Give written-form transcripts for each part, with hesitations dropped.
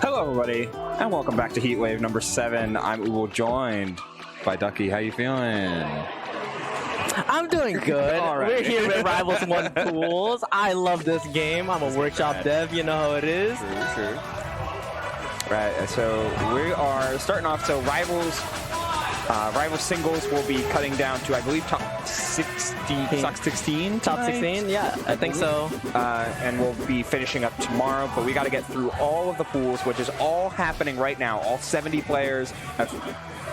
Hello, everybody, and welcome back to Heatwave number 7. I'm Uwo, joined by Ducky. How you feeling? I'm doing good. All right. We're here with Rivals 1 Pools. I love this game. I'm a workshop dev. You know how it is. True. Right, so we are starting off. So Rivals singles will be cutting down to, I believe, top 16. Top 16? Yeah, I think so. And we'll be finishing up tomorrow, but we got to get through all of the pools, which is all happening right now. All 70 players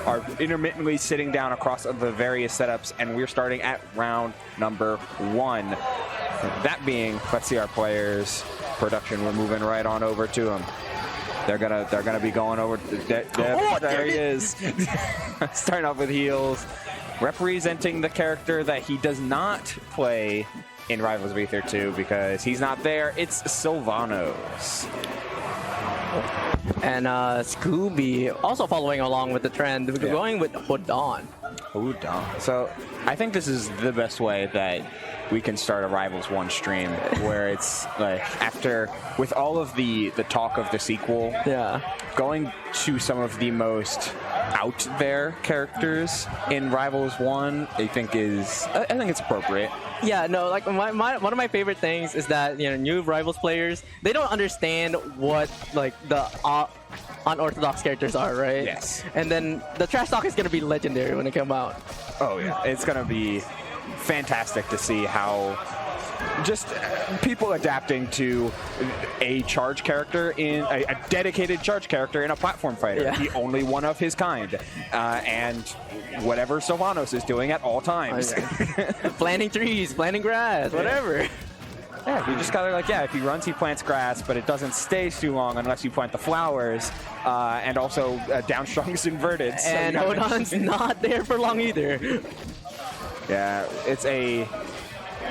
are intermittently sitting down across the various setups, and we're starting at round number 1. That being, let's see our players' production. We're moving right on over to them. They're gonna be going over. There he is. Starting off with Heels, representing the character that he does not play in Rivals of Aether 2 because he's not there. It's Sylvanos. And Scooby also following along with the trend. We're going with Hodon. Hodon. So I think this is the best way that we can start a Rivals 1 stream, where it's like after, with all of the talk of the sequel, going to some of the most out there characters in Rivals 1, I think it's appropriate. Yeah, no, like one of my favorite things is that, new Rivals players, they don't understand what like the unorthodox characters are, right? Yes. And then the trash talk is gonna be legendary when it comes out. Oh yeah, it's gonna be fantastic to see how just people adapting to a charge character in a dedicated charge character in a platform fighter, the only one of his kind, and whatever Sylvanos is doing at all times. Planting trees, planting grass, whatever. Yeah, you just gotta if he runs, he plants grass, but it doesn't stay too long unless you plant the flowers, and also downstrong is inverted. So and Hodon's not there for long either. Yeah, it's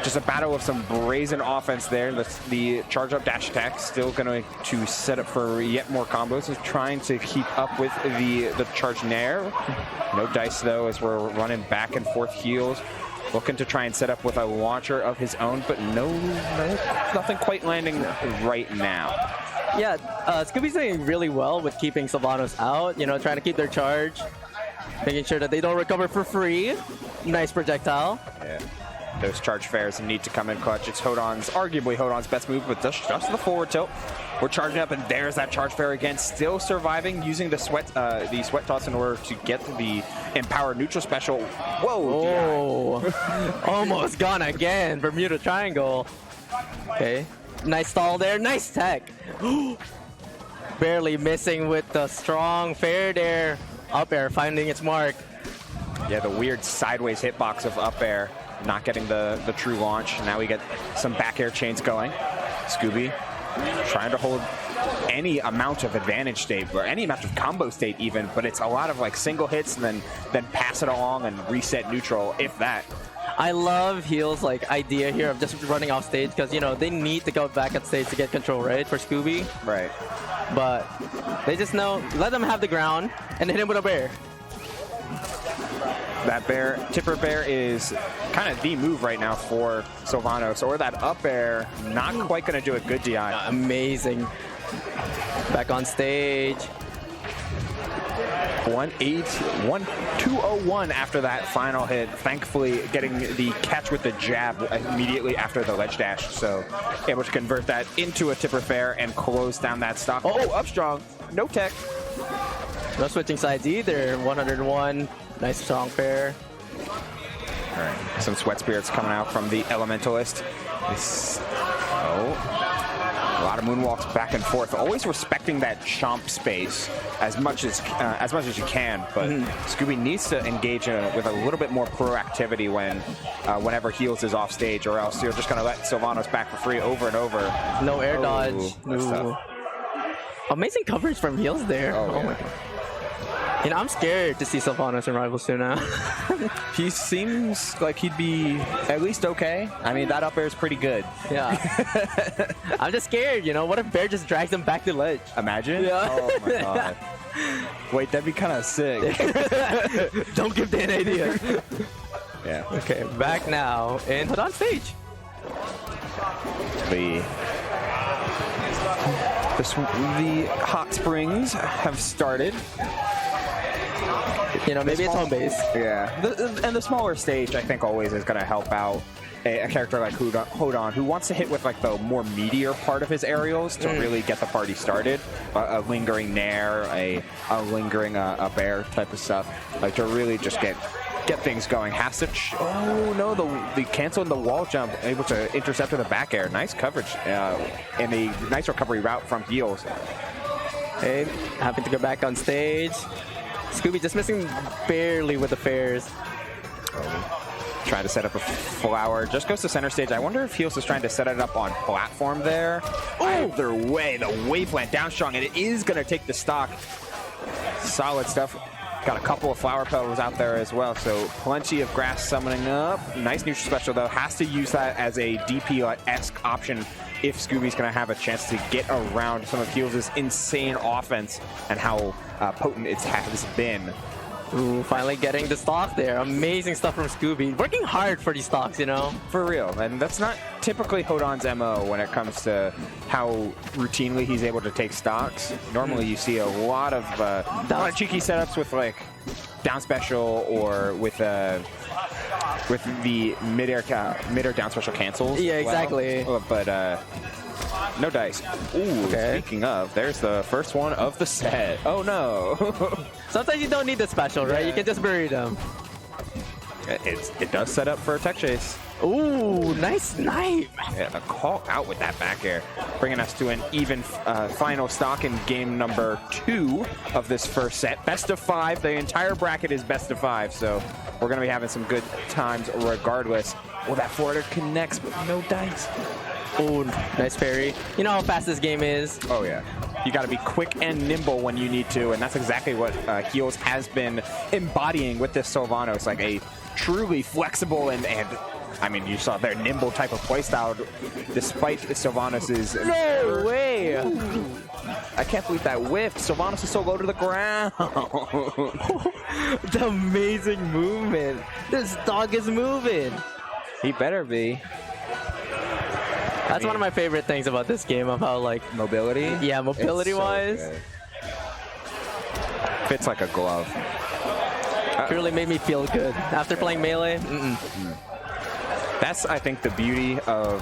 just a battle of some brazen offense there. The charge up dash attack still going to set up for yet more combos. He's trying to keep up with the charge nair. No dice though, as we're running back and forth heals. Looking to try and set up with a launcher of his own, but nothing quite landing right now. Yeah, Scooby's doing really well with keeping Sylvanos out, trying to keep their charge, making sure that they don't recover for free. Nice projectile. Yeah. Those charge fares need to come in clutch. It's arguably Hodon's best move, but just the forward tilt. We're charging up, and there's that charge fare again. Still surviving, using the sweat toss in order to get the empowered neutral special. Whoa! Oh, almost gone again. Bermuda Triangle. Okay, nice stall there. Nice tech. Barely missing with the strong fair there. Up air finding its mark. Yeah, the weird sideways hitbox of up air. Not getting the true launch. Now we get some back air chains going. Scooby trying to hold any amount of advantage state, or any amount of combo state even, but it's a lot of single hits and then pass it along and reset neutral, if that. I love Heel's idea here of just running off stage because, they need to go back at stage to get control, right, for Scooby? Right. But they just know, let them have the ground and hit him with a bear. That tipper bear is kind of the move right now for Sylvanos, or that up air, not quite going to do a good DI. Amazing. Back on stage. 201 after that final hit. Thankfully, getting the catch with the jab immediately after the ledge dash, so able to convert that into a tipper fair and close down that stock. Oh, up strong. No tech. No switching sides either. 101. Nice strong fair. All right, some sweat spirits coming out from the Elementalist. A lot of moonwalks back and forth, always respecting that chomp space as much as you can. But Scooby needs to engage with a little bit more proactivity whenever Heels is off stage, or else you're just going to let Sylvanos back for free over and over. No air dodge. That's tough. Amazing coverage from Heels there. Oh my God. I'm scared to see Sylvanos in Rivals 2 now. He seems like he'd be at least okay. I mean, that up air is pretty good. Yeah. I'm just scared, What if Bear just drags him back to ledge? Imagine? Yeah. Oh my God. Wait, that'd be kind of sick. Don't give Dan an idea. Yeah. Okay, back now in Hodon stage. The hot springs have started. You know, maybe it's home base. Yeah, and the smaller stage, I think, always is going to help out a character like Hodon, who wants to hit with like the more meatier part of his aerials to really get the party started. A lingering nair, a lingering bear type of stuff, like to really just get things going. Has to oh no, the cancel in the wall jump, able to intercept with the back air. Nice coverage and a nice recovery route from heels. Hey, happy to go back on stage. Scooby just missing barely with the fairs. Trying to set up a flower. Just goes to center stage. I wonder if Heels is trying to set it up on platform there. Either way, the waveland down strong, and it is going to take the stock. Solid stuff. Got a couple of flower petals out there as well, so plenty of grass summoning up. Nice neutral special, though. Has to use that as a DP-esque option if Scooby's going to have a chance to get around some of Heels' insane offense and how potent it has been. Ooh, finally getting the stock there. Amazing stuff from Scooby. Working hard for these stocks, you know? For real. And that's not typically Hodon's MO when it comes to how routinely he's able to take stocks. Normally you see a lot of cheeky setups with like down special or with the mid-air down special cancels. Yeah, exactly. Well. But no dice. Ooh, okay. Speaking of, there's the first one of the set. Oh no. Sometimes you don't need the special, right? Yeah. You can just bury them. It does set up for a tech chase. Ooh, nice knife. Yeah, a call out with that back air, bringing us to an even final stock in game number 2 of this first set. Best of 5. The entire bracket is best of 5, so we're going to be having some good times regardless. Well, that forwarder connects, but no dice. Oh, nice parry. You know how fast this game is. Oh, yeah. You got to be quick and nimble when you need to, and that's exactly what Heels has been embodying with this Sylvanos, like a truly flexible and I mean, you saw their nimble type of playstyle, despite Sylvanos' No way! I can't believe that whiff. Sylvanos is so low to the ground. The amazing movement. This dog is moving. He better be. That's one of my favorite things about this game, of how, like, mobility? Yeah, mobility-wise. So fits like a glove. Really made me feel good. After playing Melee, That's, I think, the beauty of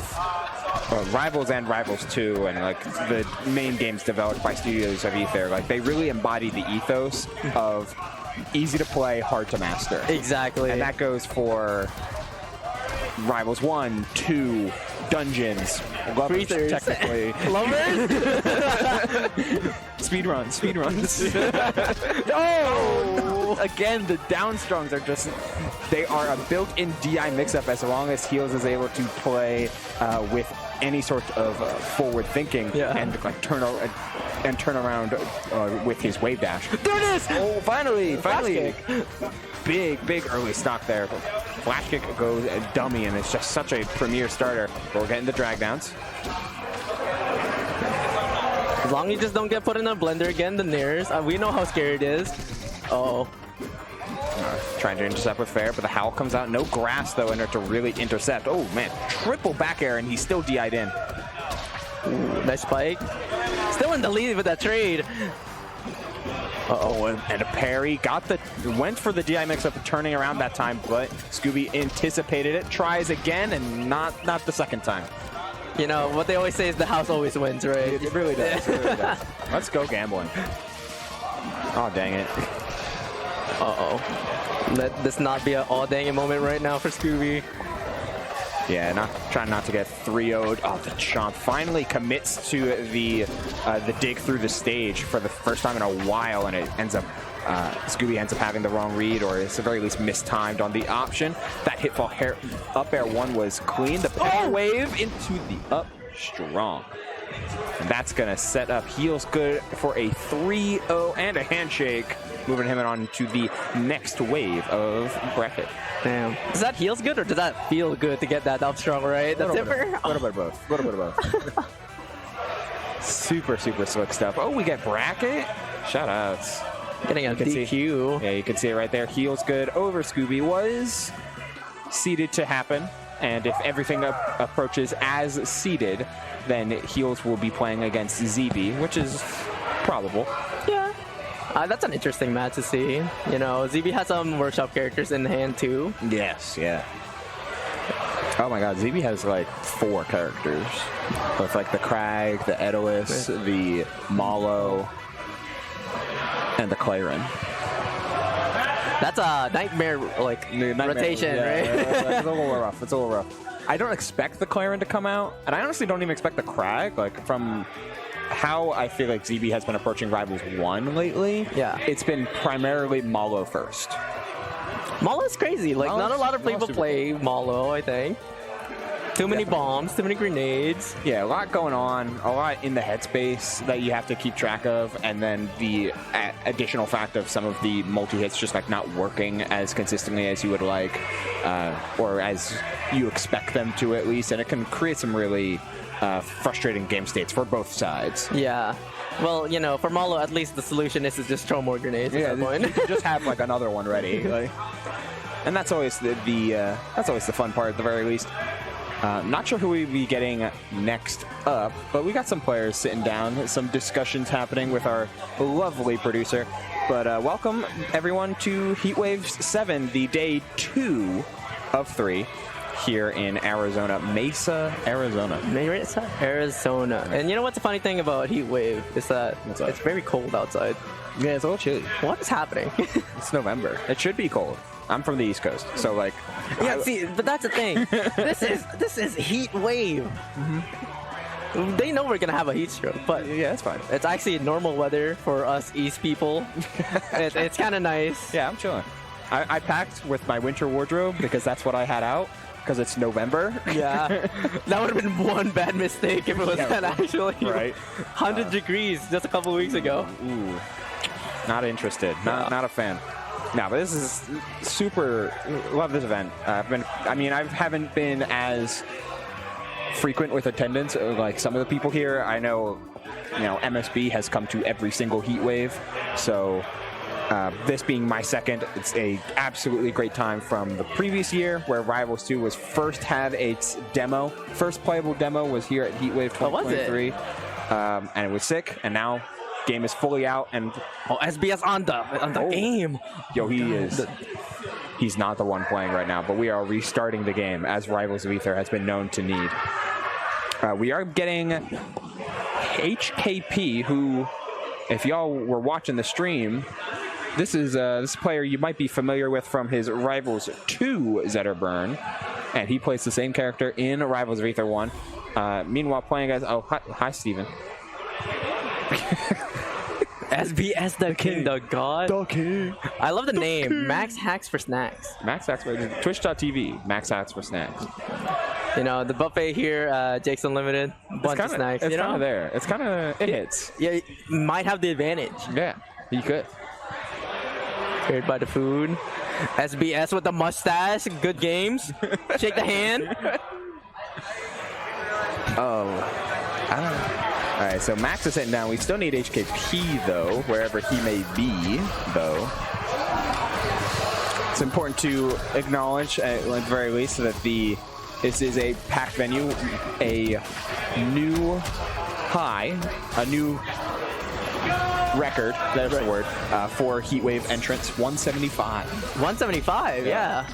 Rivals and Rivals 2 and, like, the main games developed by Studios of Ether. Like, they really embody the ethos of easy to play, hard to master. Exactly. And that goes for Rivals 1, 2, Dungeons, Lovers, technically. Lovers? Speedruns. Oh! Again, the downstrongs are just, they are a built-in DI mix-up as long as Heels is able to play with any sort of forward thinking and like turn around with his wave dash. There it is! Oh, finally! Big early stock there. Flash kick goes dummy, and it's just such a premier starter. But we're getting the drag downs. As long as you just don't get put in a blender again, the nairs. We know how scary it is. Uh-oh. Trying to intercept with fair, but the howl comes out. No grass, though, in order to really intercept. Oh, man. Triple back air, and he's still DI'd in. Ooh, nice spike. Still in the lead with that trade. Uh-oh, and a parry. Went for the DI mix-up, turning around that time, but Scooby anticipated it. Tries again, and not the second time. You know, what they always say is the house always wins, right? It really does. It really does. Let's go gambling. Oh, dang it. Uh-oh. Let this not be an oh dang it moment right now for Scooby. Yeah, trying not to get 3-0'd. Oh, the chomp finally commits to the dig through the stage for the first time in a while, and it ends up Scooby ends up having the wrong read, or it's at the very least mistimed on the option. That hitfall up air 1 was clean. The power wave into the up strong. And that's going to set up Heels good for a 3-0 and a handshake, moving him on to the next wave of bracket. Damn. Does that Heels good, or does that feel good to get that up strong, right? A little bit of both. Super slick stuff. Oh, we get bracket? Shoutouts. Getting a DQ. Yeah, you can see it right there. Heels good over Scooby was seeded to happen. And if everything approaches as seeded, then Heels will be playing against ZB, which is probable. Yeah. That's an interesting match to see. You know, ZB has some workshop characters in hand too. Yes, yeah. Oh my god, ZB has like 4 characters. With like the Krag, the Edois, the Malo, and the Claren. That's a nightmare, like, rotation, Yeah, right? it's a little rough. It's a little rough. I don't expect the Claren to come out, and I honestly don't even expect the Krag. Like, from how I feel like ZB has been approaching Rivals 1 lately, Yeah. it's been primarily Malo first. Malo's crazy. Like, not a lot of Malo's people super play Malo, I think. Too many bombs, too many grenades. Yeah, a lot going on, a lot in the headspace that you have to keep track of, and then the additional fact of some of the multi-hits just like not working as consistently as you would like, or as you expect them to at least, and it can create some really frustrating game states for both sides. Yeah. Well, you know, for Malo, at least the solution is to just throw more grenades at that point. Just have like another one ready, like, and that's always that's always the fun part at the very least. Not sure who we'll be getting next up, but we got some players sitting down, some discussions happening with our lovely producer. But welcome, everyone, to Heatwaves 7, the day 2 of 3 here in Arizona, Mesa, Arizona. Mesa, Arizona. And you know what's the funny thing about Heatwave is that it's very cold outside. Yeah, it's a little chilly. What is happening? It's November. It should be cold. I'm from the East Coast, so like... Yeah, see, but that's the thing. This is heat wave. They know we're gonna have a heat stroke, but Yeah, that's fine. it's actually normal weather for us East people. It's kind of nice. Yeah, I'm chilling. I packed with my winter wardrobe because that's what I had out, because it's November. Yeah, that would have been one bad mistake if it was that actually Right. 100 degrees just a couple weeks ago. Ooh, not interested. Not a fan. No, but this is super. Love this event. I haven't been as frequent with attendance like some of the people here. I know, MSB has come to every single heat wave, so this being my second, it's a absolutely great time from the previous year where Rivals 2 was first had its demo. First playable demo was here at Heatwave 2023, and it was sick. And now game is fully out, and SBS on the game. Yo, he's not the one playing right now, but we are restarting the game as Rivals of Aether has been known to need. We are getting HKP, who, if y'all were watching the stream, this is this player you might be familiar with from his Rivals 2 Zetterburn, and he plays the same character in Rivals of Aether 1. Meanwhile, playing as hi Steven. SBS the King, the God. The King. I love the name. Max Hacks for Snacks. Max Hacks for Twitch.tv. Max Hacks for Snacks. You know, the buffet here, Jake's Unlimited, bunch of snacks. It's you kind know? of there. It's kind of, it hits. Yeah, might have the advantage. Yeah, you could. Scared by the food. SBS with the mustache. Good games. Shake the hand. All right, so Max is sitting down. We still need HKP, though, wherever he may be, though. It's important to acknowledge, at the very least, that this is a packed venue, a new high, a new record, that's the word, for Heatwave entrance, 175. 175, yeah.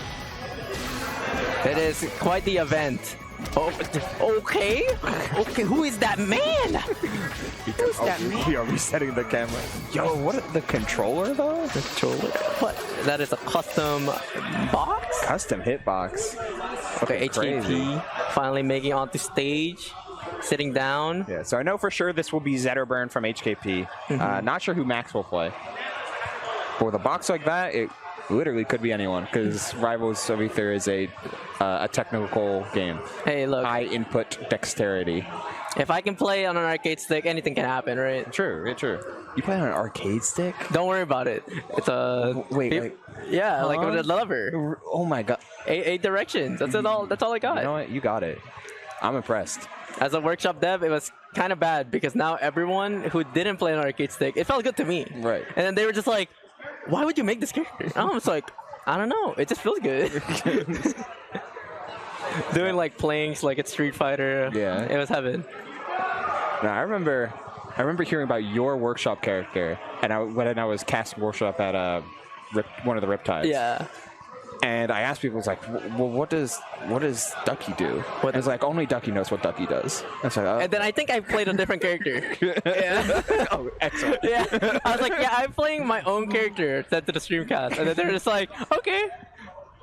It is quite the event. Oh, okay. Okay, who is that man? Who's that man? We are resetting the camera. Yo, what the controller though? Controller. What? That is a custom box? Custom hitbox. Okay, Crazy. HKP finally making onto stage, sitting down. Yeah, so I know for sure this will be Zetterburn from HKP. Not sure who Max will play. But with a box like that, it literally could be anyone, because Rivals of Aether is a technical game. Hey, look. High input dexterity. If I can play on an arcade stick, anything can happen, right? True, true. You play on an arcade stick? Don't worry about it. It's a Wait. yeah, like with a Huh? lever. Oh my god. Eight directions. That's it all. That's all I got. You know what? You got it. I'm impressed. As a workshop dev, it was kind of bad because now everyone who didn't play an arcade stick, it felt good to me. Right. And then they were just like, "Why would you make this character?" And I was like, "I don't know. It just feels good." Doing like playing like it's Street Fighter. Yeah. It was heaven. Now, I remember hearing about your workshop character, and when I was casting workshop at one of the Riptides. Yeah. And I asked people, it's like, well, what does Ducky do? And it's like, only Ducky knows what Ducky does. It's like, And then I think I played a different character. yeah. Oh, excellent. Yeah. I was like, yeah, I'm playing my own character sent to the streamcast. And then they're just like, okay.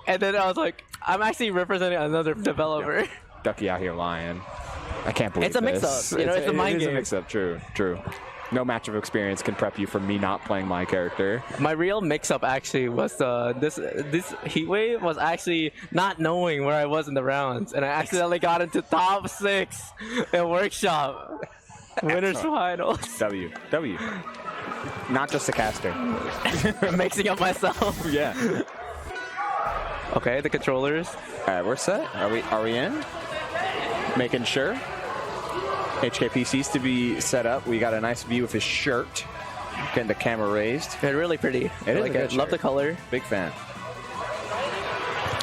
And then I was like, I'm actually representing another developer. Ducky out here lying. I can't believe It's a mix-up. You know, it's a mind game. It is a mix-up. True. No match of experience can prep you for me not playing my character. My real mix-up actually was this Heatwave was actually not knowing where I was in the rounds, and I accidentally got into top 6 in workshop winners finals. W. Not just a caster. Mixing up myself. Yeah. Okay, the controllers. All right, we're set. Are we in? Making sure. HKP seems to be set up. We got a nice view of his shirt. Getting the camera raised. They're really pretty. It is like a good it. Love shirt. the color. Big fan.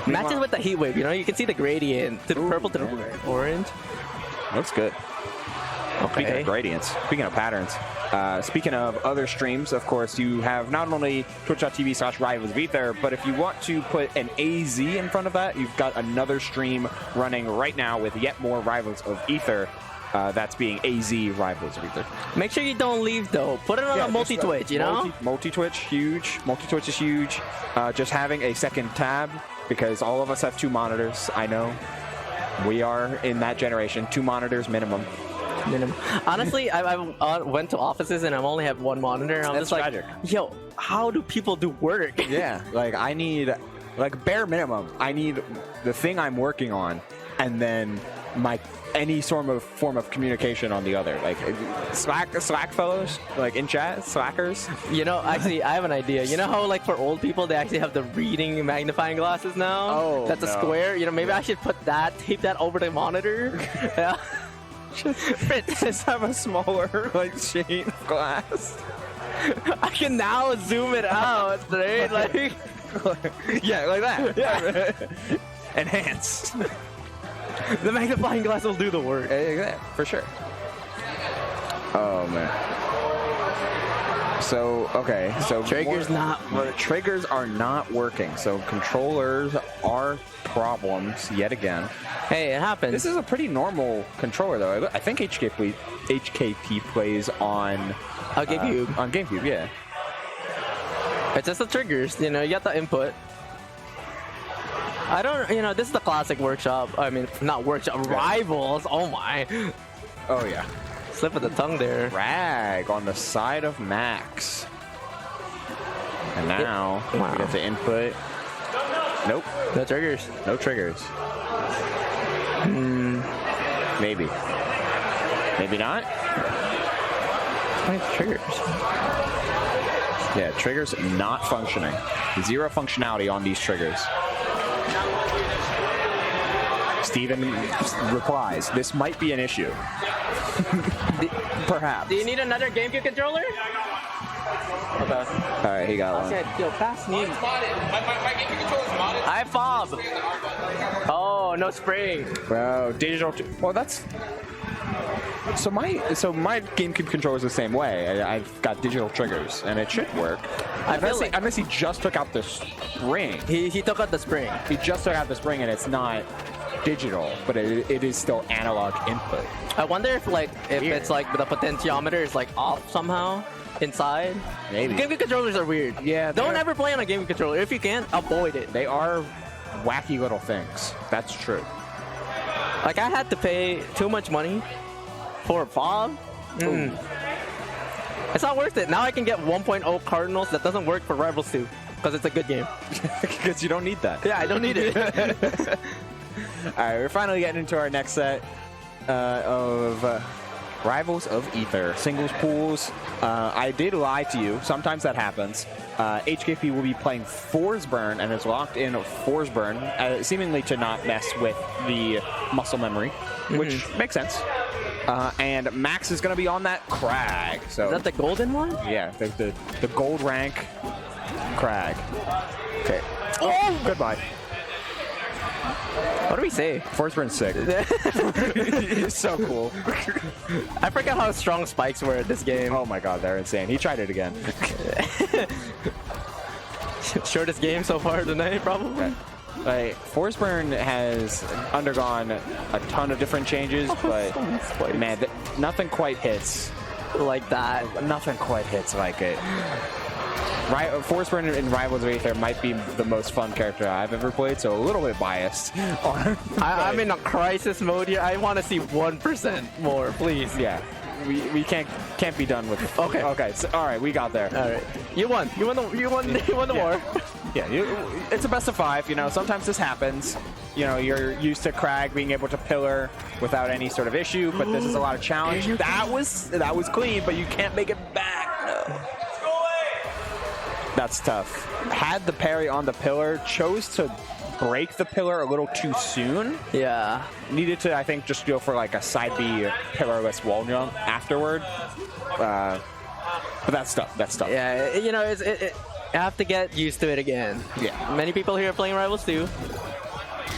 Matches with the Heatwave, you know? You can see the gradient. To the purple to the orange. Looks good. Speaking Okay. of gradients, speaking of patterns, speaking of other streams, of course, you have not only twitch.tv/Rivals of Ether, but if you want to put an AZ in front of that, you've got another stream running right now with yet more Rivals of Ether. That's being AZ Rivals of Ether. Make sure you don't leave though. Put it on a multi-twitch, you know? Multi-twitch, huge. Multi-twitch is huge. Just having a second tab, because all of us have 2 monitors. I know. We are in that generation. 2 monitors minimum. Honestly, I went to offices and I only have 1 monitor. I'm That's just like, tragic. yo, how do people do work? Yeah, like I need, like bare minimum, I need the thing I'm working on, and then any form of communication on the other. Like Slack fellows, like in chat, Slackers. You know, actually, I have an idea. You know how, like, for old people, they actually have the reading magnifying glasses now? Oh, that's a no. square. You know, maybe I should put that, tape that over the monitor. Yeah. Just have a smaller like shade of glass. I can now zoom it out, right? Like, Yeah, like that. Yeah. Enhance. the magnifying glass will do the work. Yeah, for sure. Oh man. So okay, so triggers are not working. So controllers are problems yet again. Hey, it happens. This is a pretty normal controller though. I think HKP plays on GameCube. On GameCube, yeah. It's just the triggers, you know, you got the input. I don't, you know, this is the classic workshop. I mean, not workshop, Rivals. Oh my. Oh yeah. Slip of the tongue there. Rag on the side of Max. And now Wow. we get the input. Nope. No triggers. No triggers. Maybe. Maybe not? Why triggers? Yeah, triggers not functioning. 0 functionality on these triggers. Steven replies, this might be an issue. Perhaps. Do you need another GameCube controller? Okay. Alright, he got one. Okay, yo, pass me. My GameCube controller's modded. Hi, Fob. Oh, no spring. Well, digital. Well, that's. So my GameCube controller is the same way. I've got digital triggers, and it should work. Unless he just took out the spring. He took out the spring. He just took out the spring, and it's not digital, but it is still analog input. I wonder if it's like the potentiometer is like off somehow inside. Maybe. GameCube controllers are weird. Yeah, Don't they're- ever play on a GameCube controller. If you can, avoid it. They are wacky little things. That's true. Like, I had to pay too much money for a Fob. It's not worth it. Now I can get 1.0 Cardinals that doesn't work for Rivals 2 because it's a good game. Because you don't need that. Yeah, I don't need it. Alright, we're finally getting into our next set of Rivals of Ether. Singles pools. I did lie to you. Sometimes that happens. HKP will be playing Forsburn and is locked in Forsburn, seemingly to not mess with the muscle memory, which makes sense. And Max is going to be on that Crag. So Is that the golden one? yeah, the gold rank Crag. Okay. Oh, goodbye. What do we say? Forsburn's sick. He's so cool. I forgot how strong spikes were in this game. Oh my god, they're insane. He tried it again. Shortest game so far tonight, probably. Like, Forsburn has undergone a ton of different changes, but man, nothing quite hits like that. Nothing quite hits like it. Forsburn in Rivals of Aether might be the most fun character I've ever played, so a little bit biased. I'm in a crisis mode here. I want to see 1% more, please. Yeah. We can't be done with it. Okay. So, all right, we got there. All right, you won the war. Yeah, it's a best of 5. You know, sometimes this happens. You know, you're used to Crag being able to pillar without any sort of issue, but this is a lot of challenge. That was clean, but you can't make it back. No. That's tough. Had the parry on the pillar, chose to break the pillar a little too soon. Yeah. Needed to, I think, just go for like a side B pillarless wall jump afterward. But that's tough. That's tough. Yeah, you know, I have to get used to it again. Yeah. Many people here are playing Rivals too.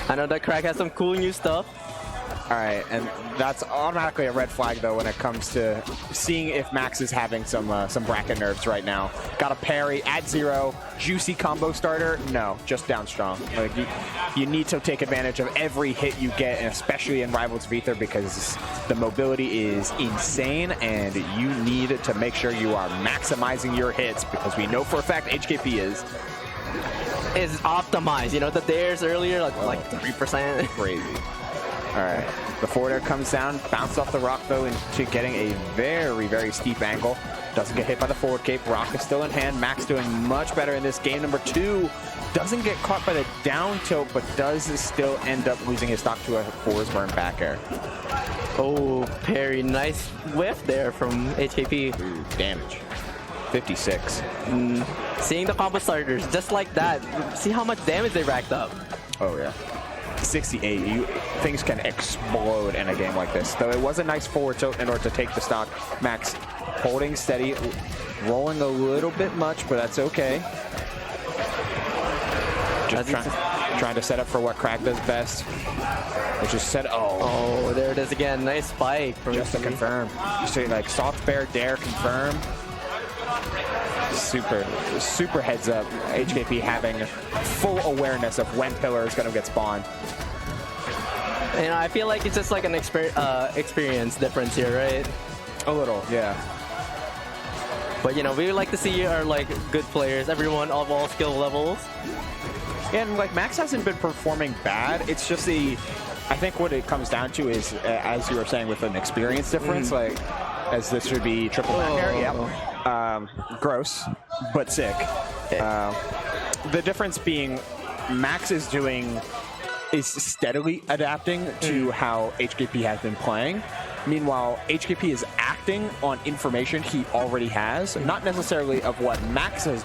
I know that Crag has some cool new stuff. All right, and that's automatically a red flag though when it comes to seeing if Max is having some bracket nerves right now. Got a parry at 0, juicy combo starter. No, just down strong. Like you need to take advantage of every hit you get, and especially in Rivals of Aether because the mobility is insane, and you need to make sure you are maximizing your hits because we know for a fact HKP is optimized. You know, the dares earlier like 3%. Crazy. All right, the forward air comes down, bounces off the rock though into getting a very, very steep angle. Doesn't get hit by the forward cape. Rock is still in hand. Max doing much better in this game number 2. Doesn't get caught by the down tilt, but does still end up losing his stock to a Forsburn back air. Oh, parry. Nice whiff there from HKP. Ooh, damage. 56. Seeing the combo starters just like that. See how much damage they racked up. Oh, yeah. 68. Things can explode in a game like this. Though it was a nice forward tilt in order to take the stock. Max holding steady, rolling a little bit much, but that's okay. Just trying to set up for what Crag does best, which is set. Oh, there it is again. Nice spike. Just to confirm. Just to, like soft bear dare confirm. Super heads up. HKP having full awareness of when pillar is going to get spawned. You know, I feel like it's just like an experience difference here, right? A little, yeah. But you know, we would like to see our like good players, everyone of all skill levels. And like Max hasn't been performing bad. It's just I think what it comes down to is, as you were saying, with an experience difference, like as this would be triple back air. Yep. Gross, but sick. The difference being Max is steadily adapting to how HKP has been playing. Meanwhile, HKP is acting on information he already has, not necessarily of what Max is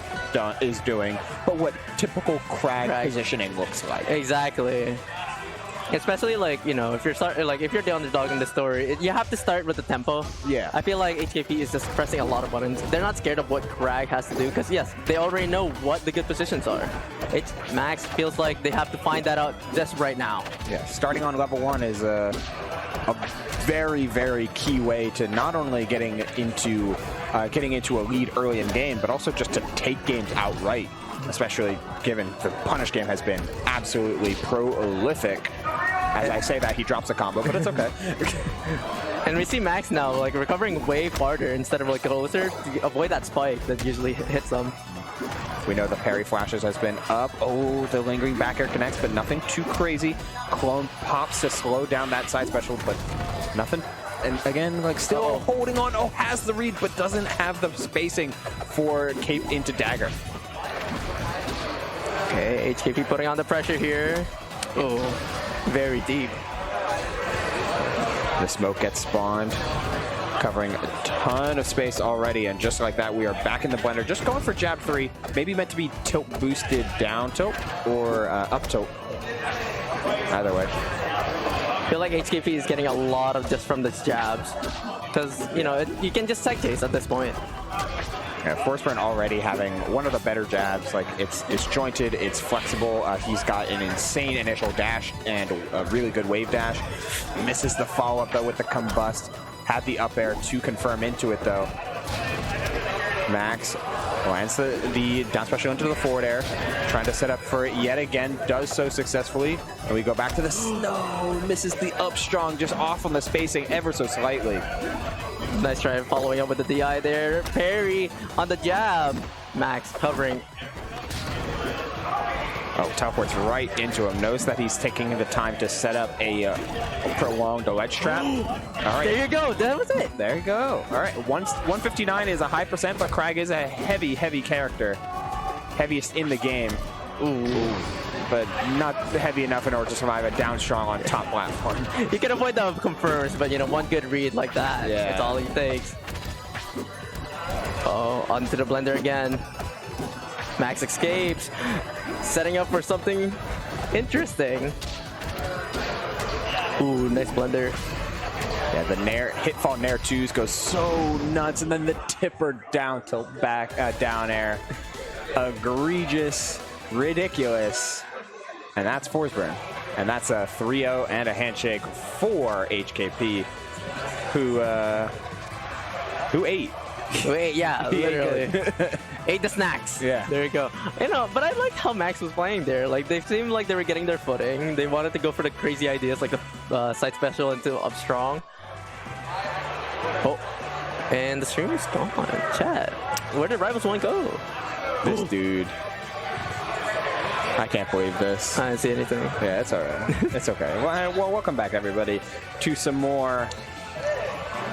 doing, but what typical Crag positioning looks like. Exactly. Especially like, you know, if you're the underdog in the story, you have to start with the tempo. Yeah. I feel like HKP is just pressing a lot of buttons. They're not scared of what Crag has to do because yes, they already know what the good positions are. Max feels like they have to find that out just right now. Yeah. Starting on level 1 is a very, very key way to not only getting into a lead early in game, but also just to take games outright. Especially given the punish game has been absolutely prolific. As I say that, he drops a combo, but it's okay. And we see Max now like recovering way farther instead of like closer to avoid that spike that usually hits them. We know the parry flashes has been up. Oh, the lingering back air connects, but nothing too crazy. Clone pops to slow down that side special, but nothing. And again, like still holding on. Oh, has the read, but doesn't have the spacing for cape into dagger. Okay, HKP putting on the pressure here. Oh, very deep. The smoke gets spawned, covering a ton of space already, and just like that, we are back in the blender. Just going for jab 3, maybe meant to be tilt boosted down tilt or up tilt. Either way. I feel like HKP is getting a lot of just from the jabs. Because, you know, you can just tech chase at this point. Yeah, Forsberg already having one of the better jabs. Like, it's jointed, it's flexible. He's got an insane initial dash and a really good wave dash. Misses the follow-up, though, with the combust. Had the up air to confirm into it, though. Max lands the down special into the forward air, trying to set up for it yet again, does so successfully. And we go back to the snow, misses the up strong, just off on the spacing ever so slightly. Nice try following up with the DI there. Parry on the jab. Max covering. Oh, teleports right into him. Knows that he's taking the time to set up a prolonged ledge trap. All right. There you go. That was it. There you go. All right. 159 is a high percent, but Krag is a heavy, heavy character. Heaviest in the game. Ooh. But not heavy enough in order to survive a down strong on top platform. You can avoid the confirms, but you know, one good read like that. Yeah. That's all he takes. Oh, onto the blender again. Max escapes. Setting up for something interesting. Ooh, nice blender. Yeah, the Nair, hitfall Nair 2s go so nuts, and then the tipper down tilt back, down air. Egregious, ridiculous. And that's Forsberg. And that's a 3-0 and a handshake for HKP, who ate. Wait, yeah, literally. Ate the snacks. Yeah. There you go. You know, but I liked how Max was playing there. Like, they seemed like they were getting their footing. They wanted to go for the crazy ideas, like the side special into up strong. Oh, and the stream is gone. Chat. Where did Rivals 1 go? This dude. I can't believe this. I didn't see anything. Yeah, it's all right. It's okay. Well, welcome back, everybody, to some more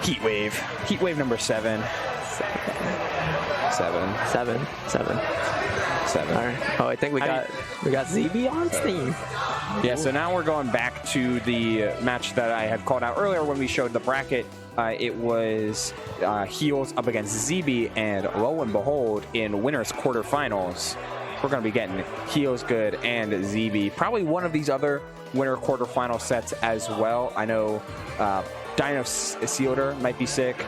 Heat Wave. Heat Wave number 7. 7. All right. Oh, I think we got ZB on Steam. Yeah, so now we're going back to the match that I had called out earlier when we showed the bracket. It was Heels up against ZB, and lo and behold, in winners quarterfinals, we're going to be getting Heels Good and ZB. Probably one of these other winner quarterfinal sets as well. I know Dino Sealder might be sick.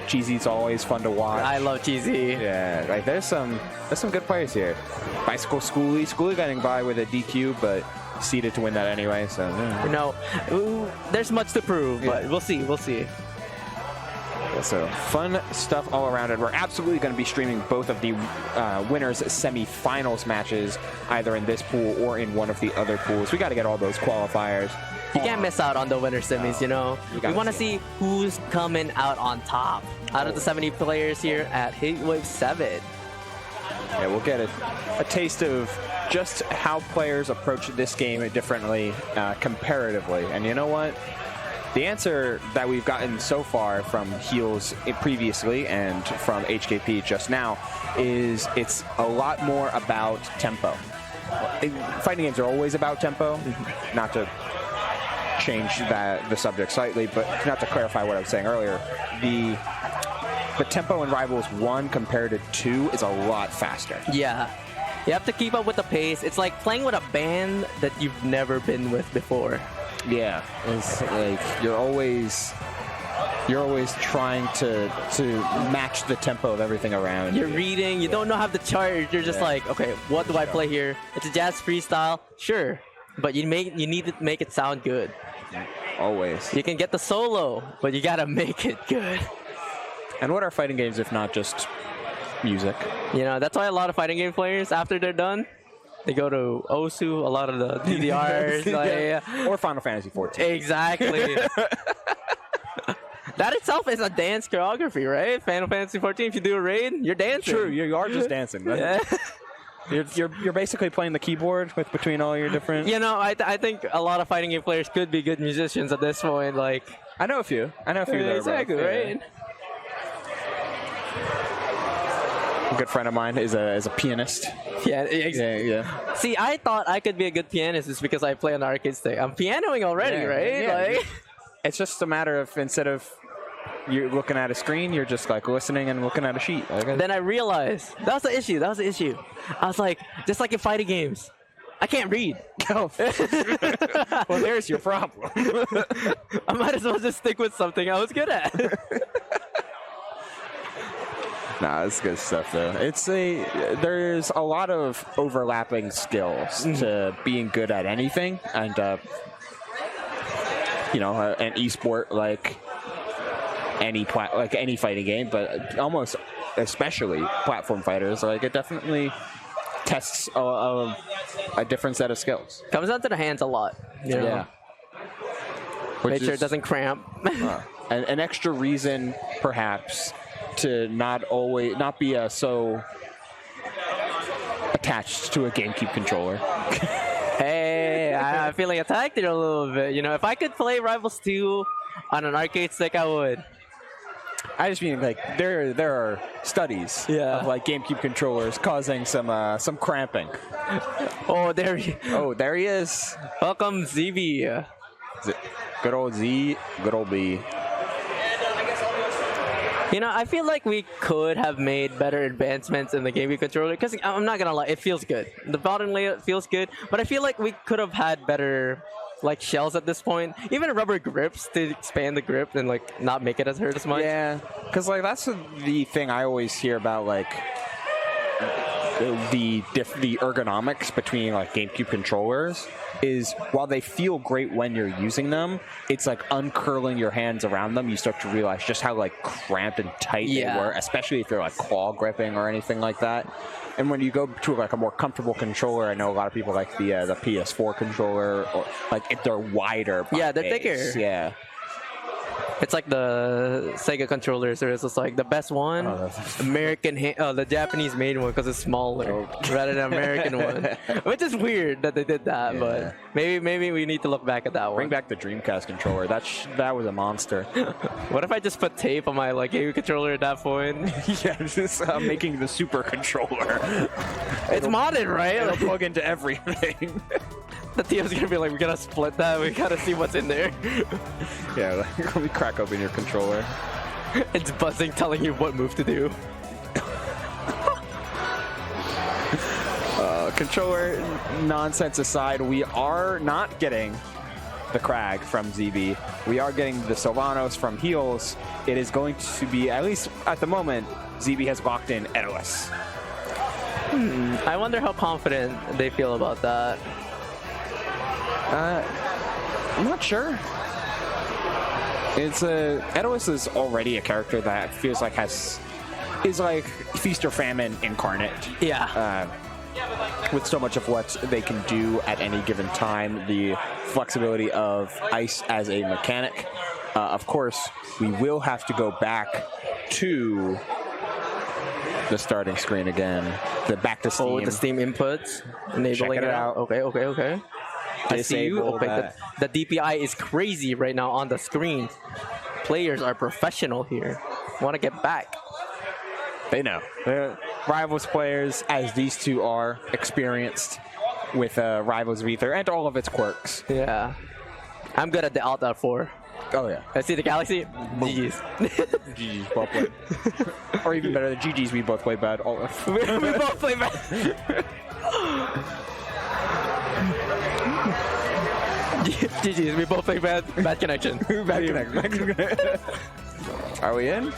Cheesy's always fun to watch. I love Cheesy. Yeah, like there's some good players here. Bicycle Schoolie getting by with a DQ, but seeded to win that anyway. So You know, there's much to prove, but we'll see. So fun stuff all around, and we're absolutely going to be streaming both of the winners semi-finals matches, either in this pool or in one of the other pools. We got to get all those qualifiers. You can't miss out on the winner semis, you know. We want to see who's coming out on top out of the 70 players here at Heat Wave 7. Yeah, we'll get a taste of just how players approach this game differently comparatively. And you know what? The answer that we've gotten so far from Heels previously and from HKP just now is it's a lot more about tempo. Fighting games are always about tempo, not to change the subject slightly, but not to clarify what I was saying earlier. The tempo in Rivals 1 compared to 2 is a lot faster. Yeah. You have to keep up with the pace. It's like playing with a band that you've never been with before. Yeah, it's like you're always trying to match the tempo of everything around. You're reading, you don't know how to charge. You're just like, okay, what do I play here? It's a jazz freestyle, sure, but you need to make it sound good. Always. You can get the solo, but you gotta make it good. And what are fighting games if not just music? You know, that's why a lot of fighting game players, after they're done, they go to Osu, a lot of the DDRs. Yeah. Or Final Fantasy 14. Exactly. That itself is a dance choreography, right? Final Fantasy 14, if you do a raid, you're dancing. True, you are just dancing. Yeah. You're basically playing the keyboard with between all your different... You know, I think a lot of fighting game players could be good musicians at this point. Like, I know a few. That are exactly, both, right? A good friend of mine is a pianist. Yeah, exactly. Yeah. See, I thought I could be a good pianist just because I play on the arcade stick. I'm pianoing already, right? Yeah. Like, it's just a matter of, instead of you're looking at a screen, you're just like listening and looking at a sheet. Then I realized that was the issue. I was like, just like in fighting games, I can't read. Well, there's your problem. I might as well just stick with something I was good at. Nah, it's good stuff though. There's a lot of overlapping skills to being good at anything, and an esport like any fighting game, but almost especially platform fighters. Like it definitely tests a different set of skills. Comes down to the hands a lot. You know? Yeah. Make sure it doesn't cramp. An extra reason, perhaps, to not be so attached to a GameCube controller. Hey, I'm feeling attacked here a little bit. You know, if I could play Rivals 2 on an arcade stick, I would. I just mean like there are studies of like GameCube controllers causing some cramping. Oh, there he is. Welcome, ZB. Good old Z, good old B. You know, I feel like we could have made better advancements in the GameCube controller, because I'm not gonna lie, it feels good. The bottom layout feels good, but I feel like we could have had better like shells at this point, even rubber grips to expand the grip and like not make it as hurt as much. Yeah, because like that's the thing I always hear about, like the ergonomics between like GameCube controllers is, while they feel great when you're using them, it's like uncurling your hands around them, you start to realize just how like cramped and tight they were, especially if they're like claw gripping or anything like that. And when you go to like a more comfortable controller, I know a lot of people like the PS4 controller, or like if they're wider. Yeah, they're thicker. Yeah. It's like the Sega controllers, or it's just like the best one, the Japanese made one because it's smaller rather than American one, which is weird that they did that. But maybe we need to look back at that one. Bring back the Dreamcast controller. That was a monster. What if I just put tape on my like game controller at that point? Yeah, just making the super controller. It's modded, right? It'll plug into everything. The TM's gonna be like, we gotta split that. We gotta see what's in there. Yeah, let me crack open your controller. It's buzzing, telling you what move to do. Controller nonsense aside, we are not getting the Crag from ZB. We are getting the Sylvanos from Heels. It is going to be, at least at the moment, ZB has locked in Edoas. I wonder how confident they feel about that. I'm not sure. Edoas is already a character that feels like is like Feast or Famine incarnate. Yeah. With so much of what they can do at any given time, the flexibility of ice as a mechanic. Of course, we will have to go back to the starting screen again. Back to Steam. Oh, the Steam inputs, enabling Check it out. Okay. I see you. Okay, the DPI is crazy right now on the screen. Players are professional here. Want to get back. They know. They're Rivals players, as these two are, experienced with Rivals of Aether and all of its quirks. Yeah. I'm good at the Alt F4. Oh, yeah. I see the Galaxy. GG's. GG's, well played. Or even better, the GG's, we both play bad. We both play bad. GG's, we both play bad. Bad connection. Bad connection. Are we in?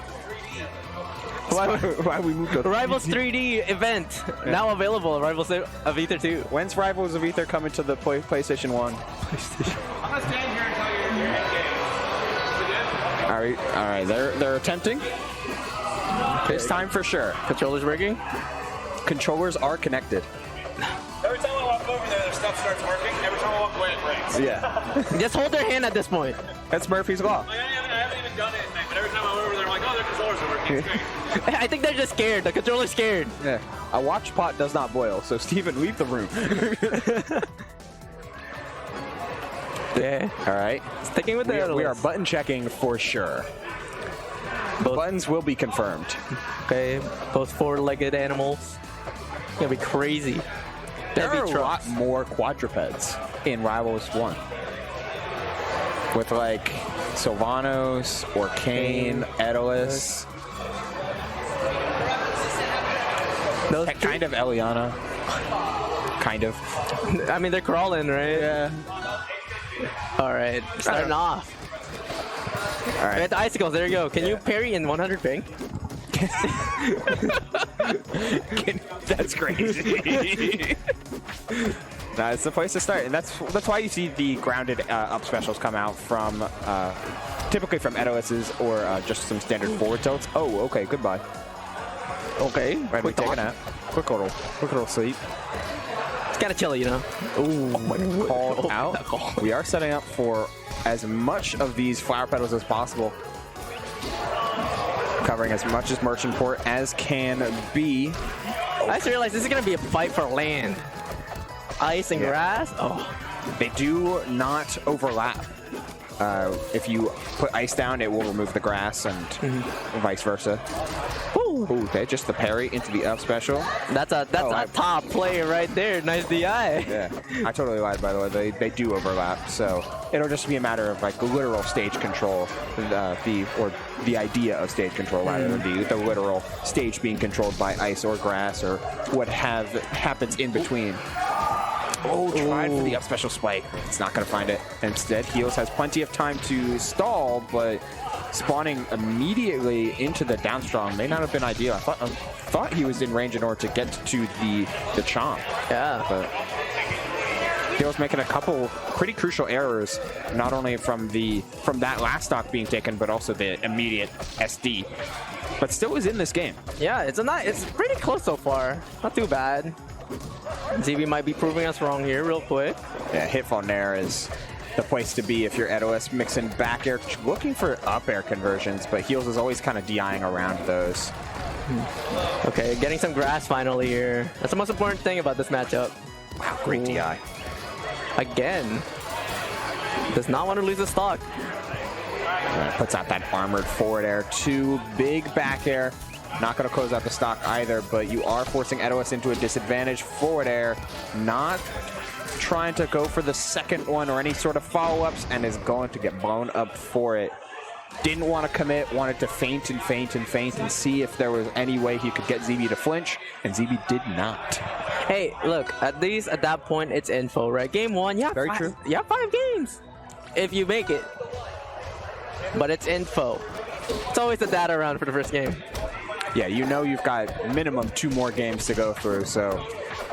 Why we moved to Rivals 3D event now available. Rivals of Aether 2. When's Rivals of Aether coming to the PlayStation 1? I'm gonna stand here until you're again. All right. They're attempting. It's time for sure. Controllers working. Controllers are connected. Every time I walk over there, their stuff starts working. Every time I walk away, it breaks. Yeah. Just hold their hand at this point. That's Murphy's Law. Like, I haven't even done anything, but every time I'm over there, I'm like, oh, their controllers are working. It's great. I think they're just scared. The controller's scared. Yeah. A watch pot does not boil, so Steven, leave the room. Yeah. All right. Sticking with We are button checking for sure. The buttons will be confirmed. Okay. Both four-legged animals. It's gonna be crazy. There are a lot more quadrupeds in Rivals 1. With like Sylvanos, Orcane, Edoas. Those Kind of Eliana. Kind of. I mean, they're crawling, right? Yeah. All right, starting off. All right. With the icicles, there you go. Can you parry in 100 ping? That's crazy. It's the place to start, and that's why you see the grounded up specials come out from typically from Edos's or just some standard forward tilts. Oh, okay, goodbye. Okay, Right, we take a nap. Quick little sleep. It's kind of chilly, you know. Ooh, called out. We are setting up for as much of these flower petals as possible. Covering as much as merchant port as can be. I just realized this is gonna be a fight for land. Ice and grass. Oh, They do not overlap. If you put ice down, it will remove the grass, and vice versa. Ooh. Ooh, okay, just the parry into the up special. That's a top player right there. Nice DI. Yeah, I totally lied, by the way. They do overlap, so it'll just be a matter of like literal stage control, or the idea of stage control rather than the literal stage being controlled by ice or grass or what happens in between. Oh, tried for the up special spike. It's not going to find it. Instead, Heels has plenty of time to stall, but spawning immediately into the down strong may not have been ideal. I thought he was in range in order to get to the chomp. Yeah. But Heels making a couple pretty crucial errors, not only from that last stock being taken, but also the immediate SD. But still is in this game. Yeah, it's pretty close so far. Not too bad. ZB might be proving us wrong here real quick. Yeah, Hitfall Nair is the place to be if you're Edos, mixing back air, looking for up air conversions, but Heels is always kind of DIing around those. Okay, getting some grass finally here. That's the most important thing about this matchup. Wow, great DI. Again. Does not want to lose the stock. Puts out that armored forward air, 2 big back air. Not going to close out the stock either, but you are forcing Edos into a disadvantage. Forward air, not trying to go for the second one or any sort of follow-ups, and is going to get blown up for it. Didn't want to commit, wanted to feint and see if there was any way he could get ZB to flinch, and ZB did not. Hey, look, at least at that point, it's info, right? Game 1, yeah, Very true. Yeah, 5 games if you make it. But it's info. It's always the data round for the first game. Yeah, you know you've got minimum 2 more games to go through, so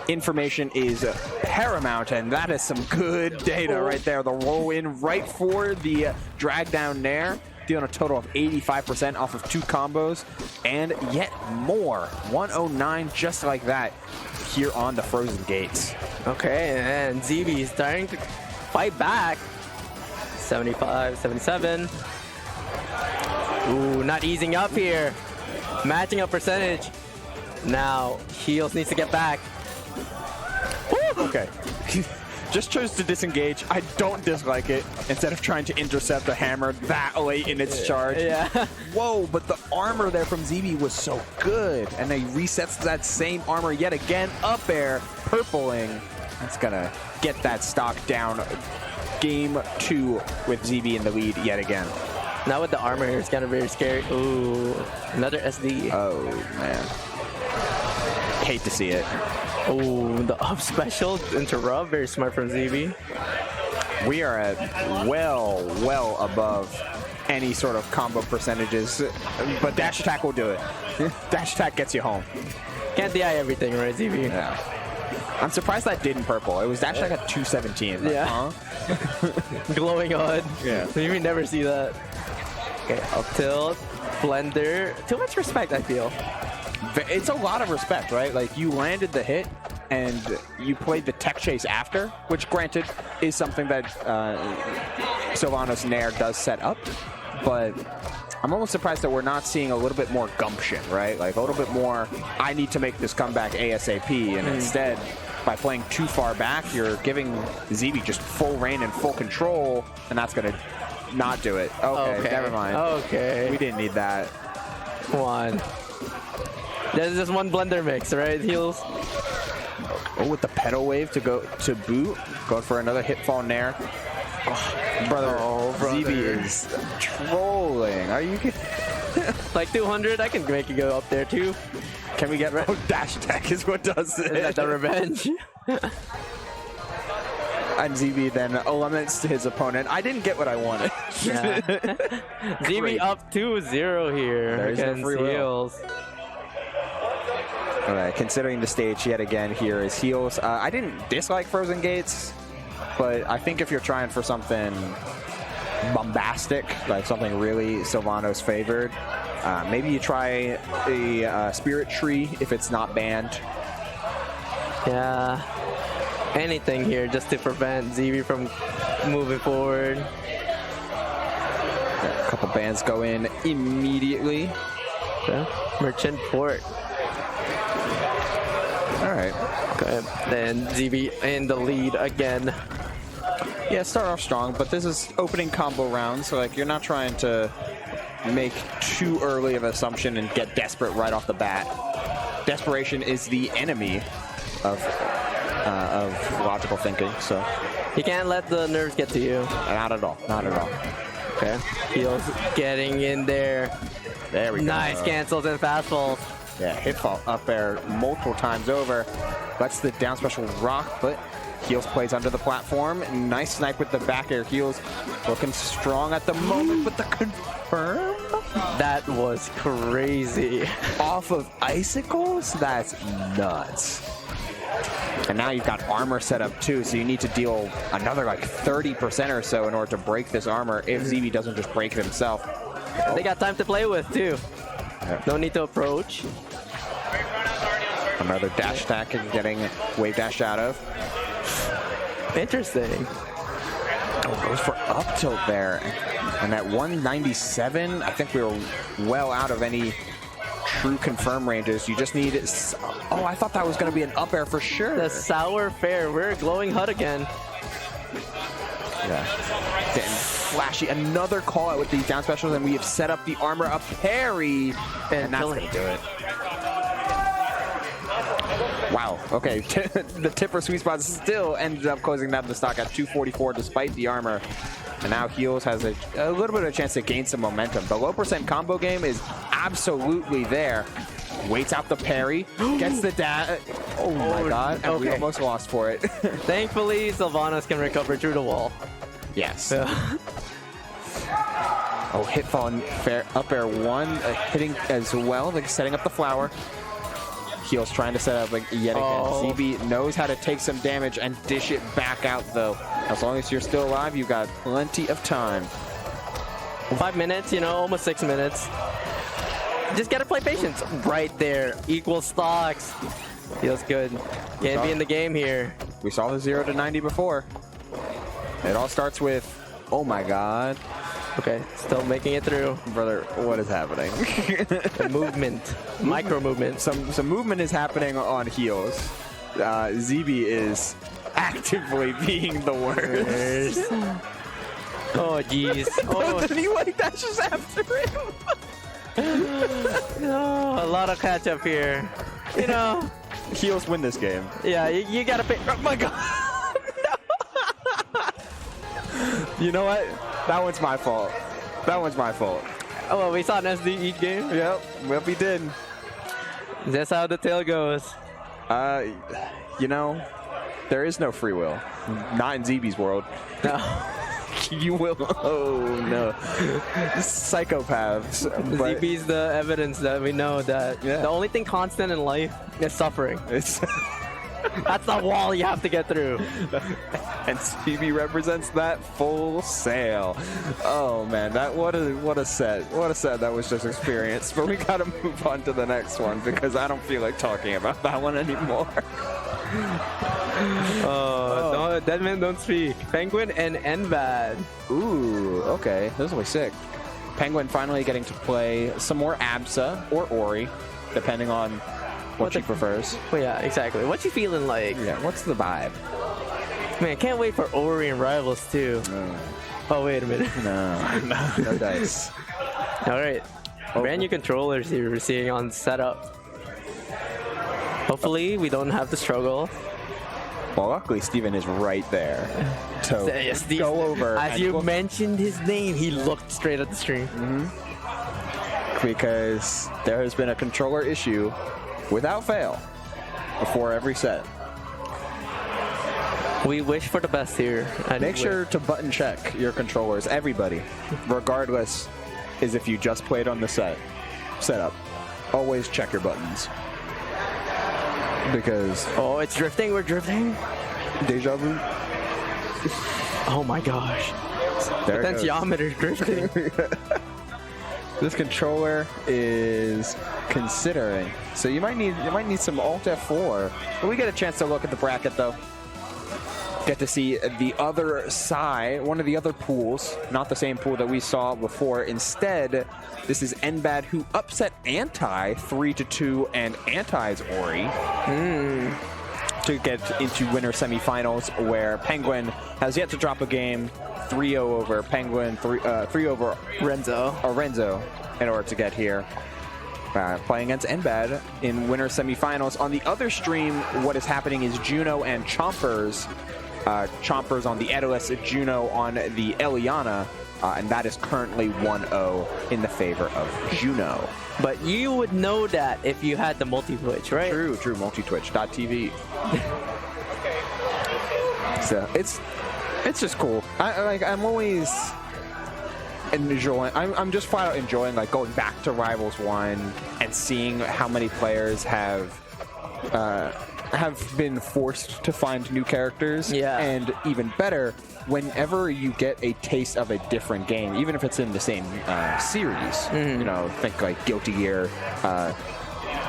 information is paramount, and that is some good data right there. The roll in right for the drag down Nair, dealing a total of 85% off of 2 combos, and yet more. 109 just like that here on the Frozen Gates. Okay, and ZB is starting to fight back. 75, 77. Ooh, not easing up here. Matching up percentage. Now, Heels needs to get back. Woo! Okay. Just chose to disengage. I don't dislike it. Instead of trying to intercept the hammer that late in its charge. Yeah. Whoa, but the armor there from ZB was so good. And then he resets that same armor yet again. Up air, purpling. That's gonna get that stock down. Game 2 with ZB in the lead yet again. Now with the armor here, it's kind of very scary. Ooh, another SD. Oh, man. Hate to see it. Ooh, the up special interrupt. Very smart from ZB. We are at well above any sort of combo percentages, but dash attack will do it. Dash attack gets you home. Can't DI everything, right, ZB? Yeah. I'm surprised that didn't purple. It was dash attack at 217. Like, Yeah. huh? Glowing on. Yeah. You may never see that. Okay, up tilt, blender. Too much respect, I feel. It's a lot of respect, right? Like, you landed the hit, and you played the tech chase after, which, granted, is something that Sylvanas Nair does set up, but I'm almost surprised that we're not seeing a little bit more gumption, right? Like, a little bit more, I need to make this comeback ASAP, and instead, by playing too far back, you're giving ZB just full reign and full control, and that's going to not do it. Okay, never mind. Okay. We didn't need that. Come on. There's just one blender mix, right, Heels? Oh, with the pedal wave to go to boot. Going for another Hitfall Nair. Oh, brother, Oh, brother. ZB is trolling. Are you kidding? Like 200, I can make it go up there too. Can we get oh, dash attack is what does it. Is that the revenge? And ZB then eliminates his opponent. I didn't get what I wanted. Yeah. ZB up 2-0 here There's no against free will. Heels. All right, considering the stage yet again here is Heels. I didn't dislike Frozen Gates, but I think if you're trying for something bombastic, like something really Sylvanos favored, maybe you try a Spirit Tree if it's not banned. Yeah. Anything here just to prevent ZB from moving forward. A couple bans go in immediately. Okay. Merchant Port. All right. Okay. Then ZB in the lead again. Yeah, start off strong, but this is opening combo round, so like you're not trying to make too early of an assumption and get desperate right off the bat. Desperation is the enemy of logical thinking, so You can't let the nerves get to you. not at all, not at all. Okay. Heels getting in there. There we go. Nice cancels and fastballs. Yeah, hit fall up air multiple times over. Lets the down special rock, but Heels plays under the platform. Nice snipe with the back air. Heels looking strong at the moment, but the confirm That was crazy. off of icicles? That's nuts. And now you've got armor set up too, so you need to deal another like 30% or so in order to break this armor if ZB doesn't just break it himself. They got time to play with too. No need to approach. Another dash attack and getting wave dashed out of. Interesting. Oh, goes for up tilt there. And at 197, I think we were well out of any true confirm ranges. You just need... Oh, I thought that was going to be an up air for sure. The Sour Fair. We're a glowing HUD again. Yeah. Getting flashy. Another call out with these down specials, and we have set up the armor up parry. And that's going to do it. Wow. Okay. The Tipper sweet spot still ended up closing down the stock at 244 despite the armor. And now Heels has a little bit of a chance to gain some momentum. The low percent combo game is absolutely there. Waits out the parry, gets the dash. Oh my god, and we almost lost for it. Thankfully, Sylvanos can recover through the wall. Yes. Oh, hit fall and fair, up air one, hitting as well, like setting up the flower. Heels trying to set up like yet again. ZB knows how to take some damage and dish it back out though. As long as you're still alive, you've got plenty of time. 5 minutes, you know, almost 6 minutes. Just gotta play patience. Right there, equal stocks. Feels good. Can't be in the game here. We saw the 0 to 90 before. It all starts with, oh my god. Okay, still making it through. Brother, what is happening? The movement, micro movement. Some movement is happening on Heels. ZB is actively being the worst. Oh jeez. Oh, then he like dashes after him. No, a lot of catch up here. You know. Heels win this game. Yeah, you gotta pay. Oh my god. You know what? That one's my fault. That one's my fault. Oh, well, we saw an SD each game. Yep, well, we did. That's how the tail goes. You know, there is no free will. Not in ZB's world. No. You will. Oh no. Psychopaths. But ZB's the evidence that we know that the only thing constant in life is suffering. it's That's the wall you have to get through. and ZB represents that full sail. Oh man, what a set that was just experienced. But we gotta move on to the next one because I don't feel like talking about that one anymore. No, Dead Man Don't Speak. Penguin and Envad. Ooh, okay, this will be sick. Penguin finally getting to play some more Absa or Ori, depending on what she prefers. Well, yeah, exactly. What you feeling like? Yeah, what's the vibe? Man, can't wait for Ori and Rivals too. Oh, wait a minute. No dice. All right. Brand new controllers here we're seeing on setup. Hopefully, we don't have to struggle. Well, luckily, Steven is right there to Yes, go over. As you mentioned his name, he looked straight at the screen. because there has been a controller issue without fail before every set. We wish for the best here. Make sure to button check your controllers, everybody, regardless as if you just played on the setup. Always check your buttons. Because... Oh, it's drifting. We're drifting. Deja vu. Oh my gosh. There it goes. Potentiometer's drifting. This controller is considering. So you might need some Alt F4. But we get a chance to look at the bracket though. Get to see the other side, one of the other pools, not the same pool that we saw before. Instead, this is NBAD, who upset Anti 3-2 and Anti's Ori to get into winner semifinals, where Penguin has yet to drop a game. 3-0 over Penguin, 3 over Renzo in order to get here. Playing against NBAD in winner semifinals. On the other stream, what is happening is Juno and Chompers. Chompers on the Edilus, Juno on the Eliana, and that is currently 1-0 in the favor of Juno. But you would know that if you had the multi-twitch, right? True, multitwitch.tv. So it's just cool. I'm always enjoying. I'm just flat out enjoying like going back to Rivals 1 and seeing how many players have been forced to find new characters. Yeah. And even better, whenever you get a taste of a different game, even if it's in the same series, you know, think like Guilty Gear,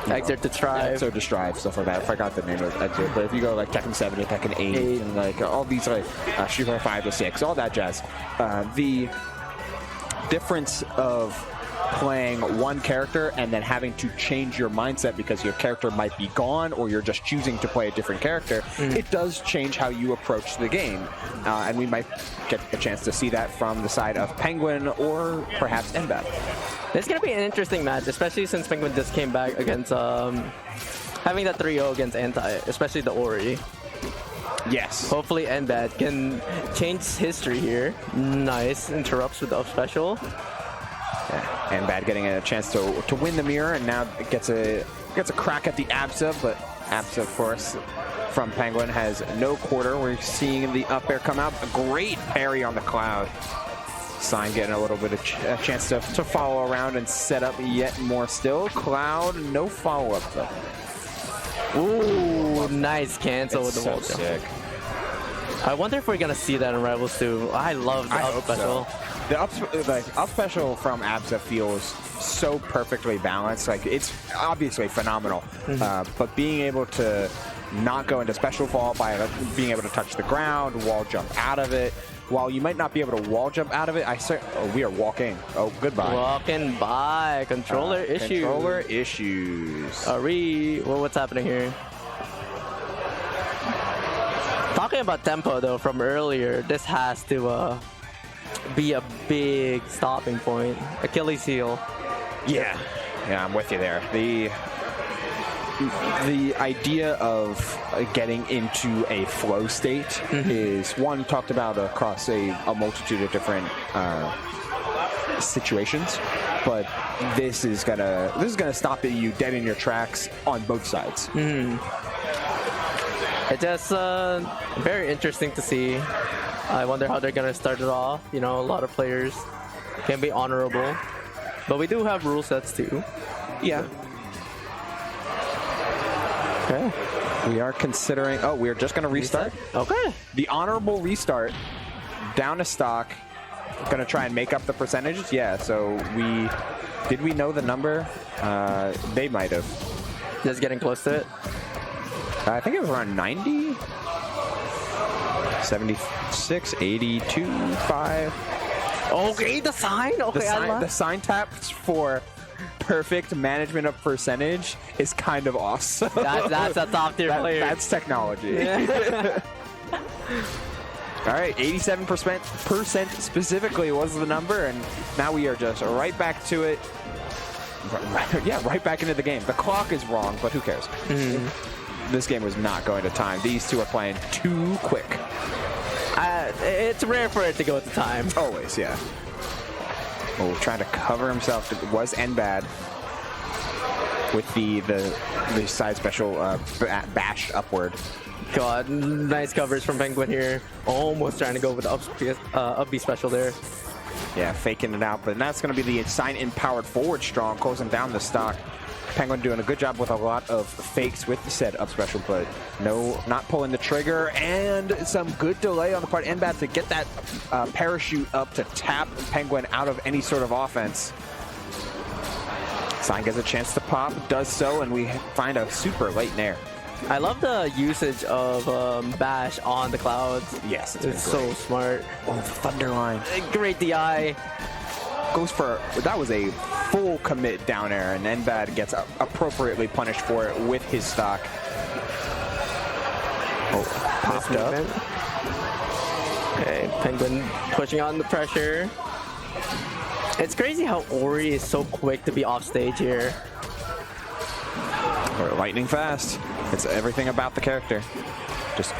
Exert to Strive. Exert to Strive, stuff like that. I forgot the name of it. But if you go like Tekken 7 and Tekken 8 and like all these like Street Fighter 5 to 6, all that jazz, the difference of playing one character and then having to change your mindset because your character might be gone or you're just choosing to play a different character, it does change how you approach the game. And we might get a chance to see that from the side of Penguin or perhaps NBAD. It's going to be an interesting match, especially since Penguin just came back against having that 3-0 against Anti, especially the Ori. Yes. Hopefully NBAD can change history here. Nice. Interrupts with the up special. Yeah. NBAD getting a chance to win the mirror, and now gets a crack at the ABSA, but ABSA, of course, from Penguin has no quarter. We're seeing the up air come out. A great parry on the Cloud. Sign getting a little bit of a chance to follow around and set up yet more still. Cloud, no follow-up though. Ooh, nice cancel with the so wall jump. sick. I wonder if we're going to see that in Rivals 2. I love the up special. So. The up special from ABSA feels so perfectly balanced. Like, it's obviously phenomenal, but being able to not go into special fall by being able to touch the ground, wall jump out of it. While you might not be able to wall jump out of it, we are walking. Oh, goodbye. Walking by. Controller issues. Controller issues. What's happening here? Talking about tempo though from earlier, this has to be a big stopping point. Achilles heel. Yeah, I'm with you there. The idea of getting into a flow state is one talked about across a multitude of different situations, but this is gonna stop you dead in your tracks on both sides. It's just very interesting to see. I wonder how they're gonna start it off. You know, a lot of players can be honorable, but we do have rule sets too. Yeah. Okay. We are considering. Oh, we're just gonna restart. Okay. The honorable restart. Down to stock. Gonna try and make up the percentages. Yeah. So did we know the number? They might have. Just getting close to it. I think it was around 90, 76, 82, 5. Okay, the sign. Okay, the sign taps for perfect management of percentage is kind of awesome. That's a top tier player. That's technology. Yeah. All right, 87% specifically was the number, and now we are just right back to it. Yeah, right back into the game. The clock is wrong, but who cares? This game was not going to time. These two are playing too quick. It's rare for it to go to time. Always, yeah. Oh, trying to cover himself. It was N-Bad with the side special bashed upward. God, nice coverage from Penguin here. Almost trying to go with the up B special there. Yeah, faking it out, but that's going to be the sign-in powered forward strong, closing down the stock. Penguin doing a good job with a lot of fakes with the said up special, but no, not pulling the trigger, and some good delay on the part of N-Bad to get that parachute up to tap Penguin out of any sort of offense. Sign gets a chance to pop, does so, and we find a super late nair. I love the usage of Bash on the clouds. Yes, it's so smart. Oh, Thunderline. Great DI. Goes for, that was a full commit down air, and N-Bad gets appropriately punished for it with his stock. Oh, popped up. Okay, Penguin pushing on the pressure. It's crazy how Ori is so quick to be off stage here. Or lightning fast. It's everything about the character. Just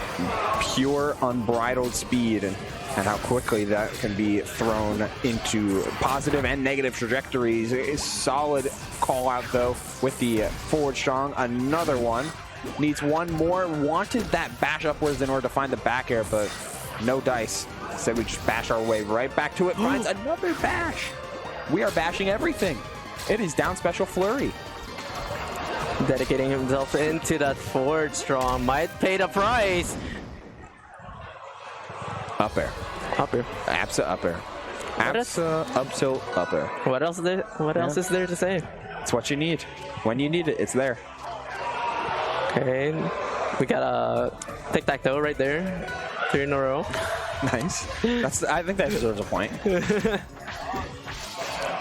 pure unbridled speed and how quickly that can be thrown into positive and negative trajectories. A solid call out though with the forward strong. Another one. Needs one more. Wanted that bash upwards in order to find the back air, but no dice. Said we just bash our way right back to it. Finds another bash. We are bashing everything. It is down special flurry. Dedicating himself into that forward strong. Might pay the price. Up air. Up air. Absa up air. Absa up tilt up air. What else is there to say? It's what you need. When you need it, it's there. Okay. We got a tic-tac-toe right there. 3 in a row. Nice. I think that deserves a point.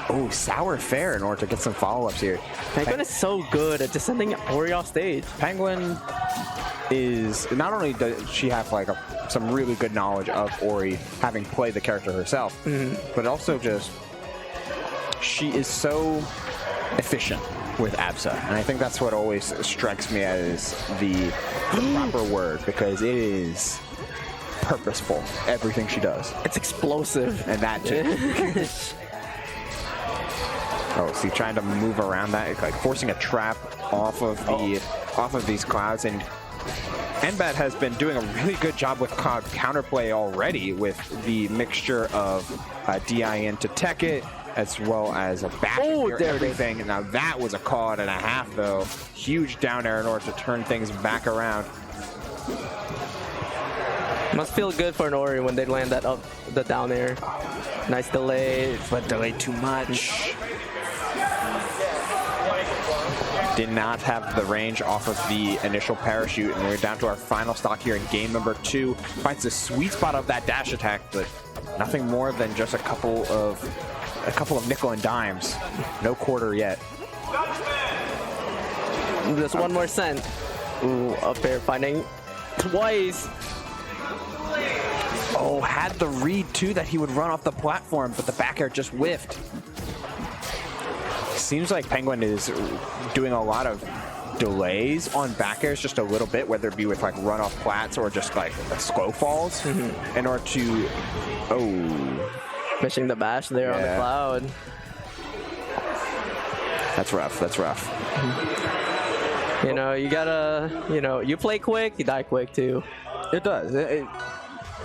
Oh, sour fair in order to get some follow-ups here. Penguin is so good at just sending Ori off stage. Penguin is, not only does she have like some really good knowledge of Ori, having played the character herself, but also just, she is so efficient with Absa. And I think that's what always strikes me as the proper word, because it is purposeful, everything she does. It's explosive. And that too. Oh, see, trying to move around that, like forcing a trap off of these clouds, and N-Bad has been doing a really good job with cloud counterplay already with the mixture of DI into Tekkit as well as a back air, everything. Now that was a call and a half though. Huge down air in order to turn things back around. Must feel good for an Ori when they land that up the down air. Nice delay, but delayed too much. Did not have the range off of the initial parachute, and we're down to our final stock here in game number 2. Finds the sweet spot of that dash attack, but nothing more than just a couple of nickel and dimes. No quarter yet. Just one more cent. Ooh, up there finding twice. Oh, had the read too that he would run off the platform, but the back air just whiffed. Seems like Penguin is doing a lot of delays on back airs just a little bit, whether it be with like run off plats or just like slow falls in order to, missing the bash there on the cloud. That's rough, that's rough. You know, you gotta, you play quick, you die quick too. It does.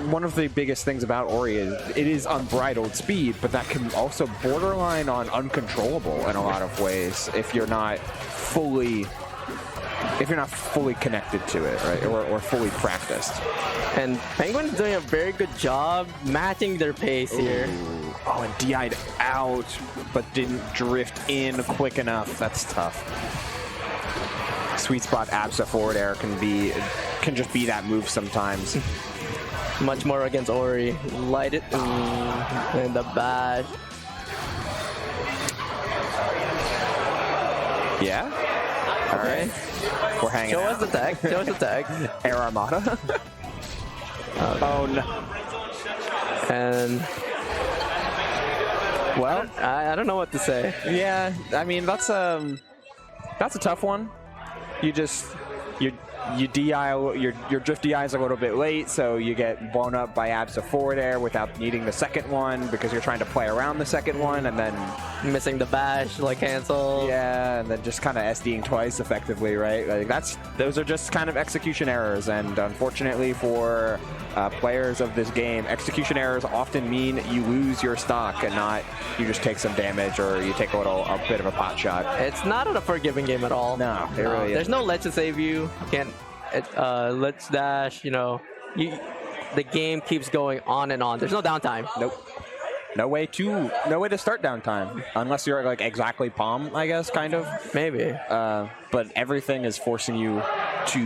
One of the biggest things about Ori is it is unbridled speed, but that can also borderline on uncontrollable in a lot of ways if you're not fully connected to it, right, or fully practiced. And Penguin's doing a very good job matching their pace here. Oh, and DI'd out, but didn't drift in quick enough. That's tough. Sweet spot Absa forward air can just be that move sometimes. Much more against Ori. Light it. And the bash. Yeah? All right. We're hanging Show out. us the tag. Show us the tag. Air Armada. Oh no. And well, I don't know what to say. Yeah, I mean that's a tough one. You just you DI, your drift DI is a little bit late, so you get blown up by Absa forward air without needing the second one because you're trying to play around the second one, and then Missing the bash, like cancel. yeah, and then just kind of SDing twice effectively, right? Like those are just kind of execution errors, and unfortunately for players of this game, execution errors often mean you lose your stock and not you just take some damage or you take a bit of a pot shot. It's not a forgiving game at all. No, it really There's isn't. no ledge to save you. You can't. Let's dash. You know, the game keeps going on and on. There's no downtime. Nope. No way to start downtime unless you're like exactly Palm, I guess, kind of. Maybe. But everything is forcing you to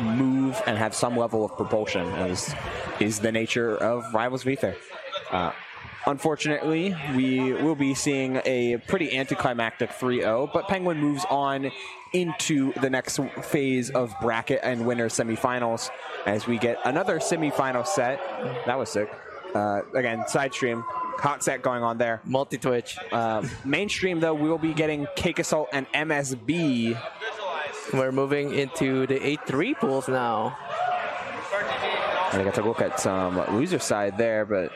move and have some level of propulsion, as is the nature of Rivals Vther. Unfortunately, we will be seeing a pretty anticlimactic 3-0, but Penguin moves on into the next phase of bracket and winner semifinals as we get another semifinal set. That was sick. Again, side stream, hot set going on there. Multi-twitch. Mainstream, though, we will be getting Cake Assault and MSB. We're moving into the 8-3 pools now. I got to look at some loser side there, but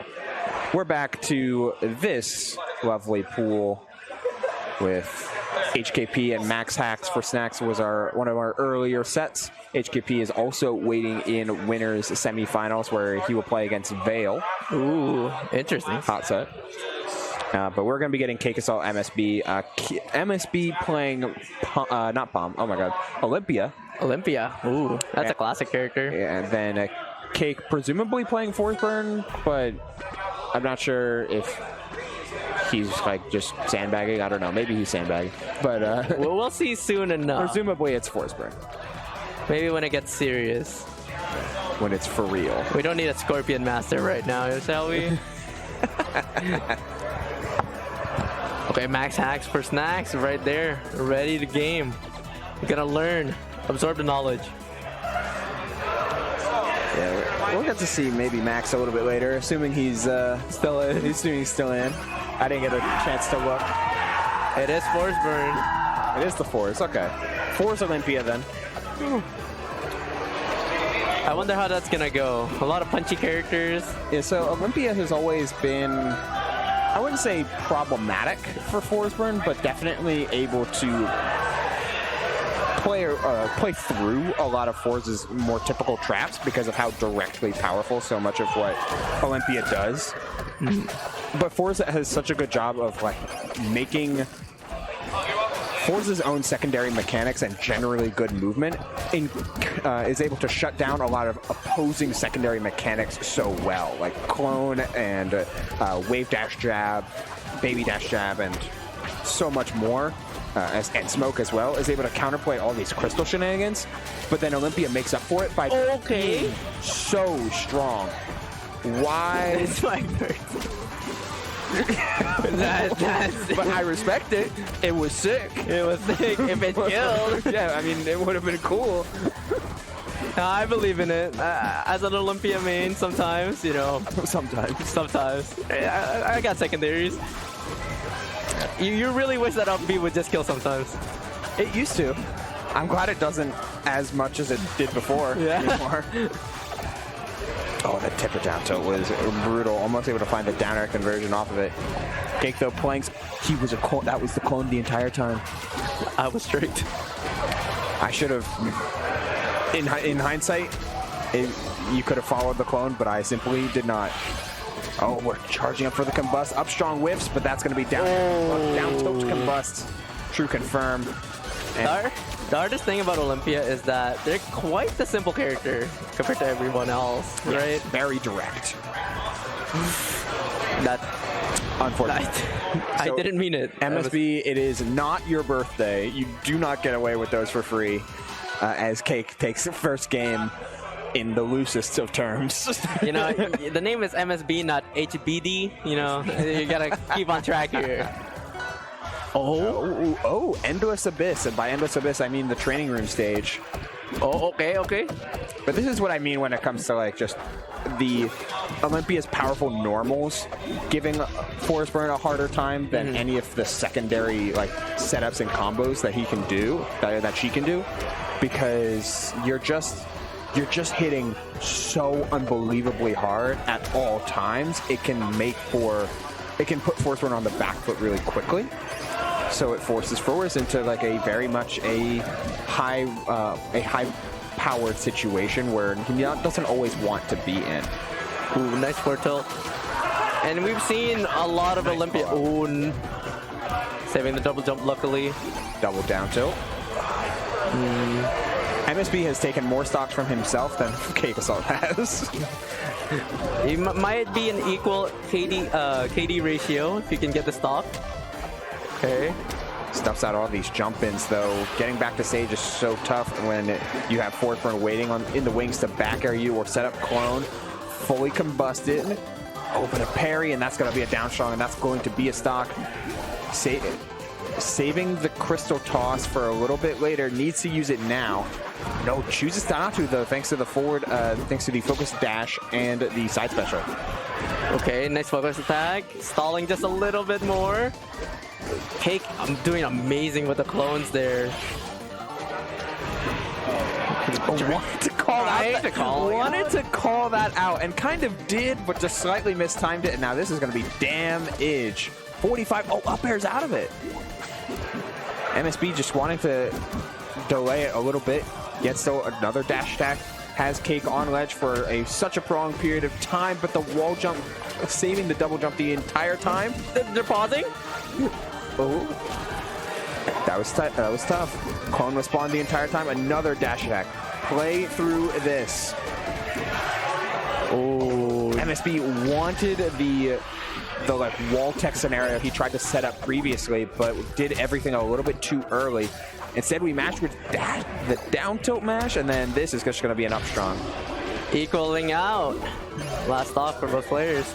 we're back to this lovely pool with HKP and Max Hacks for Snacks was one of our earlier sets. HKP is also waiting in winners semifinals where he will play against Vale. Ooh, interesting. Hot set. But we're going to be getting Cake Assault MSB. MSB playing, not Palm, oh my god, Olympia. Olympia. Ooh, that's a classic character. And then Cake presumably playing Forsburn, but I'm not sure if he's like just sandbagging. I don't know. Maybe he's sandbagging. But Well, we'll see soon enough. presumably it's Forsburn Maybe when it gets serious. when it's for real. We don't need a Scorpion Master right now, shall we? Okay, Max Hacks for Snacks right there. Ready to game. We're gonna learn. Absorb the knowledge. Yeah, we'll get to see maybe Max a little bit later, assuming he's still in. Assuming he's still in. I didn't get a chance to look. It is Forsburn. It is the Force. Okay, Force Olympia then. I wonder how that's gonna go. A lot of punchy characters. Yeah, so Olympia has always been, I wouldn't say problematic for Forsburn, but definitely able to play through a lot of Force's more typical traps because of how directly powerful so much of what Olympia does. But Force has such a good job of like making Force's own secondary mechanics and generally good movement is able to shut down a lot of opposing secondary mechanics so well, like clone and wave dash jab, baby dash jab, and so much more. And Smoke as well is able to counterplay all these crystal shenanigans, but then Olympia makes up for it by being so strong. Why? It's my birthday. That's But I respect it. It was sick. it was sick. If it killed, Yeah, I mean, it would have been cool. I believe in it. As an Olympia main, sometimes, you know, Sometimes. I got secondaries. You really wish that up B would just kill sometimes. It used to. I'm glad it doesn't as much as it did before anymore. Oh, that tipper down tilt was brutal. Almost able to find the down air conversion off of it. Cake though playing, he was a clone. That was the clone the entire time. I was tricked. I should have, in hindsight, you could have followed the clone, but I simply did not. Oh, we're charging up for the combust. Up strong whiffs, but that's going to be down. Down tilt to combust. True confirm. And The hardest thing about Olympia is that they're quite the simple character compared to everyone else, right? very direct. That Unfortunately. I So, didn't mean it. MSB, it is not your birthday. You do not get away with those for free. As Cake takes the first game in the loosest of terms. You know, the name is MSB, not HBD. You know, you gotta keep on track here. Oh, Endless Abyss. And by Endless Abyss, I mean the training room stage. Oh, okay. But this is what I mean when it comes to like just the Olympia's powerful normals giving Forsburn a harder time than any of the secondary like setups and combos that he can do, that she can do. because you're just hitting so unbelievably hard at all times. It can put Force Runner on the back foot really quickly. So it forces forwards into like a very much a high powered situation where he doesn't always want to be in. Ooh, nice forward tilt. And we've seen a lot of Olympia. Ooh, saving the double jump luckily. Double down tilt. MSB has taken more stocks from himself than Cake Assault has. He might be an equal KD ratio if you can get the stock. Okay. Stuffs out all these jump-ins, though. Getting back to stage is so tough when you have Force Burn waiting in the wings to back air you or set up clone. Fully combusted. Open a parry, and that's going to be a down strong, and that's going to be a stock. Saving the crystal toss for a little bit later. Needs to use it now. No, chooses not to, though, thanks to the forward, thanks to the focus dash and the side special. Okay, nice focus attack. Stalling just a little bit more. Cake, I'm doing amazing with the clones there. Wanted to call that out and kind of did, but just slightly mistimed it. And now this is going to be damage. 45. Oh, up airs out of it. MSB just wanting to delay it a little bit. Gets still another dash attack. Has Cake on ledge for such a prolonged period of time, but the wall jump, saving the double jump the entire time. They're pausing. Oh, that was tough. Clone was spawned the entire time. Another dash attack. Play through this. Oh, MSB wanted the like wall tech scenario he tried to set up previously, but did everything a little bit too early. Instead, we matched with the down tilt mash, and then this is just going to be an up strong. Equaling out. Last stock for both players.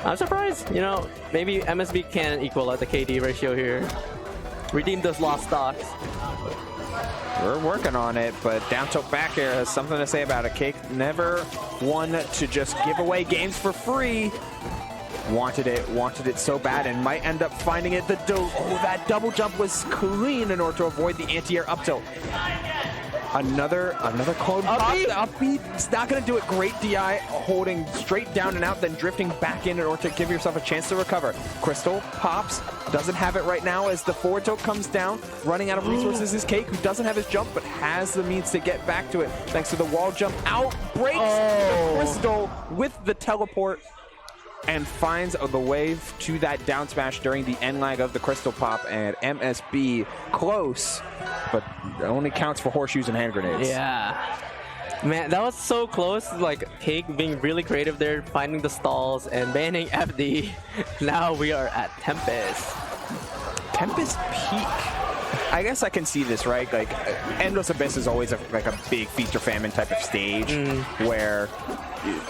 I'm surprised, you know, maybe MSB can equal out the KD ratio here. Redeem those lost stocks. We're working on it, but down tilt back air has something to say about it. Cake never one to just give away games for free. Wanted it so bad, and might end up finding it. That double jump was clean in order to avoid the anti-air up tilt. Another clone upbeat. It's not going to do it. Great DI, holding straight down and out, then drifting back in order to give yourself a chance to recover. Crystal pops, doesn't have it right now as the forward tilt comes down. Running out of resources is Cake, who doesn't have his jump, but has the means to get back to it thanks to the wall jump. Out breaks the Crystal with the teleport, and finds the wave to that down smash during the end lag of the Crystal Pop, and MSB close, but it only counts for horseshoes and hand grenades. Yeah. Man, that was so close. Like, Cake being really creative there, finding the stalls and banning FD. Now we are at Tempest. Tempest Peak. I guess I can see this, right? Like, Endless Abyss is always like a big feature famine type of stage where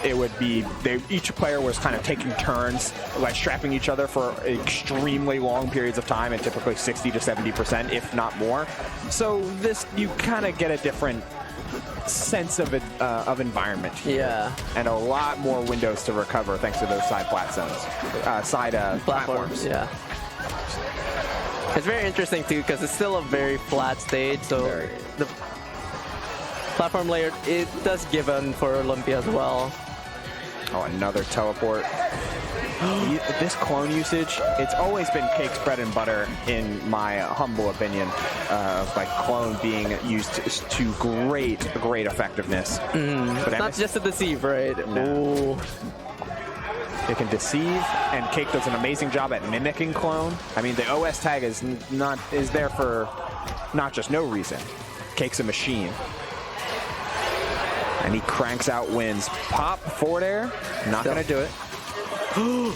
it would be each player was kind of taking turns, like strapping each other for extremely long periods of time, and typically 60 to 70%, if not more. So this, you kind of get a different sense of environment here. Yeah. And a lot more windows to recover thanks to those side platforms. Yeah. It's very interesting too, because it's still a very flat stage, so the platform layer, it does give in for Olympia as well. Oh, another teleport. This clone usage, it's always been Cake's bread and butter in my humble opinion, of like clone being used to great effectiveness. But not just to deceive, right? No. It can deceive, and Cake does an amazing job at mimicking clone. I mean, the OS tag is there for not just no reason. Cake's a machine. And he cranks out wins. Pop forward air, not gonna do it.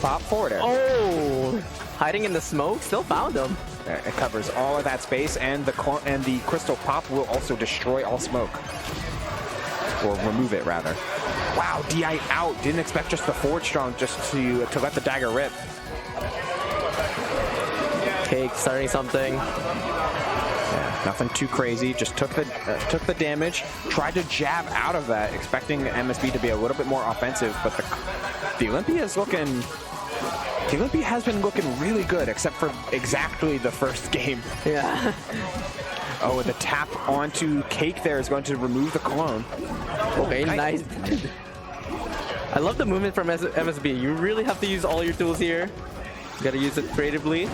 Pop forward air. Oh, hiding in the smoke, still found him. It covers all of that space, and the crystal pop will also destroy all smoke, or remove it rather. Wow, DI out. Didn't expect just the forward strong, just to let the dagger rip. Cake starting something. Yeah, nothing too crazy. Just took the damage. Tried to jab out of that, expecting MSB to be a little bit more offensive, but the Olympia is looking. The Olympia has been looking really good, except for exactly the first game. Yeah. Oh, the tap onto Cake there is going to remove the clone. Okay, nice. I love the movement from MSB. You really have to use all your tools here. You gotta use it creatively.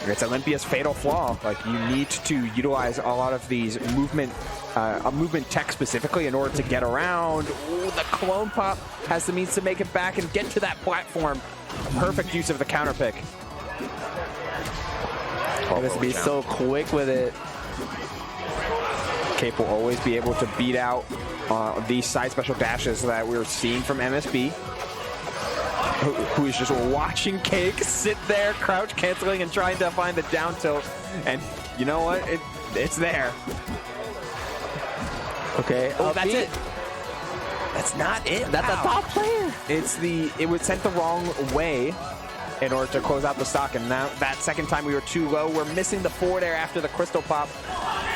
It's Olympia's fatal flaw. Like, you need to utilize a lot of these movement tech specifically in order to get around. Ooh, the clone pop has the means to make it back and get to that platform. Perfect use of the counter pick. MSB so quick with it. Cape will always be able to beat out these side special dashes that we're seeing from MSB. Who is just watching Cake sit there, crouch canceling and trying to find the down tilt. And you know what? It's there. Okay. Oh, that's it. That's not it. That's a top player. It was sent the wrong way in order to close out the stock. And now that second time we were too low. We're missing the forward air after the crystal pop.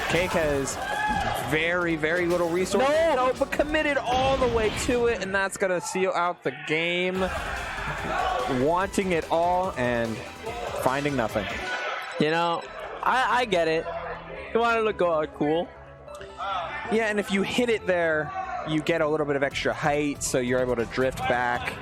Cake has very, very little resources. No, but committed all the way to it. And that's going to seal out the game. Wanting it all and finding nothing. You know, I get it. You want to go out cool. Yeah, and if you hit it there, you get a little bit of extra height, so you're able to drift back.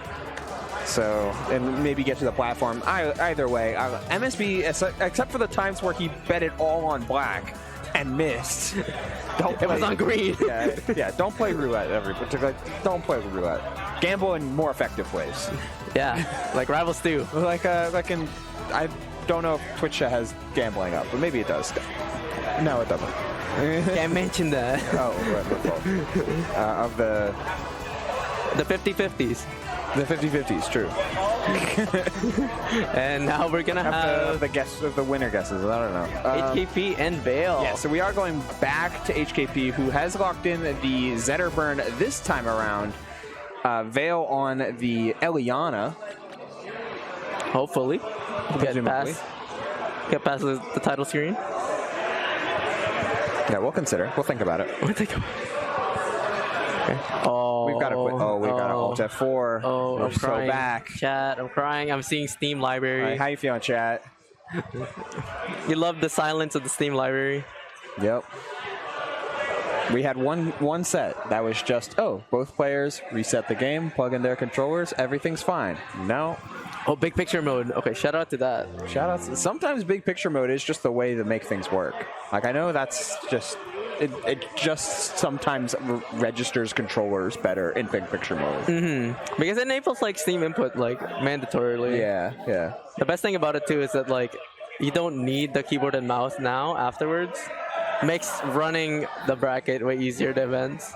So, and maybe get to the platform. Either way, MSB, except for the times where he bet it all on black and missed. It was on green. Yeah, don't play roulette, everybody. Don't play roulette. Gamble in more effective ways. Yeah, like Rivals do. Like I don't know if Twitch has gambling up, but maybe it does. No, it doesn't. Can't mention that. Oh, right. Of the 50-50s. The 50-50s, true. And now we're gonna have the winner guesses. I don't know. HKP and Vale. Yeah, so we are going back to HKP, who has locked in the Zetter burn this time around. Vale on the Eliana. Hopefully, get past the title screen. Yeah, we'll consider. We'll think about it. We'll think about it. Okay. Oh, we've got to quit. Oh, we've got to Alt F4. Oh, we're I'm so crying. back. Chat, I'm crying. I'm seeing Steam library. Right, how you feeling, chat? You love the silence of the Steam library. Yep. We had one set that was just, both players reset the game, plug in their controllers, everything's fine. No. Oh, big picture mode. Okay, shout out to that. Shout out. Sometimes big picture mode is just the way to make things work. Like, I know that's just, it just sometimes registers controllers better in big picture mode. Mm-hmm. Because it enables like Steam input like mandatorily. Yeah. The best thing about it too is that like you don't need the keyboard and mouse now afterwards. Makes running the bracket way easier to events.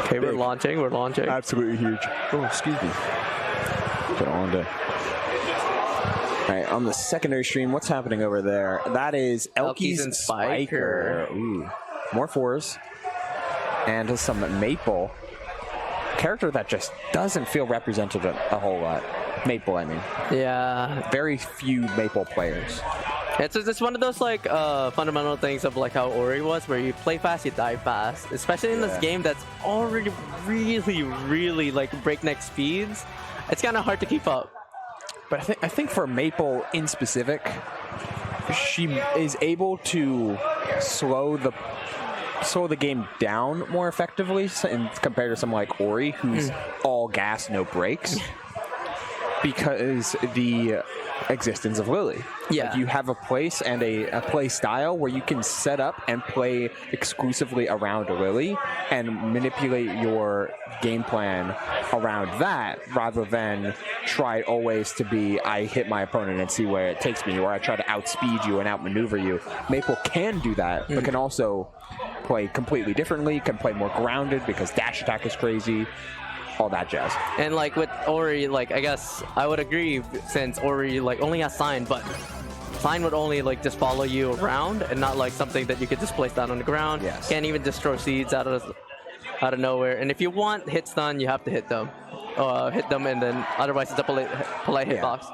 Okay, we're launching. Absolutely huge. Oh, excuse me. Been a long day. All right, on the secondary stream, what's happening over there? That is Elky's and Spiker. Ooh, more fours. And some Maple. Character that just doesn't feel represented a whole lot. Maple, I mean. Yeah. Very few Maple players. It's one of those like fundamental things of like how Ori was, where you play fast, you die fast. Especially in this game that's already really like breakneck speeds. It's kind of hard to keep up. But I think for Maple in specific, she is able to slow the game down more effectively compared to someone like Ori, who's all gas, no brakes. Because the existence of Lily. Yeah. Like, you have a place and a play style where you can set up and play exclusively around Lily and manipulate your game plan around that, rather than try always to be, I hit my opponent and see where it takes me, or I try to outspeed you and outmaneuver you. Maple can do that, but can also play completely differently, can play more grounded because dash attack is crazy. All that jazz. And like with Ori, like I guess I would agree, since Ori like only has Sign, but Sign would only like just follow you around and not like something that you could just place down on the ground. Yes. Can't even just throw seeds out of nowhere. And if you want hit stun, you have to hit them. And then otherwise it's a polite hitbox.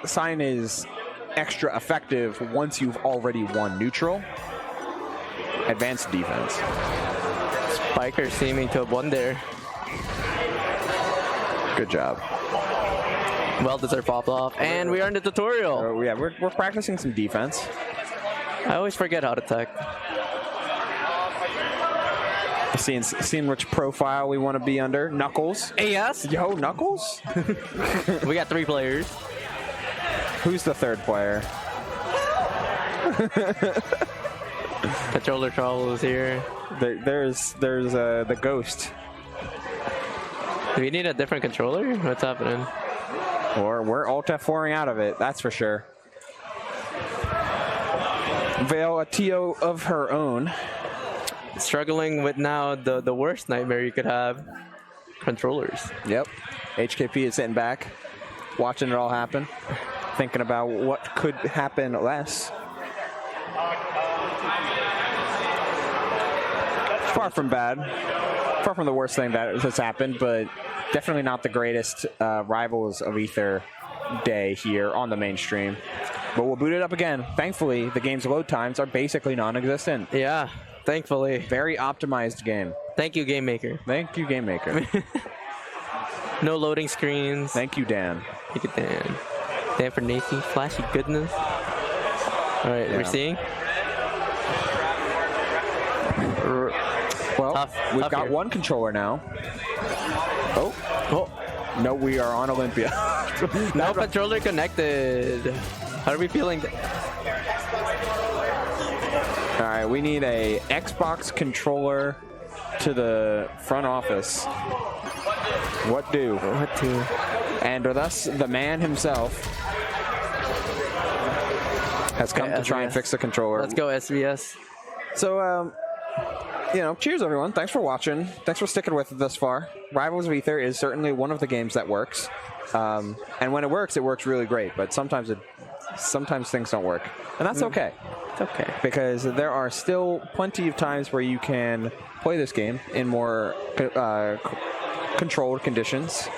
Sign is extra effective once you've already won neutral. Advanced defense. Spiker seeming to have won there. Good job. Well-deserved pop-off. And we are in the tutorial. Oh, yeah, we're practicing some defense. I always forget how to tech. Seeing which profile we want to be under. Knuckles. AS? Yo, Knuckles? We got 3 players. Who's the third player? Controller trouble is here. There's the ghost. Do we need a different controller? What's happening? Or we're alt F4ing out of it, that's for sure. Veil, a TO of her own. Struggling with now the worst nightmare you could have. Controllers. Yep. HKP is sitting back, watching it all happen, thinking about what could happen less. Far from bad. Far from the worst thing that has happened, but definitely not the greatest Rivals of Aether day here on the mainstream. But we'll boot it up again. Thankfully, the game's load times are basically non-existent. Yeah, thankfully. Very optimized game. Thank you, Game Maker. Thank you, Game Maker. No loading screens. Thank you, Dan. Thank you, Dan. Dan for Nathan. Flashy goodness. All right, we're seeing. Well, we've got here. one controller now. Oh, no, we are on Olympia. No controller connected. How are we feeling? All right, we need a Xbox controller to the front office. What do? What to? And thus, the man himself has come to try and fix the controller. Let's go, SVS. So, you know, cheers, everyone. Thanks for watching. Thanks for sticking with it thus far. Rivals of Aether is certainly one of the games that works. And when it works really great. But sometimes things don't work. And that's okay. It's okay. Because there are still plenty of times where you can play this game in more controlled conditions.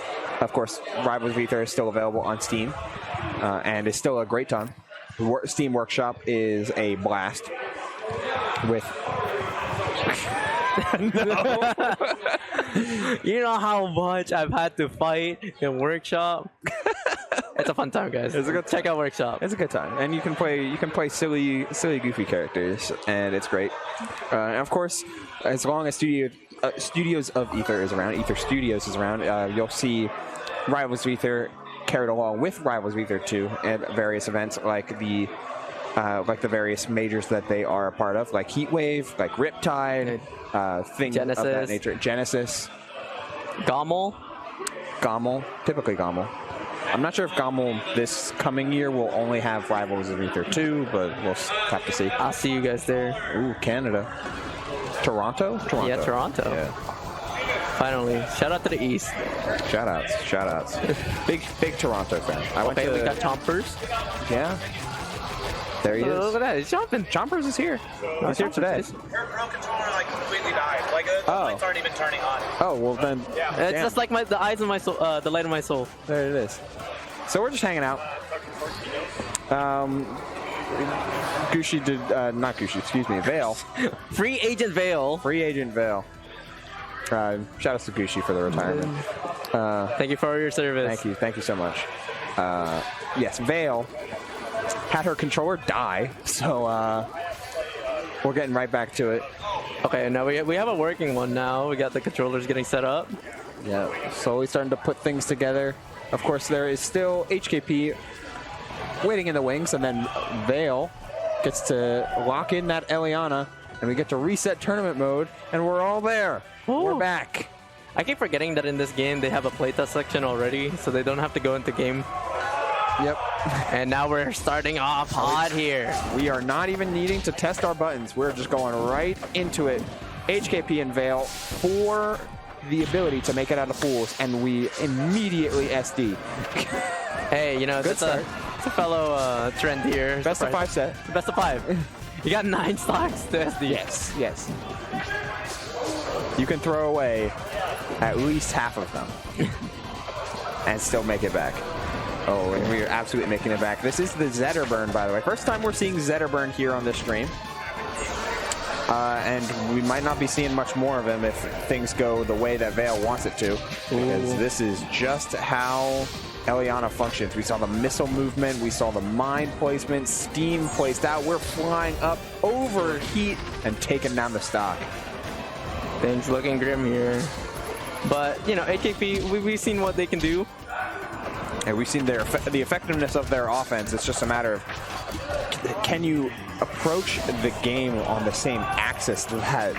Of course, Rivals of Aether is still available on Steam. And is still a great time. Steam Workshop is a blast. With... No. You know how much I've had to fight in Workshop. It's a fun time, guys. It's a good Check out Workshop. It's a good time, and you can play silly, goofy characters, and it's great. And of course, as long as Studios of Aether is around, Aether Studios is around, you'll see Rivals of Aether carried along with Rivals of Aether 2 at various events like the various majors that they are a part of, like Heatwave, like Riptide, things of that nature. Genesis. Gommel, typically Gommel. I'm not sure if Gommel this coming year will only have Rivals of Aether 2, but we'll have to see. I'll see you guys there. Ooh, Canada. Toronto? Yeah, Toronto. Yeah. Finally. Shout out to the East. Shout outs. Big Toronto fan. Okay, we got Chompers. Yeah. There he is. Look at that. He's jumping. Chompers is here. He's here today. Her Pro controller like completely died. Like the lights aren't even turning on. Oh, well then. Yeah. It's just like the eyes of my soul, the light of my soul. There it is. So we're just hanging out. Gucci did, not Gucci, excuse me, Veil. Free Agent Veil. Free Agent Veil. Shout out to Gucci for the retirement. Thank you for your service. Thank you so much. Yes, Veil had her controller die, so we're getting right back to it. Okay, now we have a working one now. We got the controllers getting set up. Yeah, slowly starting to put things together. Of course, there is still HKP waiting in the wings, and then Veil gets to lock in that Eliana, and we get to reset tournament mode, and we're all there. Ooh. We're back. I keep forgetting that in this game they have a playtest section already, so they don't have to go into game. Yep. And now we're starting off hot here. We are not even needing to test our buttons. We're just going right into it. HKP and Veil for the ability to make it out of pools, and we immediately SD. Hey, you know, it's a fellow trend here. Best of 5 set. Best of 5. You got 9 stocks to SD. Yes. You can throw away at least half of them and still make it back. Oh, and we are absolutely making it back. This is the Zetterburn, by the way. First time we're seeing Zetterburn here on this stream. And we might not be seeing much more of him if things go the way that Veil wants it to. Because this is just how Eliana functions. We saw the missile movement, we saw the mine placement, steam placed out. We're flying up over heat and taking down the stock. Things looking grim here. But, you know, AKP, we've seen what they can do. And we've seen the effectiveness of their offense. It's just a matter of, can you approach the game on the same axis that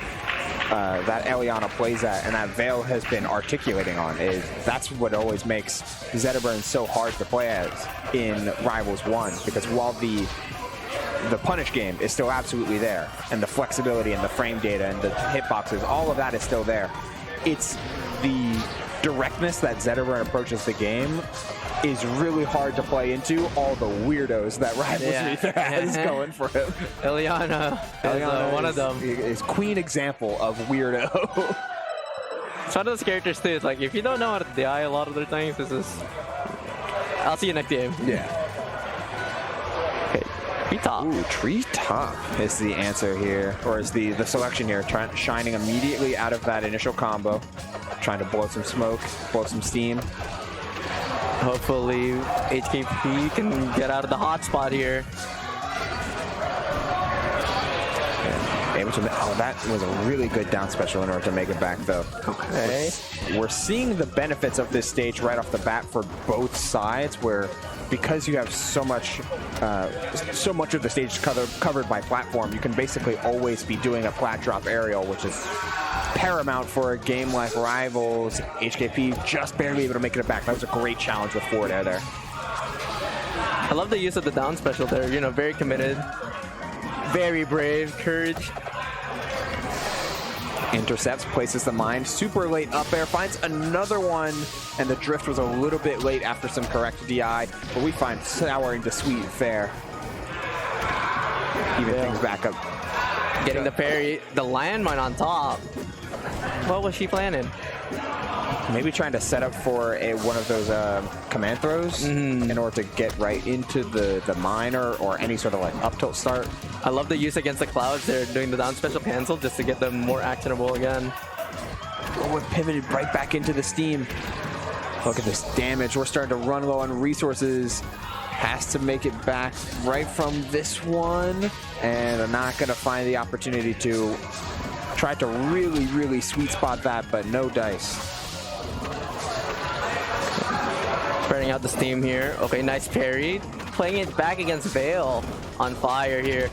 that Eliana plays at and that Vale has been articulating on? That's what always makes Zetaburn so hard to play as in Rivals 1, because while the punish game is still absolutely there, and the flexibility and the frame data and the hitboxes, all of that is still there. It's the directness that Zetaburn approaches the game is really hard to play into all the weirdos that Rivals Ether has going for him. Eliana is one of them. Is queen example of weirdo. It's one of those characters too. It's like, if you don't know how to DI a lot of their things, this is... I'll see you next game. Yeah. Okay. Tree top. Ooh, tree top is the answer here, or is the selection here. Shining immediately out of that initial combo. Trying to blow some smoke, blow some steam. Hopefully HKP can get out of the hot spot here. Oh, that was a really good down special in order to make it back, though. Okay. We're seeing the benefits of this stage right off the bat for both sides, where because you have so much of the stage covered by platform, you can basically always be doing a plat drop aerial, which is paramount for a game like Rivals. HKP just barely able to make it back. That was a great challenge with forward air there. I love the use of the down special there. You know, very committed, very brave, courage. Intercepts, places the mine, super late up air, finds another one, and the drift was a little bit late after some correct DI, but we find sour into sweet fair. Even things back up. Getting the parry, the landmine on top. What was she planning? Maybe trying to set up for one of those command throws in order to get right into the mine or any sort of like up tilt start. I love the use against the clouds. They're doing the down special cancel just to get them more actionable again. Oh, we're pivoted right back into the steam. Look at this damage. We're starting to run low on resources. Has to make it back right from this one, and are not going to find the opportunity to try to really, really sweet spot that, but no dice. Spreading out the steam here. Okay, nice parry. Playing it back against Vale. On fire here.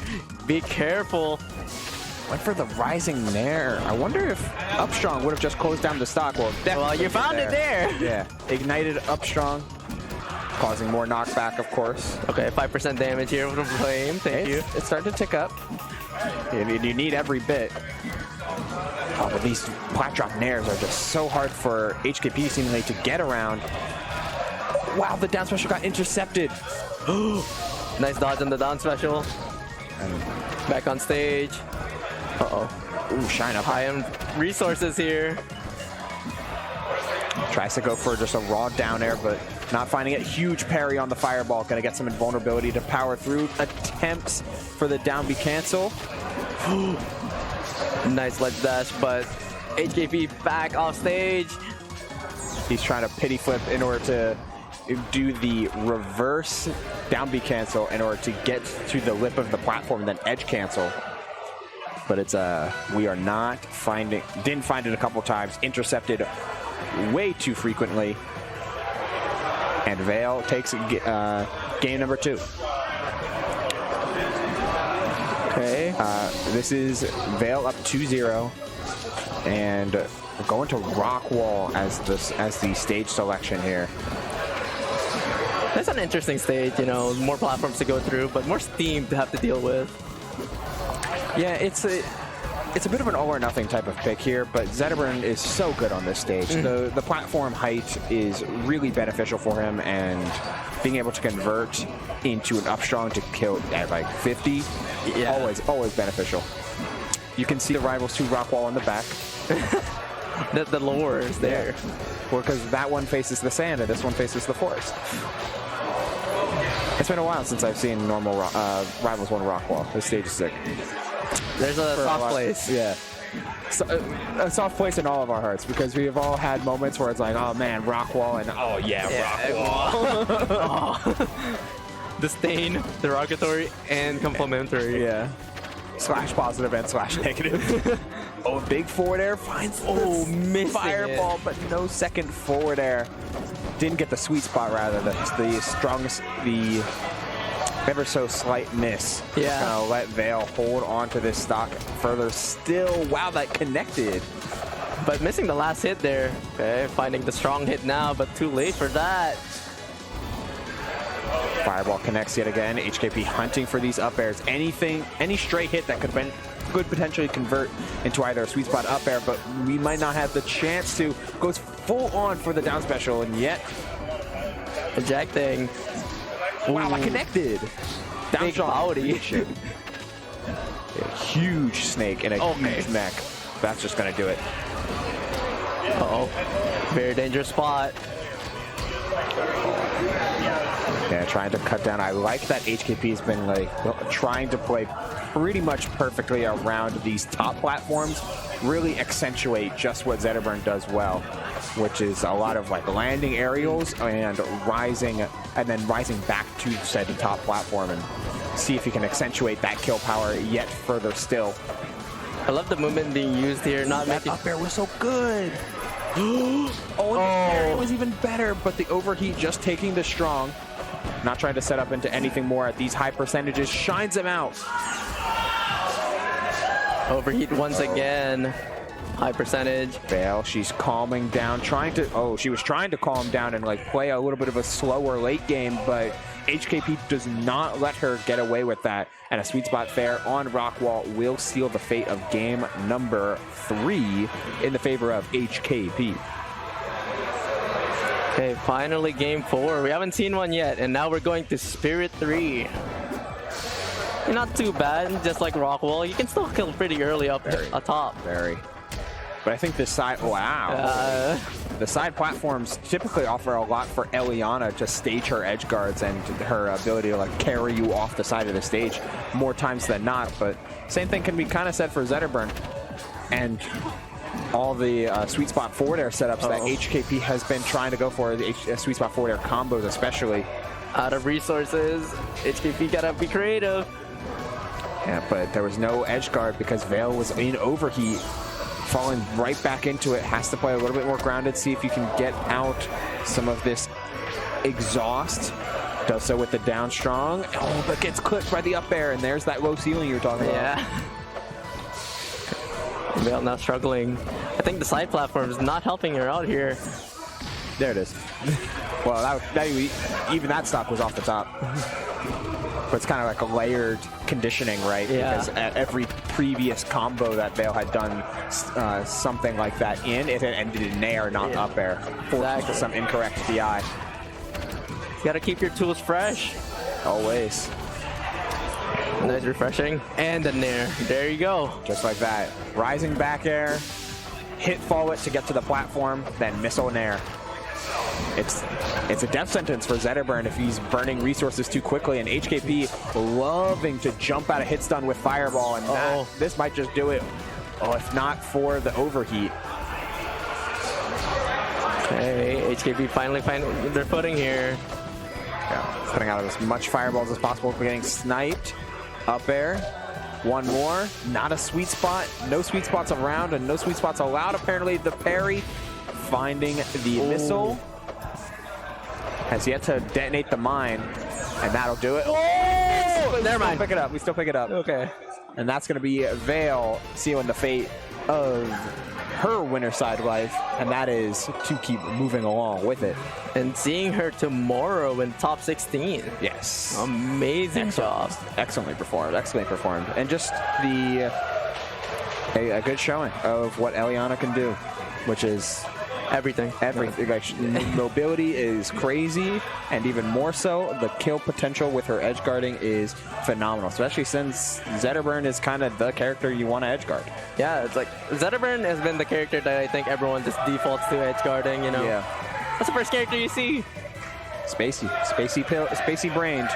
Be careful. Went for the rising nair. I wonder if Upstrong would have just closed down the stock. Well, you found it there. Yeah, ignited Upstrong, causing more knockback, of course. Okay, 5% damage here from Flame. Thank you. It's starting to tick up. You need every bit. Oh, but these plat drop nairs are just so hard for HKP seemingly to get around. Wow, the down special got intercepted. Nice dodge on the down special. And back on stage. uh-oh. Ooh, shine up. High end resources here. Tries to go for just a raw down air, but not finding it. Huge parry on the fireball. Gonna get some invulnerability to power through. Attempts for the down B cancel. Nice ledge dash, but HKP back off stage. He's trying to pity flip in order to do the reverse down B cancel in order to get to the lip of the platform and then edge cancel. But it's we are not finding, didn't find it a couple times, intercepted way too frequently. And Vale takes game number 2. Okay. This is Vale up 2-0, and we're going to Rockwall as the stage selection here. That's an interesting stage, you know, more platforms to go through, but more steam to have to deal with. Yeah, it's a bit of an all or nothing type of pick here, but Zetaburn is so good on this stage. The platform height is really beneficial for him, and being able to convert into an Upstrong to kill at like 50, always beneficial. You can see the Rivals 2 Rockwall in the back. the lore is there. Yeah. Well, because that one faces the sand and this one faces the forest. It's been a while since I've seen normal Rivals 1 Rockwall. This stage is sick. There's a soft place. Yeah. a soft place in all of our hearts because we have all had moments where it's like, oh man, Rockwall, and oh yeah, Rockwall. Oh. Disdain, derogatory, and complimentary. Yeah. Slash positive and slash negative. Oh, big forward air finds missing fireball, but no second forward air. Didn't get the sweet spot, rather. That's the strongest, the ever so slight miss. Yeah. Gonna let Vale hold on to this stock further still. Wow, that connected. But missing the last hit there. Okay, finding the strong hit now, but too late for that. Fireball connects yet again. HKP hunting for these up airs. Anything, any stray hit that could potentially convert into either a sweet spot up air, but we might not have the chance to. Goes full on for the down special, and yet Ejecting. wow, I connected. Down Big shot. body. A huge snake and a huge mech. That's just gonna do it. Uh-oh. Very dangerous spot. Yeah, trying to cut down. I like that HKP has been like trying to play pretty much perfectly around these top platforms, really accentuate just what Zetterburn does well, which is a lot of like landing aerials and rising, and then rising back to said top platform and see if he can accentuate that kill power yet further still. I love the movement being used here. Not That making. up air was so good. It was even better, but the overheat just taking the strong, not trying to set up into anything more at these high percentages, shines him out. Overheat once again. High percentage. Vale, she's calming down, she was trying to calm down and like play a little bit of a slower late game, but HKP does not let her get away with that. And a sweet spot fair on Rockwall will seal the fate of game number 3 in the favor of HKP. Okay, finally game 4. We haven't seen one yet, and now we're going to Spirit 3. Not too bad, just like Rockwall. You can still kill pretty early up top. Very. But I think this side, wow. The side platforms typically offer a lot for Eliana to stage her edge guards and her ability to like carry you off the side of the stage more times than not. But same thing can be kind of said for Zetterburn and all the sweet spot forward air setups that HKP has been trying to go for, the sweet spot forward air combos especially. Out of resources, HKP gotta be creative. Yeah, but there was no edge guard because Vale was in overheat. Falling right back into it, has to play a little bit more grounded, see if you can get out some of this exhaust. Does so with the down strong. Oh, but gets clipped by the up air, and there's that low ceiling you were talking about. Yeah. Vale now struggling. I think the side platform is not helping her out here. There it is. Well, even that stock was off the top. But it's kind of like a layered conditioning, right? Yeah. Because at every previous combo that Vale had done something like that in, it had ended in nair, not up air. For some incorrect DI. You gotta keep your tools fresh. Always. Nice refreshing. And the nair. There you go. Just like that. Rising back air, hit fall it to get to the platform, then missile nair. It's a death sentence for Zetterburn if he's burning resources too quickly, and HKP loving to jump out of hit stun with Fireball, and this might just do it. Oh, if not for the overheat. Okay, HKP finally finding their footing here. Yeah, putting out as much fireballs as possible. We're getting sniped. Up air. One more. Not a sweet spot. No sweet spots around, and no sweet spots allowed. Apparently, the parry finding the missile. Has yet to detonate the mine, and that'll do it. Oh! Never mind. Pick it up. We still pick it up. Okay. And that's going to be Vale sealing the fate of her winner side life, and that is to keep moving along with it. And seeing her tomorrow in top 16. Yes. Amazing job. Excellently performed. Excellently performed. And just a good showing of what Eliana can do, which is everything. Like, mobility is crazy, and even more so, the kill potential with her edge guarding is phenomenal, especially since Zetterburn is kind of the character you want to edge guard. Yeah, it's like Zetterburn has been the character that I think everyone just defaults to edge guarding, you know. Yeah. That's the first character you see. Spacey brained.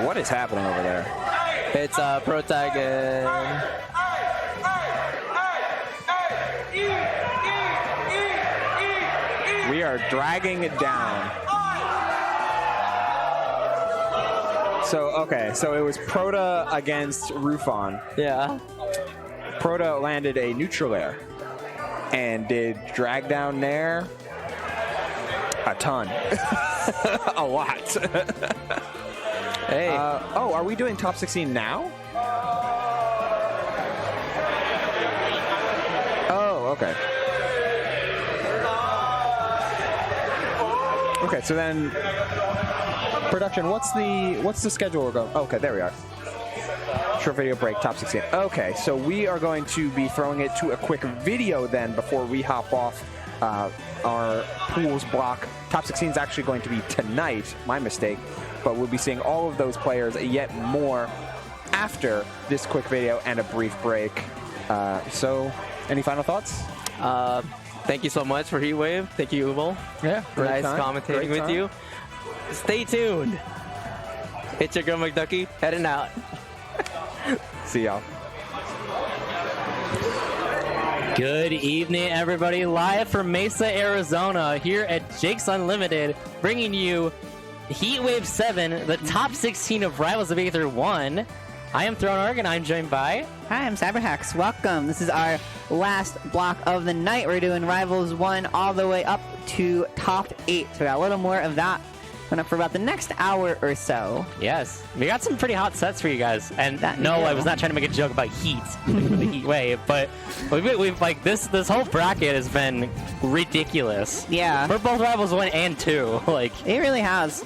What is happening over there? It's Protag and... We are dragging it down. So, okay, so it was Proto against Rufon. Yeah. Proto landed a neutral air. And did drag down there a ton. A lot. Hey. Oh, are we doing top 16 now? Oh, okay. Okay, so then production, what's the schedule we're going? Okay, there we are. Short video break, top 16. Okay, so we are going to be throwing it to a quick video then before we hop off our pools block. Top 16 is actually going to be tonight, my mistake, but we'll be seeing all of those players yet more after this quick video and a brief break. So, any final thoughts? Thank you so much for Heatwave. Thank you, Umal. Yeah, Nice commentating with you. Stay tuned. It's your girl McDucky, heading out. See y'all. Good evening, everybody. Live from Mesa, Arizona, here at Jake's Unlimited, bringing you Heatwave 7, the top 16 of Rivals of Aether 1. I am Throne Arg, and I'm joined by... Hi, I'm Cyberhex. Welcome. This is our last block of the night. We're doing Rivals 1 all the way up to top 8. So we got a little more of that coming up for about the next hour or so. Yes, we got some pretty hot sets for you guys. And That no, you I do. was not trying to make a joke about heat, for the heat wave, but we've like this whole bracket has been ridiculous. Yeah, For both Rivals 1 and 2. Like, it really has.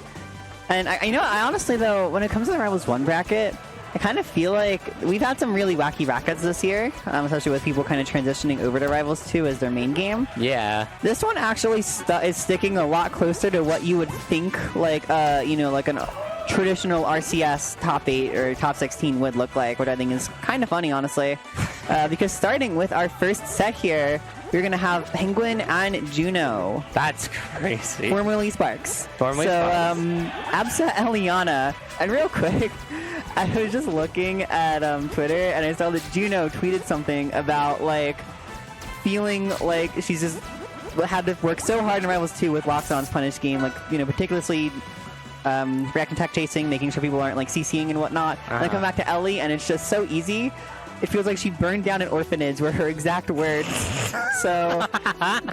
And I honestly, though, when it comes to the Rivals 1 bracket, I kind of feel like we've had some really wacky brackets this year, especially with people kind of transitioning over to Rivals 2 as their main game. yeah. This one actually is sticking a lot closer to what you would think, like, like an traditional RCS top 8 or top 16 would look like, which I think is kind of funny, honestly. Because starting with our first set here, we're going to have Penguin and Juno, That's crazy. formerly Sparks. Formerly so, Sparks. Absa Eliana, and real quick, I was just looking at Twitter, and I saw that Juno tweeted something about, like, feeling like she's just had to work so hard in Rivals 2 with Loxodon's Punish game, like, particularly reacting tech chasing, making sure people aren't, like, CCing and whatnot. And I come back to Ellie, and it's just so easy. It feels like she burned down an orphanage, were her exact words. So,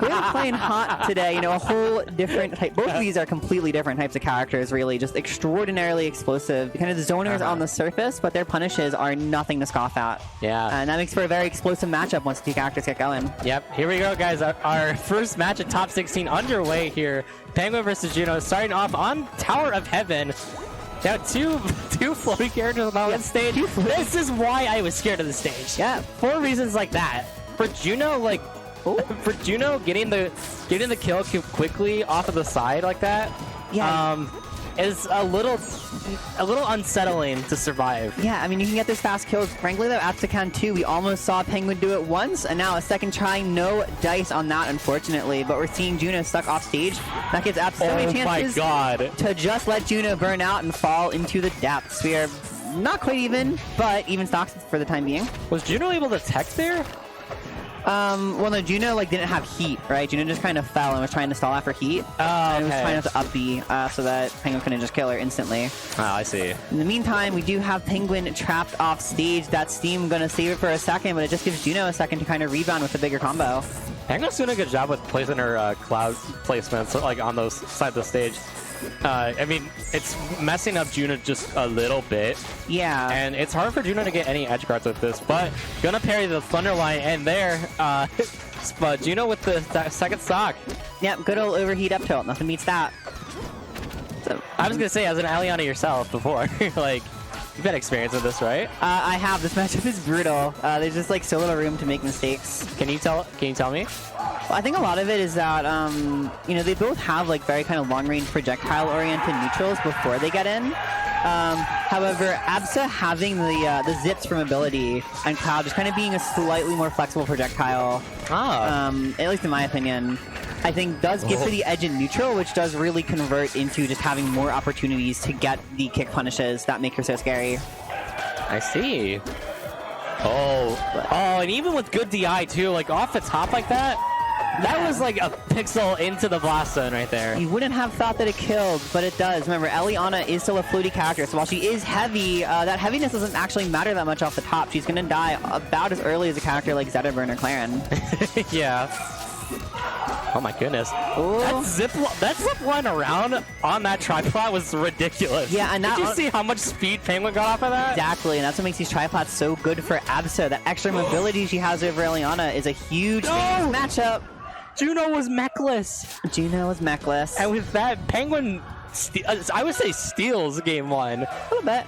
we're playing hot today. A whole different type. Both of these are completely different types of characters, really. Just extraordinarily explosive. Kind of the zoners on the surface, but their punishes are nothing to scoff at. Yeah. And that makes for a very explosive matchup once the two characters get going. Yep, here we go, guys. Our first match at top 16 underway here. Penguin versus Juno, starting off on Tower of Heaven. Now, two floating characters on this stage. This is why I was scared of the stage. Yeah. 4 reasons like that. For Juno, for Juno getting the kill quickly off of the side like that, Yeah. is a little unsettling to survive. Yeah, I mean, you can get this fast kills. Frankly, though, Absacan 2, we almost saw Penguin do it once, and now a second try, no dice on that, unfortunately. But we're seeing Juno stuck off stage. That gives Abs so many Oh my chances god. to just let Juno burn out and fall into the depths. We are not quite even, but even stocks for the time being. Was Juno able to tech there? Well, no, Juno didn't have heat, right? Juno just kind of fell and was trying to stall out for heat. Oh, And was okay. trying not to up B so that Penguin couldn't just kill her instantly. Oh, I see. In the meantime, we do have Penguin trapped off stage. That Steam gonna save it for a second, but it just gives Juno a second to kind of rebound with a bigger combo. Penguin's doing a good job with placing her cloud placements like on those sides of the stage. I mean, it's messing up Juno just a little bit, Yeah. and it's hard for Juno to get any edge guards with this, but gonna parry the Thunderline, and there, but Juno with the second stock. Yep, good old overheat up tilt. Nothing beats that. So, I was gonna say, as an Aliana yourself before, like, you've had experience with this, right? I have. This matchup is brutal. There's just so little room to make mistakes. Can you tell me? Well, I think a lot of it is that, they both have very kind of long-range projectile-oriented neutrals before they get in. However, Absa having the zips from ability and Cloud just kind of being a slightly more flexible projectile, at least in my opinion, I think does give her the edge in neutral, which does really convert into just having more opportunities to get the kick punishes that make her so scary. I see. Oh, and even with good DI too, like off the top like that, that was like a pixel into the blast zone right there. You wouldn't have thought that it killed, but it does. Remember, Eliana is still a floaty character, so while she is heavy, that heaviness doesn't actually matter that much off the top. She's going to die about as early as a character like Zetaburn or Claren. Yeah. Oh my goodness. Ooh. That zip line around on that tripod was ridiculous. Yeah, and did you that- see how much speed Penguin got off of that? Exactly, and that's what makes these tripods so good for Absa. That extra mobility she has over Eliana is a huge thing in this matchup. Juno was mechless. Juno is mechless. And with that, Penguin, I would say steals game 1. A little bit.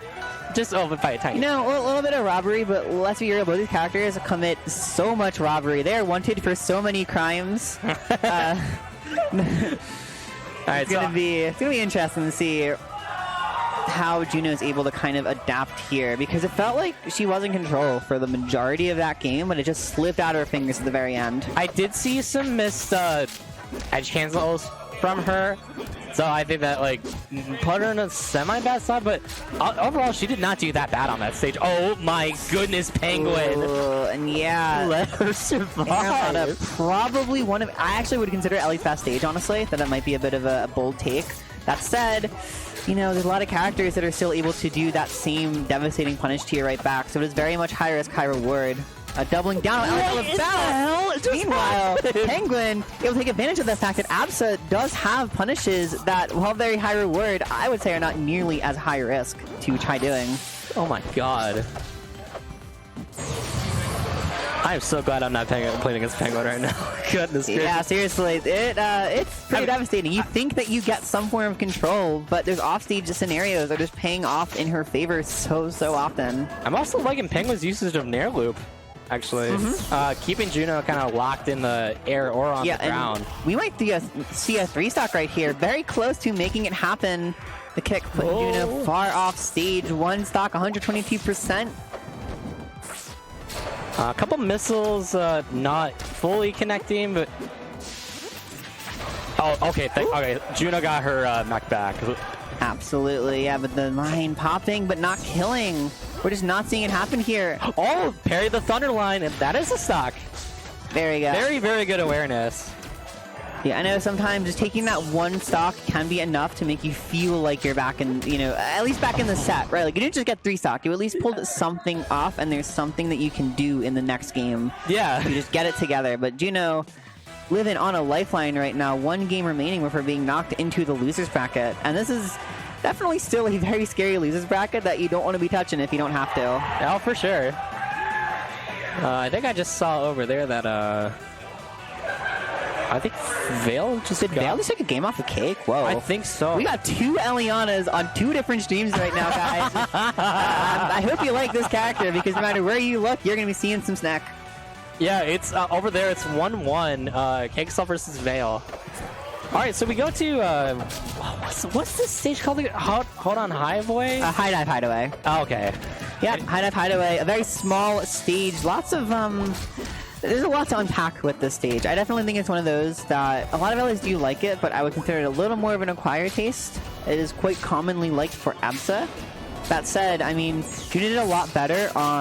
Just by a tiny. You know, a little bit of robbery, but let's be real, both these characters commit so much robbery. They are wanted for so many crimes. Alright, It's gonna be interesting to see how Juno is able to kind of adapt here, because it felt like she was in control for the majority of that game, but it just slipped out of her fingers at the very end. I did see some missed edge cancels from her, so I think that like put her in a semi-bad spot, but overall she did not do that bad on that stage. Oh my goodness, Penguin! Ooh, and yeah, Let her survive. Eliana, probably one of, I actually would consider Ellie's best stage, honestly. That might be a bit of a bold take. That said, you know, there's a lot of characters that are still able to do that same devastating punish tier right back, so it is very much high risk, high reward. Doubling down on Ellie's balance. Meanwhile, Penguin able to take advantage of the fact that Absa does have punishes that, while very high reward, I would say are not nearly as high risk to try doing. Oh my god. I'm so glad I'm not playing against Penguin right now. Goodness gracious. Yeah, seriously, it's pretty devastating. You think that you get some form of control, but there's offstage scenarios that are just paying off in her favor so often. I'm also liking Penguin's usage of Nair Loop, actually. Keeping Juno kind of locked in the air or on the ground. And we might see a 3-stock right here, very close to making it happen. The kick put Juno far off stage, 1 stock, 122%. A couple missiles not fully connecting, but... Oh, okay, okay. Juno got her mech back. Absolutely, yeah, but the mine popping, but not killing. We're just not seeing it happen here. Oh, parry the Thunder Line, and that is a stock. Very good. Very, very good awareness. Yeah, I know sometimes just taking that 1 stock can be enough to make you feel like you're back in, you know, at least back in the set, right? Like, you didn't just get 3 stock. You at least pulled something off, and there's something that you can do in the next game. Yeah. You just get it together. But Juno living on a lifeline right now. 1 game remaining before being knocked into the loser's bracket. And this is definitely still a very scary loser's bracket that you don't want to be touching if you don't have to. Oh, for sure. I think I just saw over there that, I think Vale just Did Vale just take a game off the cake? Whoa. I think so. We got 2 Elianas on 2 different streams right now, guys. I hope you like this character, because no matter where you look, you're going to be seeing some snack. Yeah, it's over there. It's 1-1. Cakesall versus Vale. All right, so we go to what's this stage called? Hold on, Hideaway. High Dive Hideaway. Oh, okay. Yeah, High Dive Hideaway. A very small stage. Lots of there's a lot to unpack with this stage. I definitely think it's one of those that a lot of LAs do like it, but I would consider it a little more of an acquired taste. It is quite commonly liked for Absa. That said, I mean, Juno did a lot better on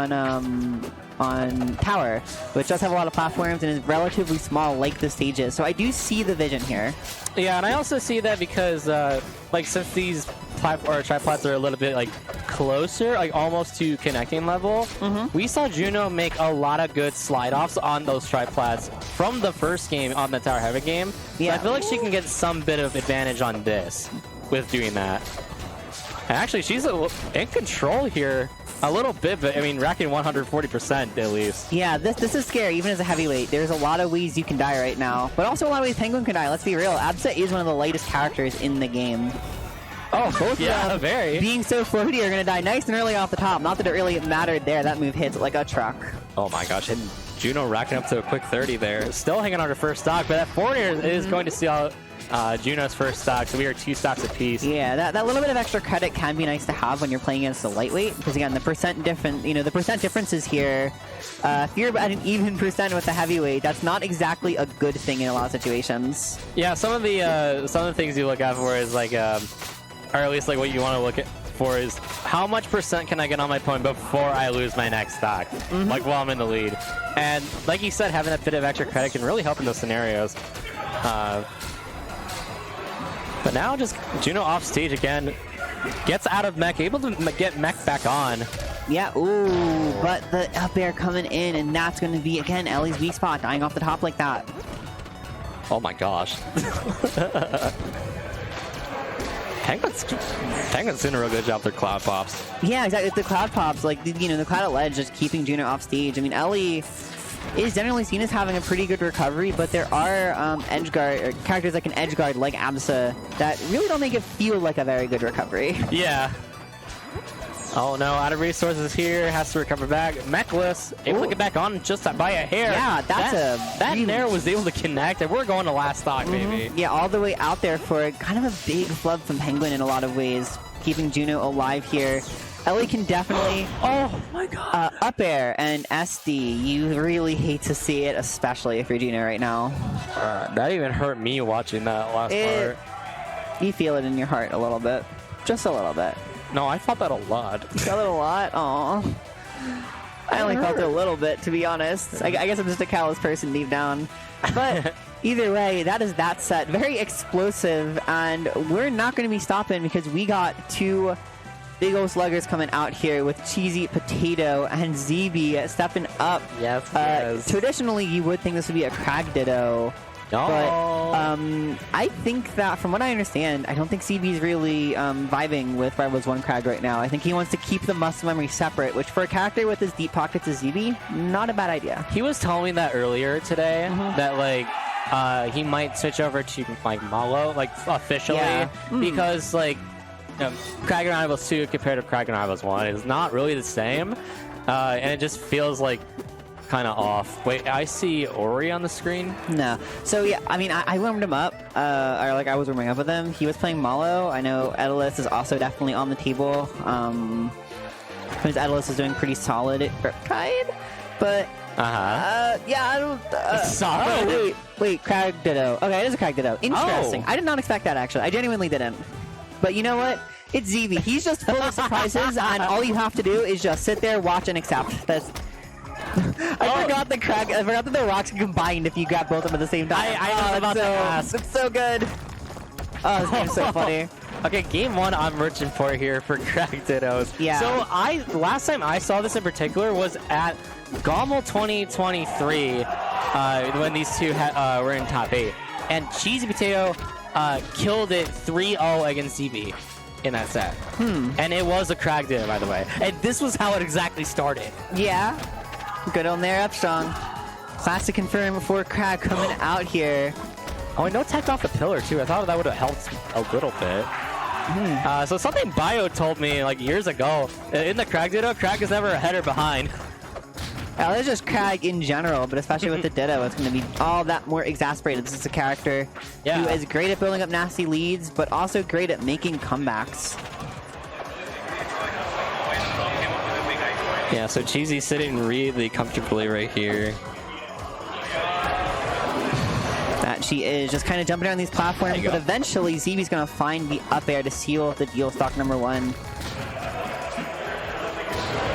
Tower, which does have a lot of platforms and is relatively small like the stages. So I do see the vision here. Yeah, and I also see that because, like, since these tripods are a little bit, like, closer, like, almost to connecting level, we saw Juno make a lot of good slide-offs on those tripods from the first game on the Tower Heaven game. Yeah. So I feel like she can get some bit of advantage on this with doing that. And actually, she's in control here a little bit, but, I mean, racking 140% at least. Yeah, this is scary, even as a heavyweight. There's a lot of ways you can die right now, but also a lot of ways Penguin can die. Let's be real. Absa is one of the lightest characters in the game. Oh, both yeah, of them very. being so floaty are going to die nice and early off the top. Not that it really mattered there. That move hits like a truck. Oh my gosh, and Juno racking up to a quick 30 there. Still hanging on her first stock, but that forward is going to see out Juno's first stock, so we are 2 stocks apiece. Yeah, that little bit of extra credit can be nice to have when you're playing against a lightweight, because again, the percent differences here. If you're at an even percent with the heavyweight, that's not exactly a good thing in a lot of situations. Yeah, some of the things you look out for is like, or at least like what you want to look for is how much percent can I get on my opponent before I lose my next stock, like while I'm in the lead. And like you said, having that bit of extra credit can really help in those scenarios. But now just Juno off stage again, gets out of mech, able to get mech back on. Yeah, ooh, but the up air coming in, and that's going to be, again, Ellie's weak spot, dying off the top like that. Oh my gosh. Penguin's doing a real good job with their cloud pops. Yeah, exactly. The cloud pops, like, you know, the cloud at ledge just keeping Juno off stage. I mean, Ellie is generally seen as having a pretty good recovery, but there are edge guard, or characters like an edge guard like Absa that really don't make it feel like a very good recovery. Yeah. Oh no, out of resources here, has to recover back. Mechless, able to get back on just by a hair. Yeah, that really... Nair was able to connect, and we're going to last stock, maybe. Yeah, all the way out there for kind of a big flub from Penguin in a lot of ways, keeping Juno alive here. Ellie can definitely... Oh my god. Up air and SD, you really hate to see it, especially if you're Juno right now. That even hurt me watching that last part. You feel it in your heart a little bit. Just a little bit. No, I felt that a lot. Felt it a lot? Aw. I only felt it a little bit, to be honest. I guess I'm just a callous person deep down. But either way, that is that set. Very explosive, and we're not going to be stopping because we got two big old sluggers coming out here with Cheesy Potato and ZB stepping up. Yes. Traditionally, you would think this would be a Crag Ditto. No. But I think that, from what I understand, I don't think CB is really vibing with Rivals 1 Crag right now. I think he wants to keep the muscle memory separate, which for a character with as deep pockets as ZB, not a bad idea. He was telling me that earlier today, that like he might switch over to like Malo, like officially, because like Crag and Rivals 2 compared to Crag and Rivals 1 is not really the same, and it just feels like kind of off. Wait, I see Ori on the screen. No. So yeah, I mean, I warmed him up, or like I was warming up with him. He was playing Malo. I know Edelus is also definitely on the table. Because Edelus is doing pretty solid at Riptide, but yeah, I don't. Solid. Oh, wait, Crag Ditto. Okay, it is a Crag Ditto. Interesting. I did not expect that, actually. I genuinely didn't. But you know what? It's ZB. He's just full of surprises, and all you have to do is just sit there, watch, and accept. That's. I forgot that the rocks combined if you grab both of them at the same time. I was about to ask. It's so good. Oh, this game's so funny. Okay, game one I'm merchant for here for Crag Dittos. Yeah. So last time I saw this in particular was at Gommel 2023 when these two were in top 8. And Cheesy Potato killed it 3-0 against ZB in that set. And it was a Crag Ditto, by the way. And this was how it exactly started. Yeah. Good on there, Upstrong. Classic confirm before Crag coming out here. Oh, and no tech off the pillar, too. I thought that would have helped a little bit. So something Bio told me, like, years ago, in the Crag Ditto, Crag is never ahead or behind. Well, it's just Crag in general, but especially with the Ditto, it's going to be all that more exasperated. This is a character who is great at building up nasty leads, but also great at making comebacks. Yeah, so Cheesy sitting really comfortably right here. That she is just kind of jumping around these platforms, but eventually ZB's going to find the up air to seal the deal stock number 1.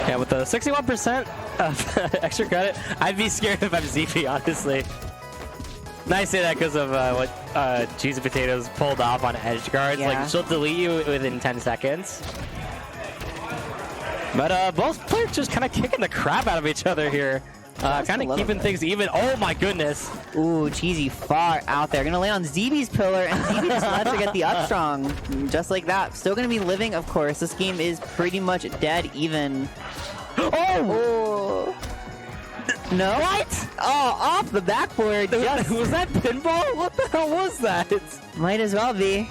Yeah, with the 61% of extra credit, I'd be scared if I'm ZB, honestly. And I say that because of what Cheesy Potatoes pulled off on edge guards. Yeah. Like, she'll delete you within 10 seconds. But both players just kind of kicking the crap out of each other here. Kind of keeping things even. Oh my goodness. Ooh, Cheesy far out there. Gonna land on ZB's pillar, and ZB just lets her get the up strong. Just like that. Still gonna be living, of course. This game is pretty much dead even. Oh! No? What? Oh, off the backboard. Just... Was that pinball? What the hell was that? Might as well be.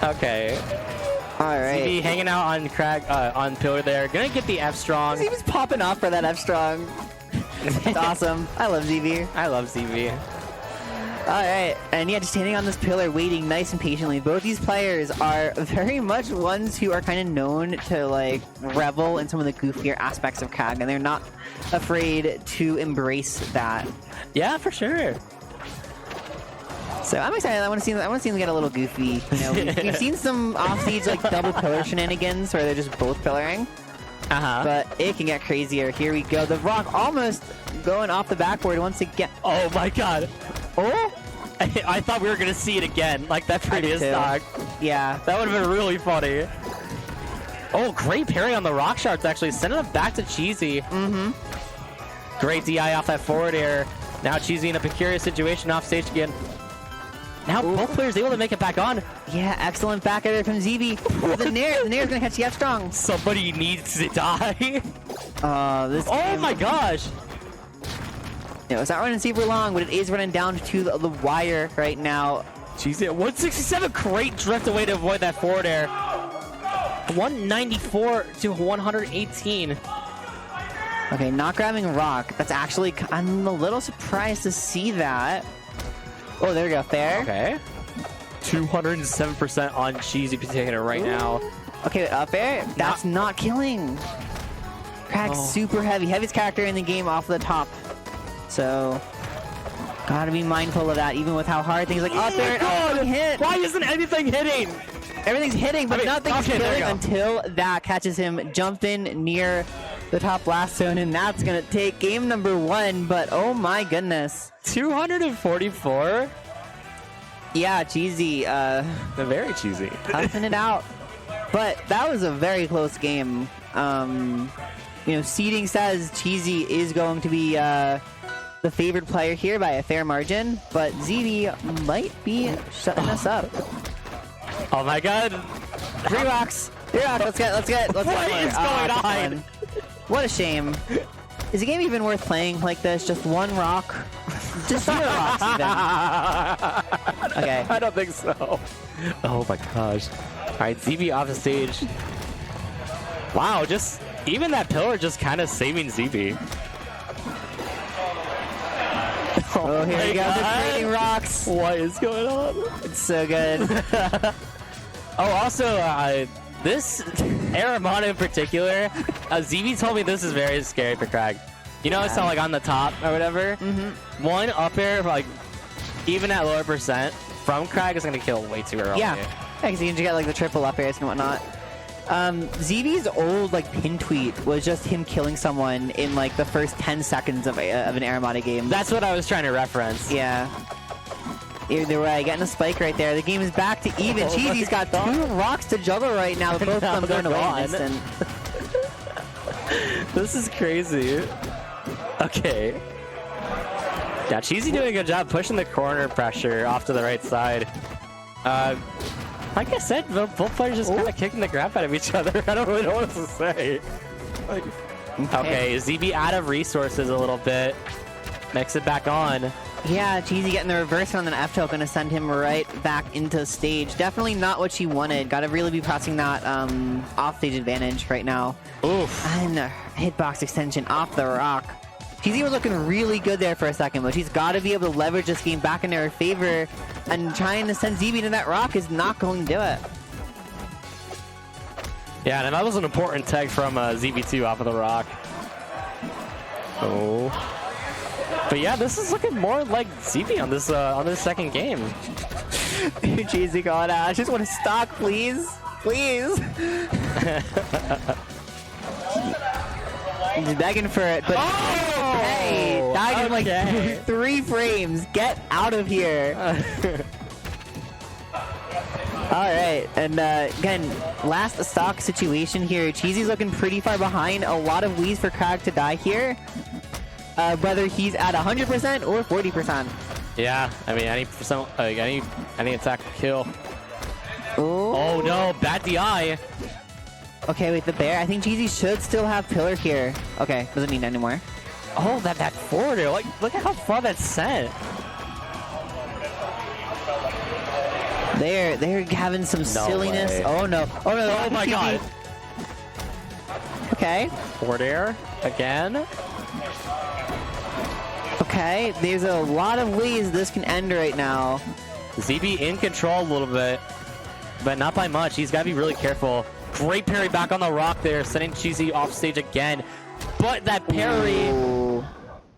Okay. All right. ZB hanging out on Crag, on pillar there. Gonna get the F strong. ZB's popping off for that F strong. It's awesome. I love ZB. I love ZB. All right, and yeah, just standing on this pillar, waiting nice and patiently. Both these players are very much ones who are kind of known to like revel in some of the goofier aspects of Crag, and they're not afraid to embrace that. Yeah, for sure. So I'm excited. I want to see them get a little goofy. You know, we've seen some offstage like double pillar shenanigans where they're just both pillaring, but it can get crazier. Here we go. The Rock almost going off the backboard once again. Oh my god. Oh, I thought we were gonna see it again, like that previous too. stock. yeah. That would have been really funny. Oh, great parry on the rock shards, actually. Sending it back to Cheesy. Great DI off that forward air. Now Cheesy in a precarious situation off stage again. Now both players able to make it back on. Yeah, excellent back air from ZB. The Nair's gonna catch Yep strong. Somebody needs to die. This Oh game- my gosh. No, it's not running super long, but it is running down to the wire right now. Cheesy at 167. Great drift away to avoid that forward air. 194 to 118. Okay, not grabbing Rock. That's actually, I'm a little surprised to see that. Oh, there we go, fair. Okay. 207% on Cheesy taking it right now. Okay, up air. That's not killing. Crack's super heavy. Heaviest character in the game off the top. So, gotta be mindful of that, even with how hard things like up air. Oh, hit. Why isn't anything hitting? Everything's hitting, but nothing's okay, there killing you until that catches him jumping near the top blast zone, and that's gonna take game number 1. But oh my goodness. 244? Yeah, Cheesy, They're very cheesy. toughing it out. But that was a very close game. You know, seeding says Cheesy is going to be the favored player here by a fair margin, but ZB might be shutting us up. Oh my god. 3 rocks. 3 rocks. Let's get. What is going come on? What a shame. Is the game even worth playing like this? Just 1 rock? Just 0 rocks even. Okay. I don't think so. Oh my gosh. Alright, ZB off the stage. Wow, just even that pillar just kind of saving ZB. Oh, here we go. They're trading rocks. What is going on? It's so good. Oh, also, this Aramana in particular, ZB told me this is very scary for Crag. You know, it's not like on the top or whatever. One up air, like even at lower percent from Crag is gonna kill way too early. Yeah, because you can get like the triple up airs and whatnot. ZB's old like pin tweet was just him killing someone in like the first 10 seconds of an Aramana game. That's what I was trying to reference. Yeah. Either way, getting a spike right there. The game is back to even. Oh Cheesy's got my 2 rocks to juggle right now. Both of them they're going away gone. in an instant. This is crazy. Okay. Yeah, Cheesy doing a good job pushing the corner pressure off to the right side. Like I said, both players just kind of kicking the crap out of each other. I don't really know what else to say. Okay, ZB out of resources a little bit. Mix it back on. Yeah, Cheesy getting the reverse on an F tilt, gonna send him right back into stage. Definitely not what she wanted. Gotta really be pressing that off stage advantage right now. Oof. And a hitbox extension off the rock. Cheesy was looking really good there for a second, but she's got to be able to leverage this game back in her favor, and trying to send ZB to that rock is not going to do it. Yeah, and that was an important tag from ZB2 off of the rock. Oh. But yeah, this is looking more like ZB on this second game. Cheesy going out. I just want to stock, please. Please. He's begging for it, but hey, died in like 3 frames. Get out of here. All right, and again, last stock situation here. Cheesy's looking pretty far behind. A lot of leads for Crag to die here. Whether he's at 100% or 40%. Yeah, I mean any percent, like any attack will kill. Ooh. Oh no, bad DI. Okay, wait, the bear. I think Cheesy should still have pillar here. Okay, doesn't need anymore. Oh, that forward air. Like, look at how far that's sent. They're having some silliness. way. Oh no. Oh no. Oh my god. Okay. Forward air again. Okay. There's a lot of ways this can end right now. ZB in control a little bit, but not by much. He's got to be really careful. Great parry back on the rock there, sending Cheesy off stage again. But that parry, Ooh.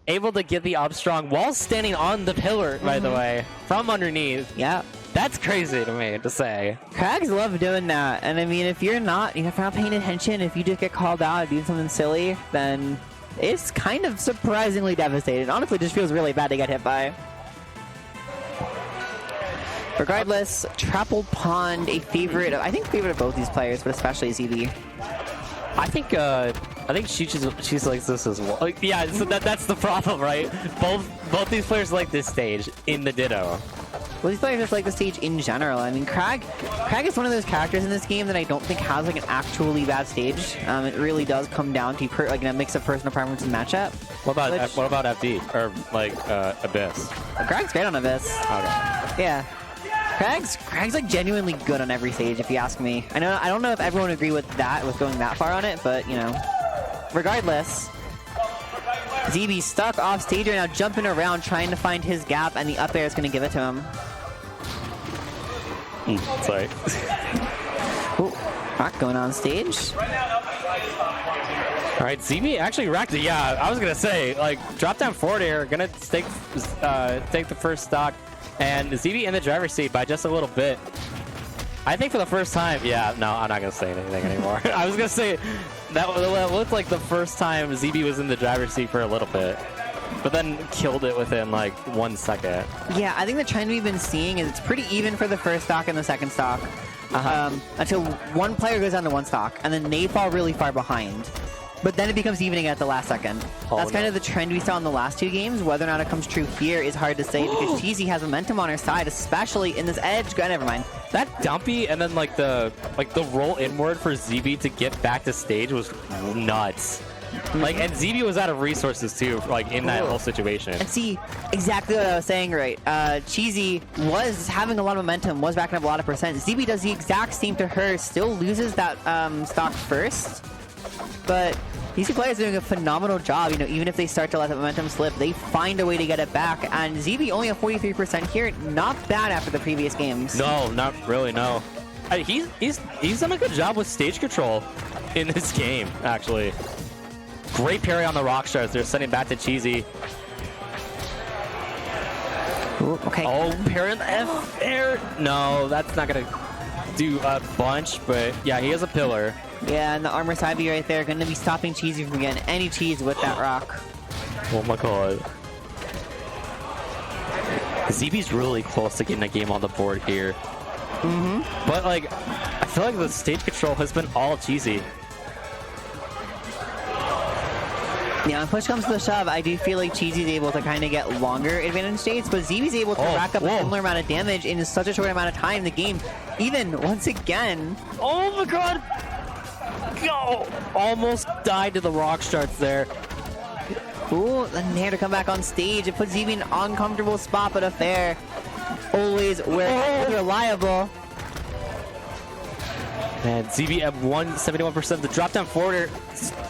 able to get the up strong while standing on the pillar, by the way, from underneath. Yeah. That's crazy to me to say. Crags love doing that, and I mean, if you're not paying attention, if you just get called out doing something silly, then it's kind of surprisingly devastating. Honestly, it just feels really bad to get hit by. Regardless, Trapple Pond, a favorite of both these players, but especially ZB. I think she's like this as well. Like, yeah, so that's the problem, right? Both these players like this stage in the Ditto. Well, these players just like the stage in general. I mean, Crag is one of those characters in this game that I don't think has like an actually bad stage. It really does come down to like a mix of personal preference and matchup. What about FD or like Abyss? Crag's great on Abyss. Okay. Yeah. Crag's like genuinely good on every stage, if you ask me. I don't know if everyone would agree with going that far on it, but you know, regardless, ZB stuck off stage right now, jumping around, trying to find his gap, and the up air is going to give it to him. Sorry. Ooh, Rock going on stage. All right, ZB actually racked it. Yeah, I was gonna say like drop down forward air, gonna take the first stock. And ZB in the driver's seat by just a little bit. I think for the first time, yeah, no, I'm not going to say anything anymore. I was going to say that looked like the first time ZB was in the driver's seat for a little bit, but then killed it within like 1 second. Yeah, I think the trend we've been seeing is it's pretty even for the first stock and the second stock until one player goes down to one stock, and then they fall really far behind. But then it becomes evening at the last second. That's kind of the trend we saw in the last two games. Whether or not it comes true here is hard to say because Cheesy has momentum on her side, especially in this edge. Never mind. That dumpy and then like the roll inward for ZB to get back to stage was nuts. Like, and ZB was out of resources too, like in that whole situation. And see, exactly what I was saying, right? Cheesy was having a lot of momentum, was backing up a lot of percent. ZB does the exact same to her, still loses that stock first. But these two players are doing a phenomenal job. You know, even if they start to let the momentum slip, they find a way to get it back. And ZB only at 43% here. Not bad after the previous games. No, not really, no. He's done a good job with stage control in this game, actually. Great parry on the rock stars. They're sending back to Cheesy. Ooh, okay. Oh, parry on the F air. No, that's not going to do a bunch, but yeah, he has a pillar. Yeah, and the armor side B right there, going to be stopping Cheesy from getting any cheese with that rock. Oh my god. ZB's really close to getting a game on the board here. But like, I feel like the stage control has been all Cheesy. Yeah, when push comes to the shove, I do feel like Cheesy's able to kind of get longer advantage states, but ZB's able to rack up a similar amount of damage in such a short amount of time. The game, even once again. Oh my god! Go! Almost died to the rock starts there. Ooh, the Nair to come back on stage. It puts ZB in an uncomfortable spot, but a fair. Always reliable. And ZB at 171%. The drop down forward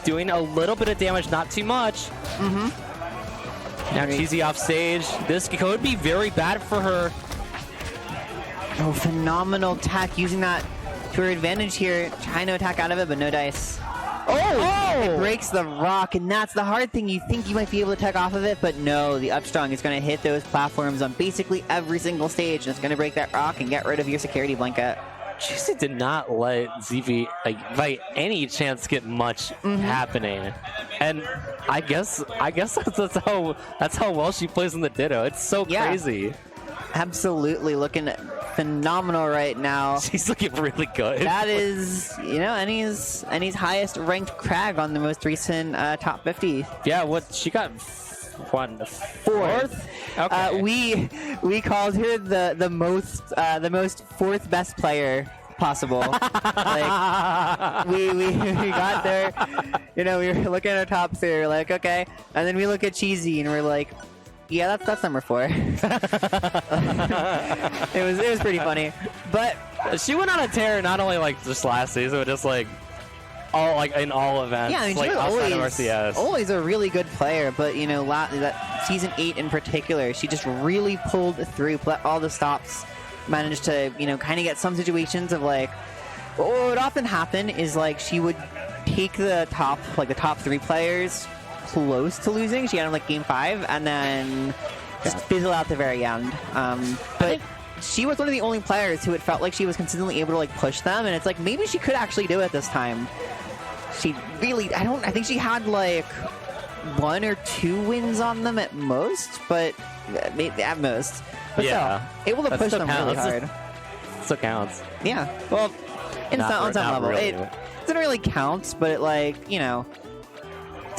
doing a little bit of damage, not too much. Now Cheesy off stage. This could be very bad for her. Oh, phenomenal attack, using that to her advantage here. Trying to attack out of it, but no dice. Oh! It breaks the rock, and that's the hard thing. You think you might be able to attack off of it, but no, the up strong is going to hit those platforms on basically every single stage, and it's going to break that rock and get rid of your security blanket. Cheesy did not let ZB, like, by any chance get much happening. And I guess that's how well she plays in the Ditto. It's so crazy. Absolutely looking phenomenal right now. She's looking really good. That is, you know, Annie's highest ranked Crag on the most recent top 50. Yeah, what she got. Fourth. Okay. We called her the most fourth best player possible. Like, we got there. You know, we were looking at our top three. We're like, okay, and then we look at Cheesy and we're like, yeah, that's number 4. It was pretty funny, but she went on a tear not only like just last season, but just like in all events. Yeah, I mean, like she was always a really good player, but you know, that season 8 in particular, she just really pulled through, all the stops, managed to, you know, kind of get some situations of like, what would often happen is like she would take the top 3 players, close to losing. She had him like game 5, and then just fizzled out at the very end. But she was one of the only players who it felt like she was consistently able to like push them, and it's like maybe she could actually do it this time. She really, I think she had like 1 or 2 wins on them at most, but maybe at most. But Yeah. still, able to That push still them counts. really hard. Still counts. Yeah, well, on some level, really. it doesn't really count, but it, like, you know,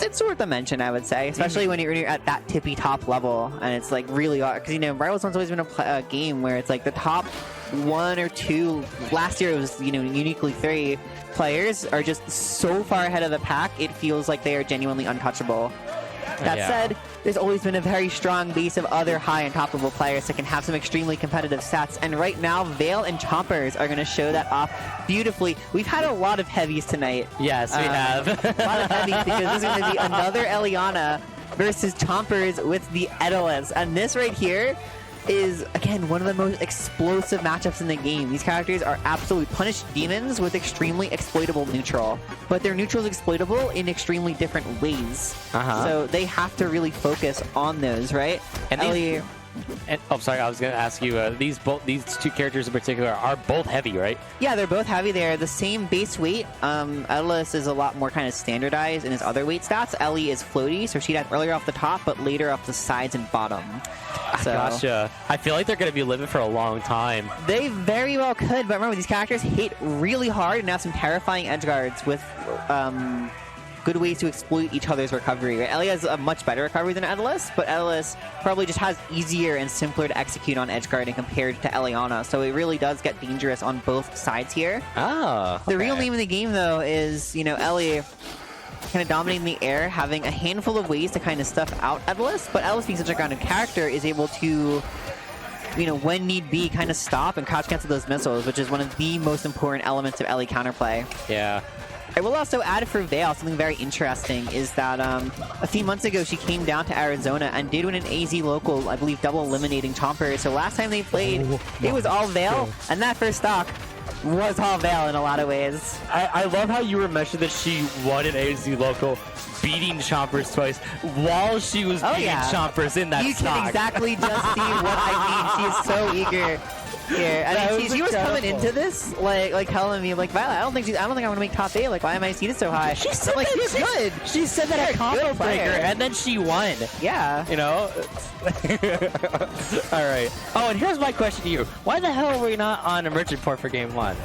it's worth a mention, I would say, especially when you're at that tippy top level, and it's like really hard because, you know, Rivals One's always been a game where it's like the top 1 or 2. Last year it was, you know, uniquely 3 players are just so far ahead of the pack. It feels like they are genuinely untouchable. That Yeah. said, there's always been a very strong base of other high and top level players that can have some extremely competitive stats. And right now, Vale and Chompers are going to show that off beautifully. We've had a lot of heavies tonight. Yes, we have. A lot of heavies because this is going to be another Eliana versus Chompers with the Edelus. And this right here is, again, one of the most explosive matchups in the game. These characters are absolute punished demons with extremely exploitable neutral. But their neutral is exploitable in extremely different ways. Uh-huh. So they have to really focus on those, right? And Ellie, And, oh, sorry, I was going to ask you, these 2 characters in particular are both heavy, right? yeah, they're both heavy. They're the same base weight. Edelus is a lot more kind of standardized in his other weight stats. Ellie is floaty, so she'd have earlier off the top, but later off the sides and bottom. So Gotcha. I feel like they're going to be living for a long time. they very well could, but remember, these characters hit really hard and have some terrifying edge guards with good ways to exploit each other's recovery. Right? Ellie has a much better recovery than Edelus, but Edelus probably just has easier and simpler to execute on edge guarding compared to Eliana, so it really does get dangerous on both sides here. Oh, The real name of the game, though, is, you know, Ellie kind of dominating the air, having a handful of ways to kind of stuff out Edelus, but Edelus being such a grounded character is able to, you know, when need be, kind of stop and crouch cancel those missiles, which is one of the most important elements of Ellie counterplay. Yeah. I will also add for Vale something very interesting is that a few months ago she came down to Arizona and did win an AZ local, I believe double eliminating Chomper. So last time they played, it was all Vale, and that first stock was all Vale in a lot of ways. I love how you were mentioning that she won an AZ local, beating Chompers twice while she was beating Chompers in that You stock. can exactly just see what I mean. She is so eager here. I mean, she was coming into this like telling me like, Violet, I don't think I'm gonna make top 8. Like, why am I seated so high? She said I'm like, that she's good. She said that at Good Combo player. Breaker, and then she won. Yeah. You know? All right. Oh, and here's my question to you. Why the hell were we not on a merchant port for game 1?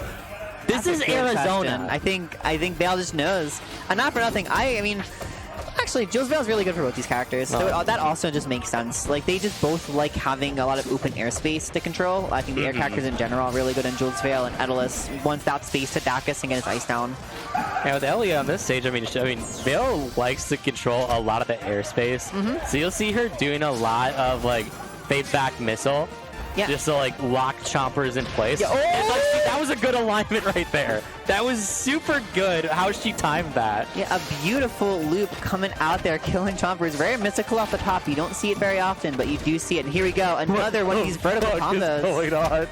This is That's a good Arizona. question. I think Vale just knows. And not for nothing. I mean, actually, Jules Vale's really good for both these characters. So that also just makes sense. Like, they just both like having a lot of open airspace to control. I think the air characters in general are really good in Jules Vale, and Edelus wants that space to Dacus and get his ice down. And with Ellie on this stage, I mean, Vale likes to control a lot of the airspace. So you'll see her doing a lot of, like, fade back missile. Yeah. Just to, like, lock Chompers in place. Yeah, oh! And, like, that was a good alignment right there. That was super good how she timed that. Yeah, a beautiful loop coming out there, killing Chompers. Very mystical off the top. You don't see it very often, but you do see it. And here we go. Another one of these vertical combos. Going on?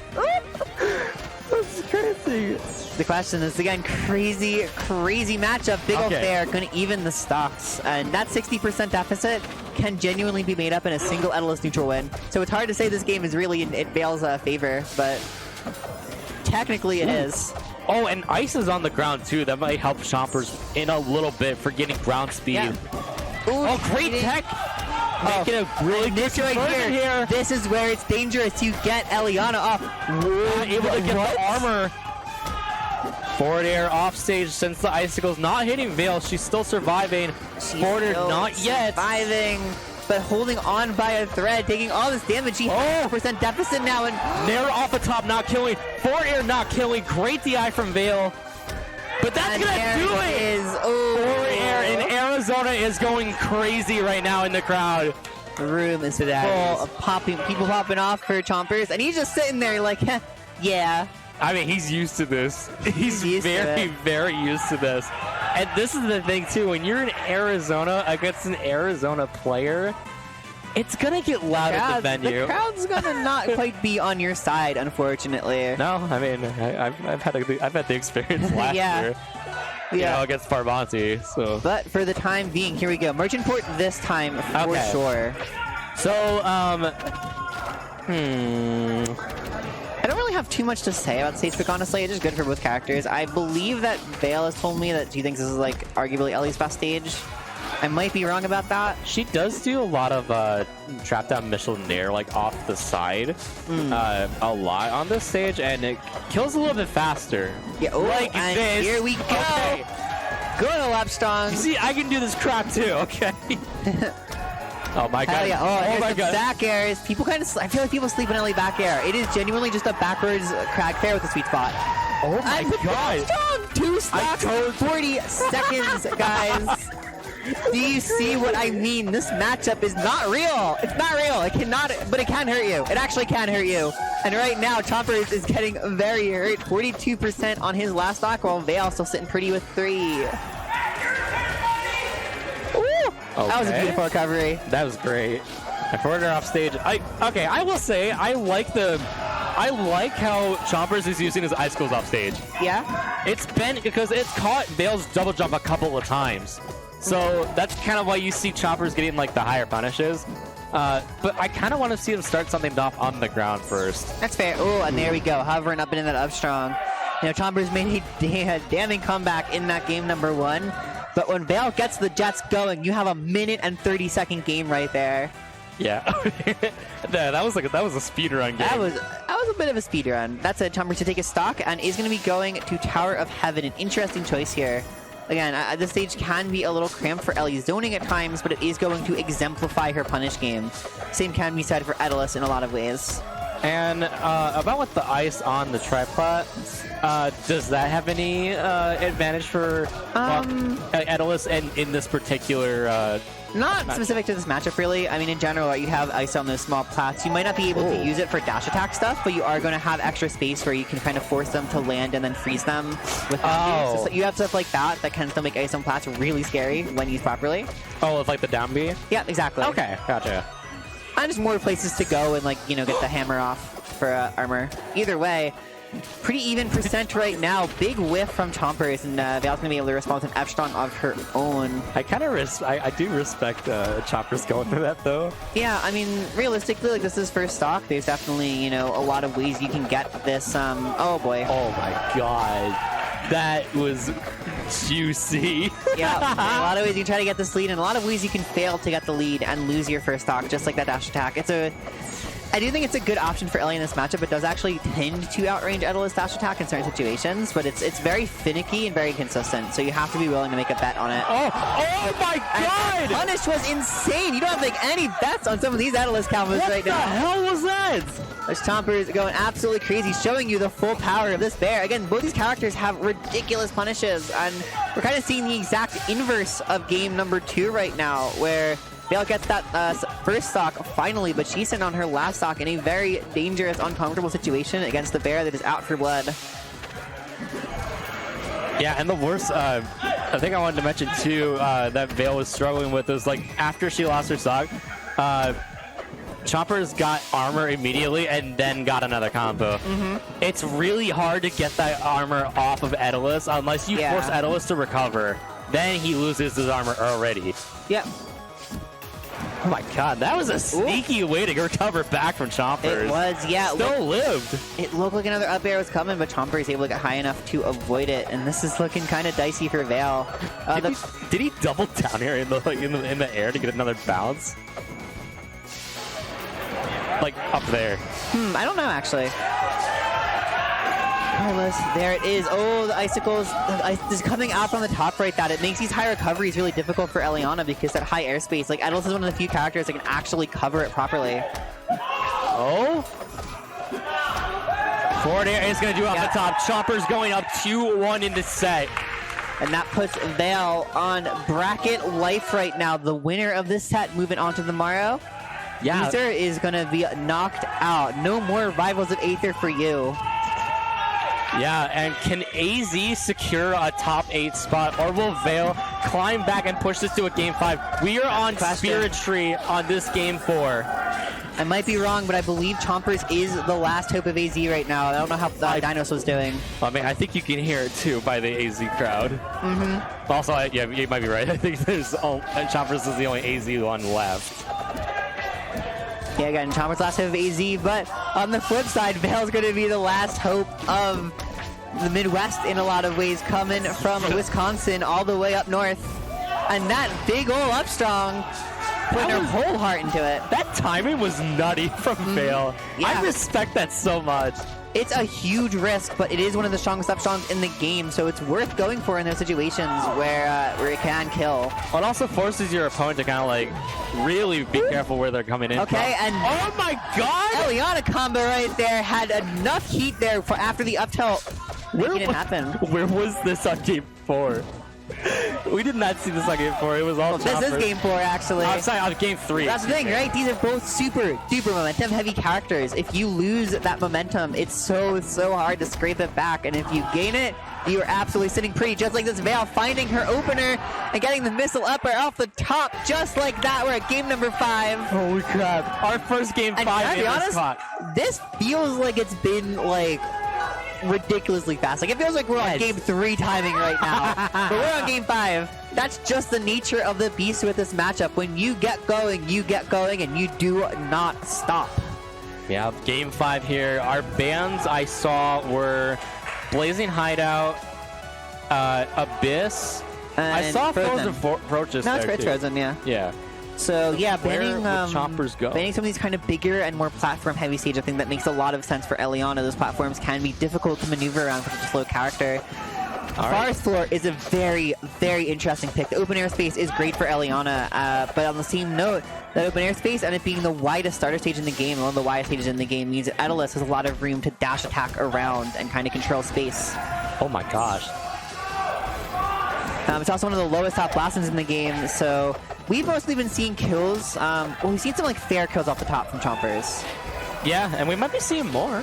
That's crazy. The question is, again, crazy matchup. Big ol' Okay. fair, going to even the stocks. And that 60% deficit can genuinely be made up in a single Edelus neutral win. So it's hard to say this game is really in Vale's favor, but technically it is. Oh, and ice is on the ground too. That might help Chompers in a little bit for getting ground speed. Yeah. Ooh, Oh, great cheating. tech! Making a really And good this right conversion here. this is where it's dangerous. You get Eliana off. Able to get What? the armor. Forward air off stage since the icicle's not hitting Vale. She's still surviving. She's Forward air still not yet. surviving, but holding on by a thread, taking all this damage. She has 4% deficit now, and Nair off the top, not killing. Forward air not killing. Great DI from Vale. But that's and gonna there do it. is Forward air in Arizona is going crazy right now in the crowd. The room is full of people popping off for Chompers, and he's just sitting there like, yeah. I mean, he's used to this. He's used to very, it. very used to this. And this is the thing, too. When you're in Arizona against an Arizona player, it's going to get loud at the venue. The crowd's gonna not quite be on your side, unfortunately. No, I mean, I've had the experience last Yeah. year. Yeah. against Farbanti. So, But for the time being, here we go. Merchant Port this time for Okay. sure. so I don't really have too much to say about stage pick, honestly. It's just good for both characters. I believe that Vale has told me that she thinks this is like arguably Ellie's best stage. I might be wrong about that. she does do a lot of trap down Michelin Nair like off the side, a lot on this stage, and it kills a little bit faster. Yeah, oh, Like and this. here we go. Okay. Go to Lapstrong. You see, I can do this crap too. Okay. Oh my god. Hell yeah. Oh, here's my the god. back airs. People kind of, I feel like people sleep on Ellie back air. It is genuinely just a backwards crag fair with a sweet spot. Oh my And god. Lapstrong, 2 stocks, 40 seconds, guys. Do you see what I mean? This matchup is not real. It's not real. It cannot, but it can hurt you. It actually can hurt you. And right now, Chomper is getting very hurt. 42% on his last stock, while Vale still sitting pretty with 3. Ooh, that was a Okay. beautiful recovery. That was great. I forwarded her off stage. I will say I like how Chompers is using his icicles off stage. Yeah. It's been because it's caught Vale's double jump a couple of times. So that's kind of why you see Chompers getting like the higher punishes. But I kind of want to see him start something off on the ground first. That's fair. Oh, and there we go. Hovering up and in that up strong. You know, Chompers made a damning comeback in that game number 1. But when Vale gets the Jets going, you have a minute and 30-second game right there. Yeah. that was a speed run game. That was a bit of a speed run. That's it. Chompers to take a stock and is going to be going to Tower of Heaven. An interesting choice here. Again, this stage can be a little cramped for Ellie zoning at times, but it is going to exemplify her punish game. Same can be said for Edelus in a lot of ways. And about with the ice on the tripod, does that have any advantage for Edelus and in this particular? Not specific to this matchup, really. I mean, in general, you have ice on those small plats. You might not be able to use it for dash attack stuff, but you are going to have extra space where you can kind of force them to land and then freeze them with down B. So you have stuff like that that can still make ice on plats really scary when used properly. Oh, it's like the down B? Yeah, exactly. Okay, gotcha. And just more places to go and, like, you know, get the hammer off for armor. Either way, pretty even percent right now. Big whiff from Chompers, and Vale's going to be able to respond with an F-Strong of her own. I do respect Choppers going through that though. Yeah, I mean, realistically, like, this is first stock. There's definitely, you know, a lot of ways you can get this, oh boy. Oh my god. That was juicy. Yeah, a lot of ways you can try to get this lead, and a lot of ways you can fail to get the lead and lose your first stock, just like that dash attack. I do think it's a good option for Ellie in this matchup. It does actually tend to outrange Edelus dash attack in certain situations, but it's very finicky and very consistent, so you have to be willing to make a bet on it. Oh my And god! punish was insane. You don't have to make any bets on some of these Edelus combos What right the now. hell was that? This Chomper is going absolutely crazy, showing you the full power of this bear. Again, both these characters have ridiculous punishes, and we're kind of seeing the exact inverse of game number 2 right now, where Vale gets that first stock finally, but she's sitting on her last stock in a very dangerous, uncomfortable situation against the bear that is out for blood. Yeah, and the worst, I think I wanted to mention too, that Vale was struggling with is like after she lost her stock, Chompers got armor immediately and then got another combo. It's really hard to get that armor off of Edelus unless you force Edelus to recover. Then he loses his armor already. Yep. Oh my god, that was a sneaky way to recover back from Chompers. It was, yeah. Still lived. It looked like another up air was coming, but Chomper is able to get high enough to avoid it, and this is looking kind of dicey for Vale. Did he double down here in the air to get another bounce? Like up there. I don't know, actually. Regardless, there it is. Oh, the icicles. The ice is coming out from the top right that. It makes these high recoveries really difficult for Eliana because that high airspace, like, Edelus is one of the few characters that can actually cover it properly. Oh. Forward air is going to do off the top. Chompers going up 2-1 in this set. And that puts Vale on bracket life right now. The winner of this set moving on to the Morrow. Yeah. Aether is going to be knocked out. No more Rivals of Aether for you. Yeah, and can AZ secure a top 8 spot, or will Vale climb back and push this to a game 5? We are on Spirit Tree on this game 4. I might be wrong, but I believe Chompers is the last hope of AZ right now. I don't know how Dinos was doing. I mean, I think you can hear it too by the AZ crowd. Mm-hmm. Also, yeah, you might be right. I think Chompers is the only AZ one left. Yeah, again, Chompers last hope of AZ, but on the flip side, Vale's going to be the last hope of the Midwest in a lot of ways, coming from Wisconsin all the way up north. And that big ol' Upstrong putting her whole heart into it. That timing was nutty from Vale. Yeah. I respect that so much. It's a huge risk, but it is one of the strongest Upstrongs in the game, so it's worth going for in those situations where it can kill. Well, it also forces your opponent to kind of like really be careful where they're coming in. Okay, from. and oh my God! Eliana combo right there had enough heat there for after the up tilt. Making it happen. Where was this on game 4? We did not see this on game 4. It was all This is game 4, actually. I'm sorry, on game 3. That's the thing, right? These are both super momentum heavy characters. If you lose that momentum, it's so hard to scrape it back. And if you gain it, you are absolutely sitting pretty, just like this Vale finding her opener and getting the missile upper off the top, just like that. We're at game number 5. Holy crap. Our first game 5 And to be in this honest, spot. this feels like it's been like ridiculously fast. Like it feels like we're on game 3 timing right now, but we're on game 5. That's just the nature of the beast with this matchup. When you get going, and you do not stop. Yeah, game 5 here. Our bans I saw were Blazing Hideout, Abyss. I And saw Frozen. Frozen Approaches No, there it's too. Frozen, yeah. Yeah. So yeah, Where banning would Chompers go? banning some of these kind of bigger and more platform heavy stage, I think that makes a lot of sense for Eliana. Those platforms can be difficult to maneuver around for such a slow character. Forest floor is a very interesting pick. The open air space is great for Eliana, but on the same note, that open air space ended up being the widest starter stage in the game. One of the widest stages in the game means that Edelus has a lot of room to dash attack around and kind of control space. Oh my gosh. It's also one of the lowest top blastings in the game, so we've mostly been seeing kills. We've seen some like fair kills off the top from Chompers. Yeah, and we might be seeing more.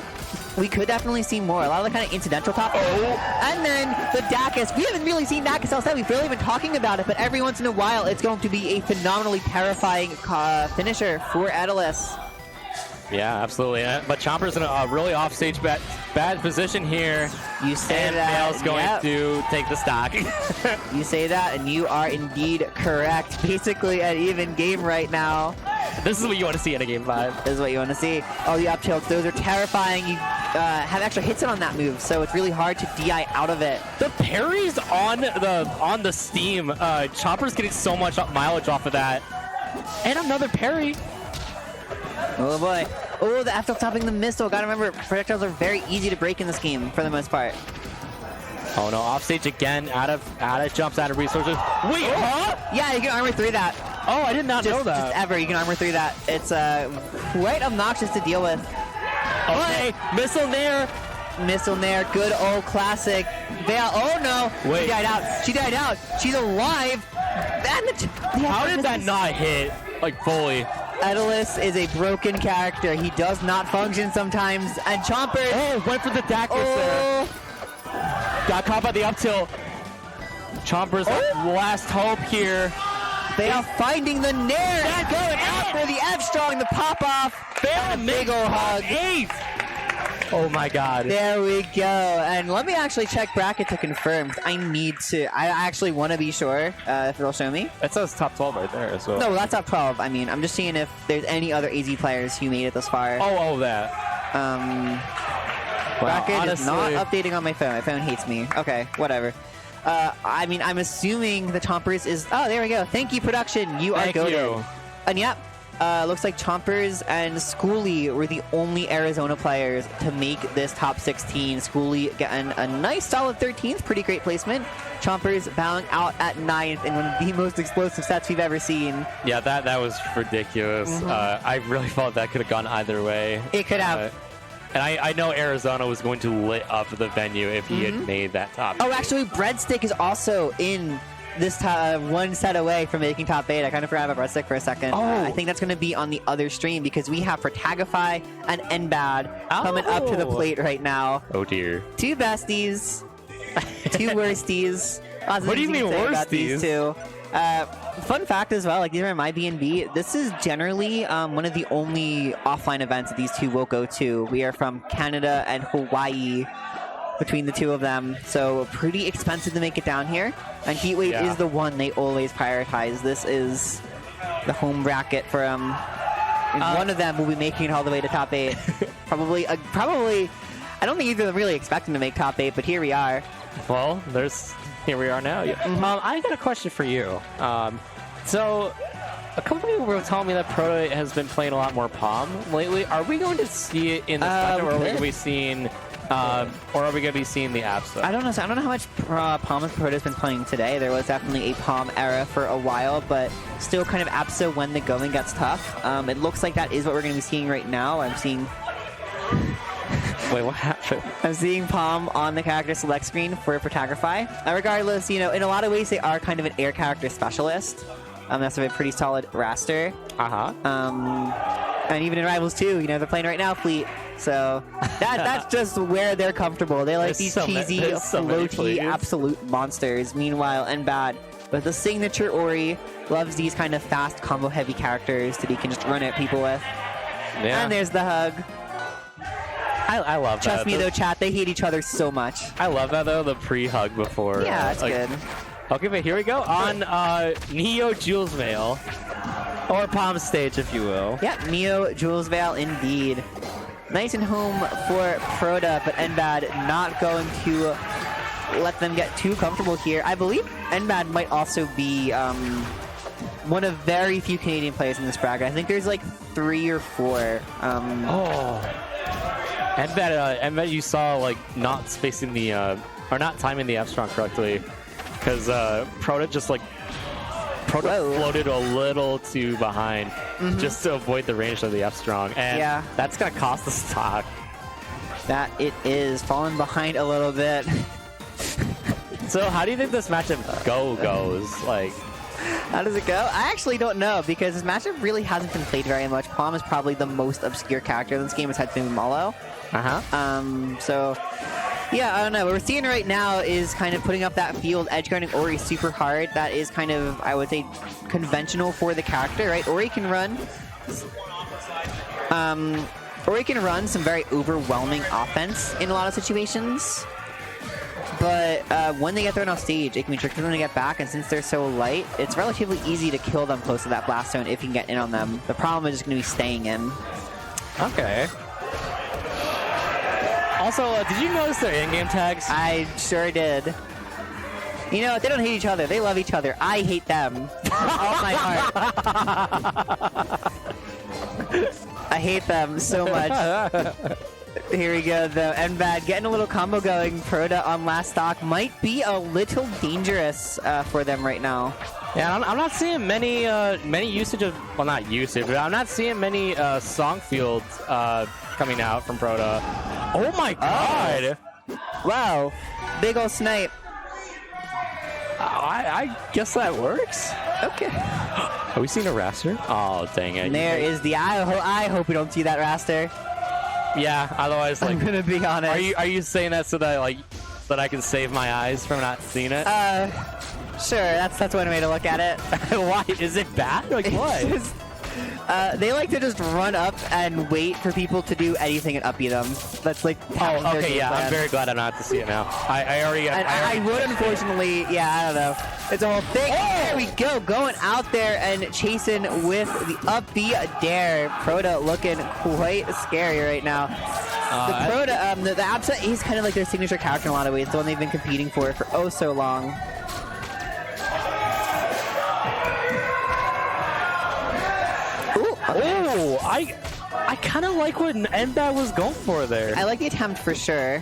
We could definitely see more. A lot of the kind of incidental top. And then the Dacus. We haven't really seen Dacus outside. We've barely been talking about it, but every once in a while, it's going to be a phenomenally terrifying finisher for Edelus. Yeah, absolutely. But Chompers in a really offstage bad position here. You say And that. Vale's going to take the stock. You say that, and you are indeed correct. Basically, an even game right now. This is what you want to see in a game 5. This is what you want to see. Oh, the up tilts, those are terrifying. You have extra hits on that move, so it's really hard to DI out of it. The parries on the Steam, Chomper's getting so much mileage off of that. And another parry. Oh boy. Oh, the after topping the missile. Gotta remember, projectiles are very easy to break in this game for the most part. Oh no, offstage again, out of jumps, out of resources. Wait, huh? Yeah, you can armor through that. Oh, I did not know that. Just ever, you can armor through that. It's quite obnoxious to deal with. Okay, missile Nair. Missile Nair, good old classic. Vale, oh no. Wait. She died out. She died out. She's alive. And How did that not hit, like, fully? Edelus is a broken character. He does not function sometimes. And Chompers. Oh, went for the Dacus there. Got caught by the up tilt. Chompers last hope here. They are finding the Nair. Going after the F-Strong, the pop-off. Fail, Big ol' hug. Oh my god. There we go. And let me actually check bracket to confirm. 'Cause I actually want to be sure if it'll show me. It says top 12 right there as well. No, that's top 12. I mean, I'm just seeing if there's any other AZ players who made it this far. Oh, that. Bracket is not honestly- updating on my phone. My phone hates me. Okay, whatever. I mean, I'm assuming the Chompers is... Oh, there we go. Thank you, production. You are Thank goated. you. And yep, looks like Chompers and Schooly were the only Arizona players to make this top 16. Schooly getting a nice solid 13th. Pretty great placement. Chompers bowing out at 9th in one of the most explosive sets we've ever seen. Yeah, that was ridiculous. I really thought that could have gone either way. It could have. And I know Arizona was going to lit up the venue if he had made that top. Oh, actually, Breadstick is also in this one set away from making top 8. I kind of forgot about Breadstick for a second. Oh. I think that's going to be on the other stream because we have Protagify and Nbad coming up to the plate right now. Oh dear. Two besties, two worsties. What do you mean These worsties? two. Fun fact as well, like these are my B&B. This is generally one of the only offline events that these two will go to. We are from Canada and Hawaii between the two of them, so pretty expensive to make it down here. And Heatwave is the one they always prioritize. This is the home bracket for one of them will be making it all the way to top 8. probably. I don't think either of them really expecting to make top 8, but here we are. Well, here we are now. I got a question for you. So, a couple people were telling me that Proto has been playing a lot more Palm lately. Are we going to see it in this matchup, or are we going to be seeing, or are we going to be seeing the Absa? I don't know. So I don't know how much Palm Proto has been playing today. There was definitely a Palm era for a while, but still kind of Absa when the going gets tough. It looks like that is what we're going to be seeing right now. I'm seeing. Wait, what happened? I'm seeing Palm on the character select screen for Photography. Regardless, in a lot of ways, they are kind of an air character specialist. That's a pretty solid roster. And even in Rivals 2, they're playing right now Fleet. So that's just where they're comfortable. They like these cheesy, floaty, absolute monsters. Meanwhile, NBAD, with the signature Ori, loves these kind of fast, combo-heavy characters that he can just run at people with. Yeah. And there's the hug. I love that. Trust me, though, chat, they hate each other so much. I love that, though, the pre-hug before. Yeah, that's good. Okay, but here we go on Neo Jules Vale, or Palm stage, if you will. Yeah, Neo Jules Vale, indeed. Nice and home for Proda, but NBAD not going to let them get too comfortable here. I believe NBAD might also be one of very few Canadian players in this bracket. I think there's like 3 or 4. NBAD, you saw like not spacing the or not timing the F-Strong correctly, because Proto just floated a little too behind just to avoid the range of the F-Strong, and that's gonna cost the stock. That it is falling behind a little bit. So how do you think this matchup goes? Like, how does it go? I actually don't know, because this matchup really hasn't been played very much. Palm is probably the most obscure character in this game aside from Malo. So, yeah, I don't know. What we're seeing right now is kind of putting up that field, edge guarding Ori super hard. That is kind of, I would say, conventional for the character, right? Ori can run some very overwhelming offense in a lot of situations. But when they get thrown off stage, it can be tricky for them to get back, and since they're so light, it's relatively easy to kill them close to that blast zone if you can get in on them. The problem is just going to be staying in. Okay. Also, did you notice their in-game tags? I sure did. You know, they don't hate each other. They love each other. I hate them. All my heart. I hate them so much. Here we go, though. NBAD getting a little combo going. Proda on last stock might be a little dangerous for them right now. Yeah, I'm not seeing many usage of, well, not usage, but I'm not seeing many song fields coming out from Proda. Oh my god! Wow, big ol' snipe. I guess that works. Okay. Are we seeing a raster? Oh, dang it. And there is the, I hope we don't see that raster. Yeah, otherwise, like, I'm gonna be honest. Are you saying that so that, like, that I can save my eyes from not seeing it? Sure, that's one way to look at it. Why? Is it bad? Like, what? They like to just run up and wait for people to do anything and up-B them. That's like oh, okay, yeah, I'm very glad I don't have to see it now. I would, unfortunately, yeah, I don't know. It's a whole thing. Oh! There we go, going out there and chasing with the up-B dare. Proda looking quite scary right now. The Proda, the Absa is kind of like their signature character in a lot of ways. The one they've been competing for oh so long. Oh, I kind of like what NBAD was going for there. I like the attempt for sure.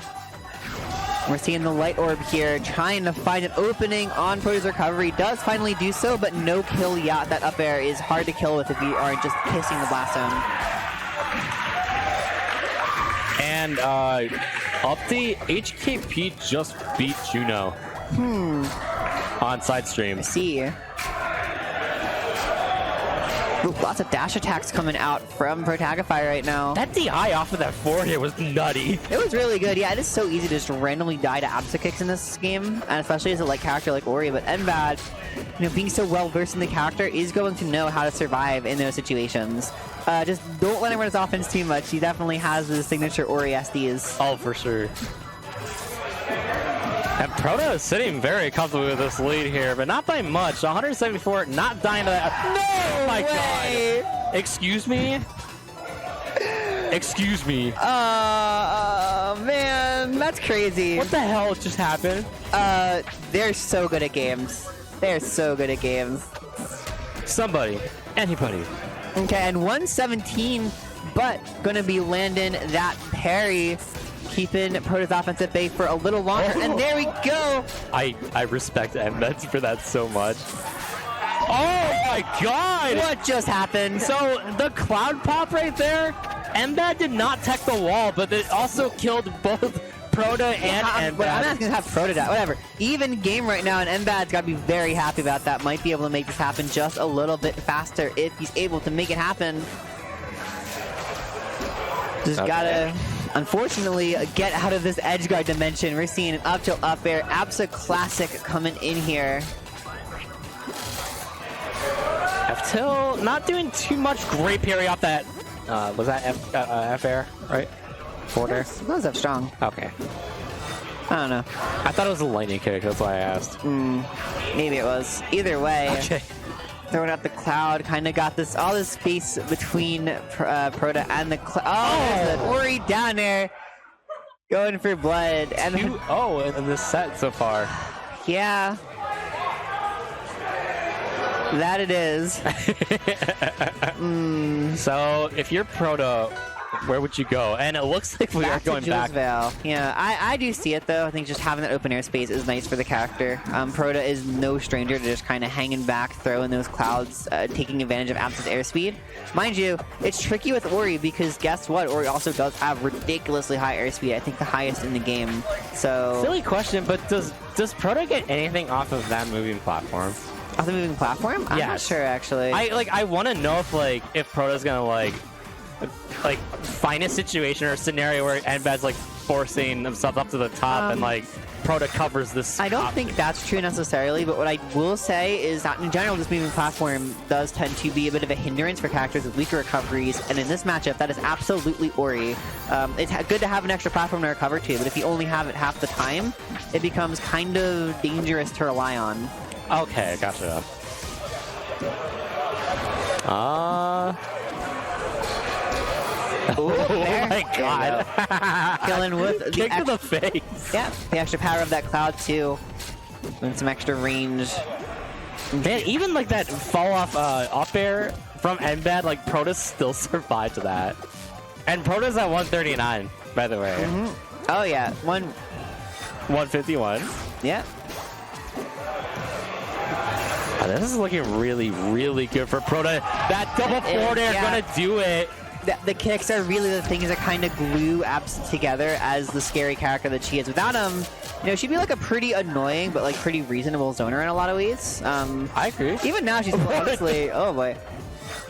We're seeing the light orb here, trying to find an opening on Proto's recovery. Does finally do so, but no kill yet. That up air is hard to kill with if you are just kissing the blast zone. And update, HKP just beat Juno. On side stream. I see. Ooh, lots of dash attacks coming out from Protagify right now. That DI off of that forward here was nutty. It was really good. Yeah, it is so easy to just randomly die to Absa kicks in this game, and especially as a character like Ori. But Envad, being so well versed in the character, is going to know how to survive in those situations. Just don't let him run his offense too much. He definitely has his signature Ori SDs. Oh, for sure. And Proto is sitting very comfortably with this lead here, but not by much. 174, not dying to that. No! Oh my way! God. Excuse me? Excuse me. Man, that's crazy. What the hell just happened? They're so good at games. They're so good at games. Somebody. Anybody. Okay, and 117, but gonna be landing that parry, keeping Proto's offense at bay for a little longer. And there we go. I respect Embeds for that so much. Oh my God! What just happened? So the cloud pop right there, Embed did not tech the wall, but it also killed both Proto and I'm Embed. asking to have Proto die. Whatever. Even game right now, and Embad's got to be very happy about that. Might be able to make this happen just a little bit faster if he's able to make it happen. Just gotta, unfortunately, get out of this edge guard dimension. We're seeing an up tilt up air. Absa Classic coming in here. F-Till not doing too much. Great parry off that. Was that F air, right? Forward air? That was up strong. Okay. I don't know. I thought it was a lightning kick, that's why I asked. Maybe it was. Either way, Okay. throwing out the cloud, kind of got this all this space between Proto and the cloud. Oh, there's an Ori down there, going for blood. And then, in this set so far. yeah, that it is. So if you're Proto, where would you go? And it looks like we are going to back. Jules Vale. Yeah, I do see it though. I think just having that open air space is nice for the character. Proto is no stranger to just kind of hanging back, throwing those clouds, taking advantage of Absa's airspeed. Mind you, it's tricky with Ori because guess what? Ori also does have ridiculously high airspeed. I think the highest in the game. So Silly question, but does Proto get anything off of that moving platform? off the moving platform? I'm not Yes. sure actually. I want to know if Proto's gonna like find a situation or a scenario where Embed's forcing himself up to the top and Proto covers this. I don't top. think that's true necessarily, but what I will say is that in general, this moving platform does tend to be a bit of a hindrance for characters with weaker recoveries, and in this matchup, that is absolutely Ori. It's good to have an extra platform to recover to, but if you only have it half the time, it becomes kind of dangerous to rely on. Okay, gotcha. Ooh, Oh there. my There you God! go. Killing with the Kick to the face. yeah, the extra power of that cloud too, and some extra range. Man, even that fall off up air from Embed, Proto still survived that. And Proto's at 139, by the way. Oh yeah, 151. yeah. Oh, this is looking really, really good for Proto. That double forward air is yeah. gonna do it. The kicks are really the things that kind of glue Abs together as the scary character that she is. Without him, she'd be a pretty annoying but pretty reasonable zoner in a lot of ways. I agree. Even now, she's honestly, oh boy.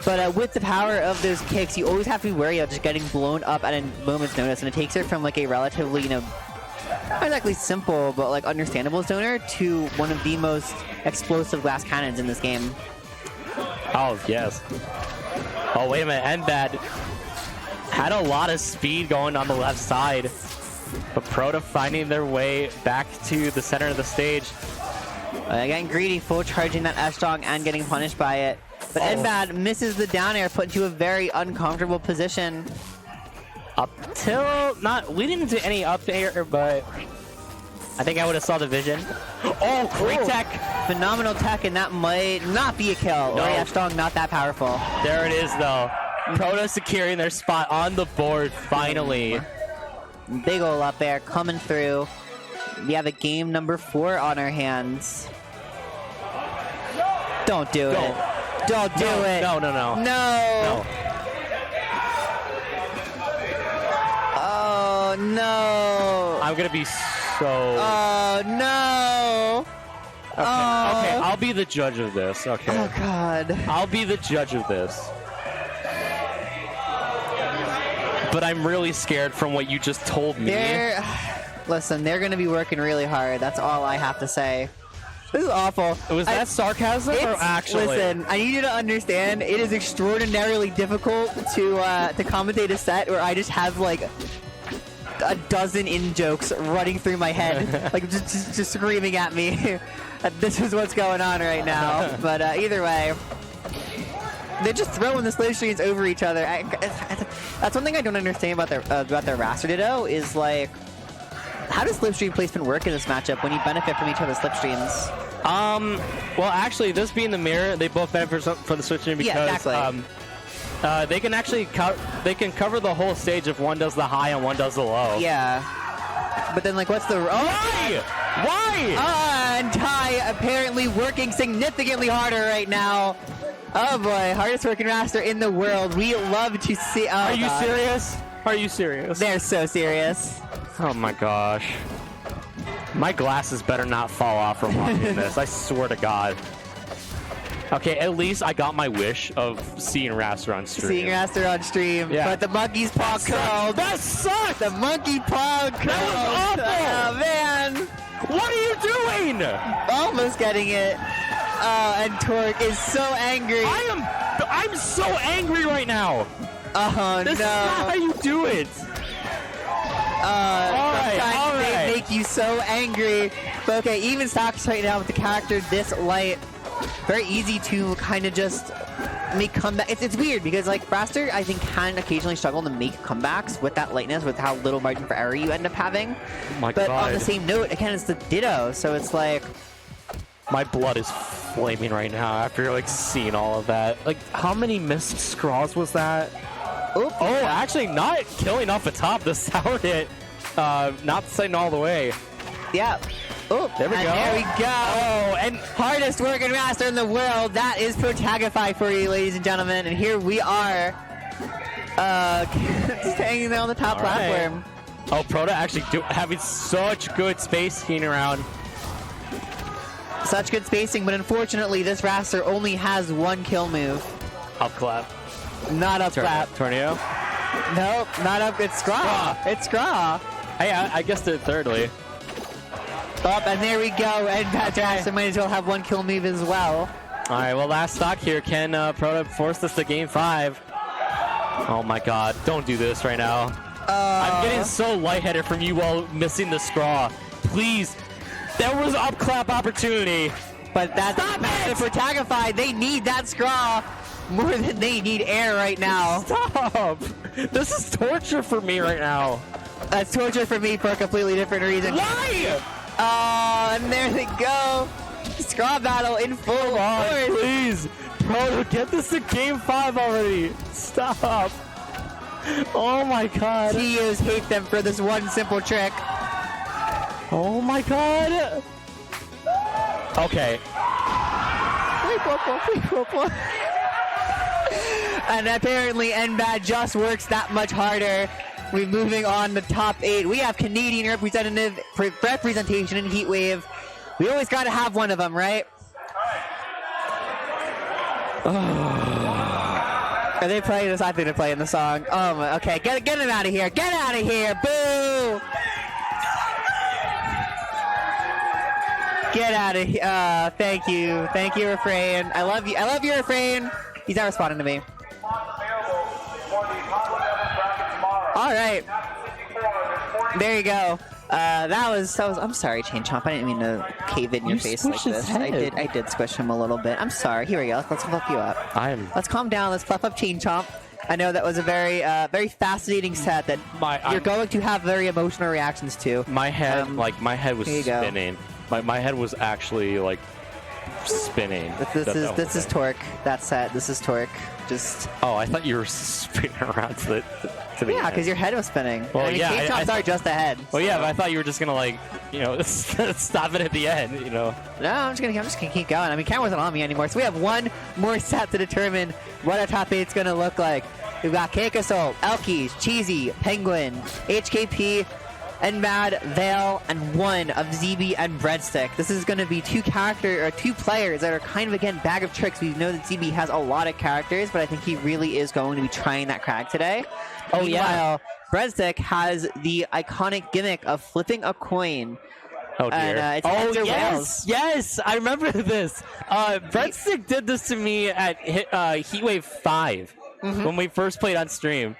But with the power of those kicks, you always have to be wary of just getting blown up at a moment's notice, and it takes her from a relatively, not exactly simple but understandable zoner to one of the most explosive glass cannons in this game. Oh, yes. Oh, wait a minute. Embed had a lot of speed going on the left side, but Proto finding their way back to the center of the stage. Getting greedy, full charging that S-Strong and getting punished by it. But Enbad misses the down air, put into a very uncomfortable position. Up till we didn't do any up air, but I think I would have saw the vision. Oh, great tech! Phenomenal tech, and that might not be a kill. No. Ori S-Strong not that powerful. There it is, though. Proto securing their spot on the board finally. Big ol' up air coming through. We have a game number 4 on our hands. Don't do it. Don't do it. No. No. Oh, no. I'm gonna be so. Oh, no. Okay, I'll be the judge of this. Okay. Oh God. I'll be the judge of this. But I'm really scared from what you just told me. Listen, they're going to be working really hard. That's all I have to say. This is awful. Was that sarcasm or actually? Listen, I need you to understand, it is extraordinarily difficult to commentate a set where I just have like a dozen in-jokes running through my head, like just screaming at me. This is what's going on right now. But either way, they're just throwing the slip streams over each other. That's one thing I don't understand about their Raster Ditto is like, how does slipstream placement work in this matchup when you benefit from each other's slipstreams? Well, actually, this being the mirror, they both benefit from the slipstream because Yeah, exactly. they can actually cover the whole stage if one does the high and one does the low. Yeah. But then, like, what's the... Why? Why? And Ty apparently working significantly harder right now. Oh boy, hardest working Raster in the world. We love to see... Oh, Are you God. serious? Are you serious? They're so serious. Oh my gosh. My glasses better not fall off from watching this. I swear to God. Okay, at least I got my wish of seeing Raster on stream. Seeing Raster on stream. Yeah. But the monkey's paw curled. That sucked! The monkey paw curled. That was awful! Oh, man. What are you doing? Almost getting it. And Torque is so angry. I'm so angry right now. Oh, This is not how no. you do it. Sometimes all they right. make you so angry. But okay, even stocks right now with the character this light, very easy to kind of just make comeback. It's weird because like Raster, I think can occasionally struggle to make comebacks with that lightness, with how little margin for error you end up having. Oh my But God. on the same note, again, it's the Ditto, so it's like, My blood is flaming right now after like seeing all of that. Like, how many missed scrawls was that? oop, Oh, actually not killing off the top. The sour hit, not sliding all the way. yeah. Oh, There we go. There we go. Oh, and Hardest working Raster in the world. That is Protagify for you, ladies and gentlemen. And here we are, just hanging there on the top All right. platform. oh, Proto actually having such good spacing around. Such good spacing, but unfortunately, this Raster only has one kill move. Up clap. Not up clap. Tornado. Nope, not up. It's Scraw. Scraw. It's Scraw. Hey, I guessed it thirdly. Up, and there we go. And Pat Raster might as well have one kill move as well. All right, well, last stock here. Can Proto force this to game 5? Oh my God! Don't do this right now. I'm getting so lightheaded from you while missing the scraw. Please, there was up clap opportunity. But that's for Protagify. They need that Scraw more than they need air right now. Stop! This is torture for me right now. That's torture for me for a completely different reason. Why? Oh, and there they go. Scraw battle in full force. Please, Proto, get this to game 5 already. Stop. Oh my God. TOs hate them for this one simple trick. Oh my God. Okay. And apparently NBAD just works that much harder. We're moving on to top 8. We have Canadian representation in Heatwave. We always got to have one of them, right? Are they playing this? I think they're playing the song. Oh, my, okay. Get him out of here. Get out of here. Boo! Get out of here. Thank you. Thank you, Refrain. I love you. I love you, Refrain. He's not responding to me. All right. There you go. That was. I'm sorry, Chain Chomp. I didn't mean to cave in your You face like squished his this. head. I did squish him a little bit. I'm sorry. Here we go. Let's fluff you up. Let's calm down. Let's fluff up Chain Chomp. I know that was a very, very fascinating set that you're going to have very emotional reactions to. My head, my head was here you go. spinning. My head was actually like spinning. This is Torque. That set. This is Torque. Just Oh, I thought you were spinning around to the yeah, end. because your head was spinning. Well, I mean, yeah, Chain I Chomps are just ahead. Well, so- yeah, but I thought you were just gonna stop it at the end, No, I'm just gonna keep going. I mean, Cam wasn't on me anymore, so we have one more set to determine what our top 8's gonna look like. We've got Keikasol, Elkies, Cheesy, Penguin, HKP, and Mad, Veil, and one of ZB and Breadstick. This is going to be two players that are kind of, again, bag of tricks. We know that ZB has a lot of characters, but I think he really is going to be trying that crack today. Oh, Meanwhile, Breadstick has the iconic gimmick of flipping a coin. Oh, dear. And, it's heads or yes! Yes! I remember this. Breadstick did this to me at Heatwave 5 when we first played on stream.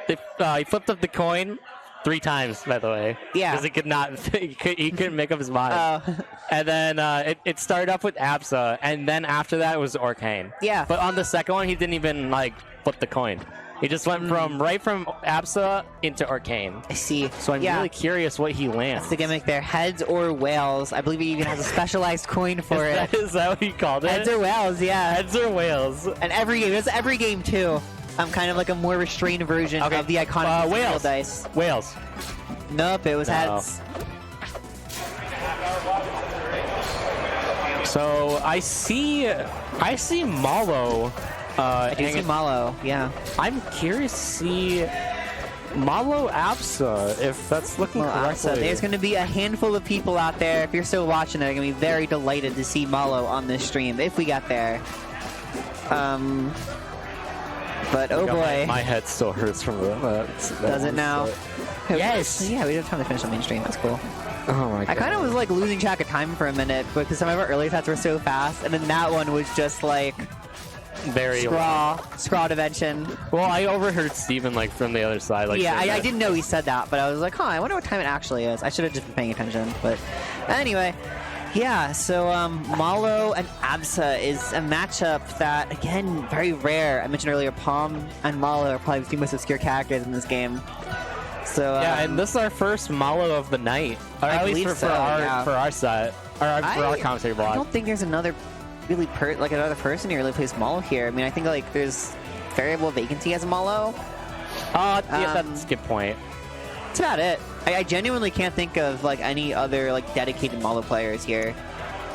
He flipped up the coin 3 times, by the way. Yeah. Because he could not, he couldn't make up his mind. And then it started off with Absa, and then after that it was Arcane. Yeah. But on the second one, he didn't even like flip the coin. He just went from Absa into Arcane. I see. So I'm really curious what he lands. That's the gimmick there. Heads or whales. I believe he even has a specialized coin for it. Is that what he called it? Heads or whales, yeah. Heads or whales. And every game, it's every game too. I'm kind of like a more restrained version of the iconic whales. dice. Whales. Nope, it was No. heads. So I see Malo. I do see Malo, yeah. I'm curious to see Malo Absa, if that's looking correctly. So there's going to be a handful of people out there, if you're still watching, that are going to be very delighted to see Malo on this stream, if we got there. But oh boy. My head still hurts from that. Does it now? Yes! Yeah, we didn't have time to finish the main stream. That's cool. Oh my god. I kind of was like losing track of time for a minute because some of our early sets were so fast, and then that one was just like Very scraw dimension. well, I overheard Steven like from the other side. Like, Yeah, saying I that. didn't know he said that, but I was like, huh, I wonder what time it actually is. I should have just been paying attention. But anyway, yeah, so Malo and Absa is a matchup that, again, very rare. I mentioned earlier, Palm and Malo are probably the two most obscure characters in this game. So Yeah, and this is our first Malo of the night, or I at least believe for so, our yeah. for our set, or for our commentary I blog. don't think there's another really another person who really plays Malo here. I mean, I think like there's variable vacancy as a Malo. Yeah, that's a good point. That's about it. I genuinely can't think of like any other like dedicated Malo players here.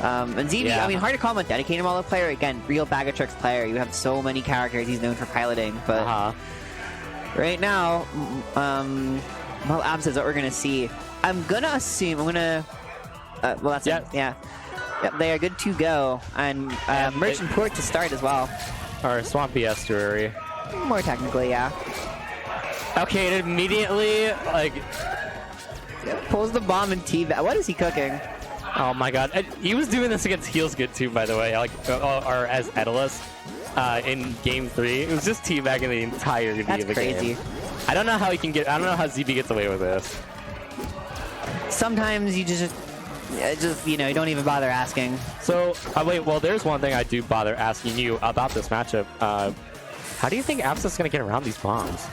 And ZB, Yeah. I mean, hard to call him a dedicated Malo player. Again, real bag of tricks player. You have so many characters he's known for piloting, but right now, Malo Absa is what we're gonna see. I'm gonna assume well, that's Yep. yeah. Yep, they are good to go, and Merchant Port to start as well. Or Swampy Estuary. More technically, yeah. Okay, it immediately like, Pulls the bomb and teabag. What is he cooking? oh my god, and he was doing this against Heels Good too, by the way, like or as Edalus in Game 3. It was just teabagging the entirety That's of the crazy. game. I don't know how he can get. I don't know how ZB gets away with this. Sometimes you just you know, you don't even bother asking. So, wait, well, there's one thing I do bother asking you about this matchup. How do you think Absa's going to get around these bombs?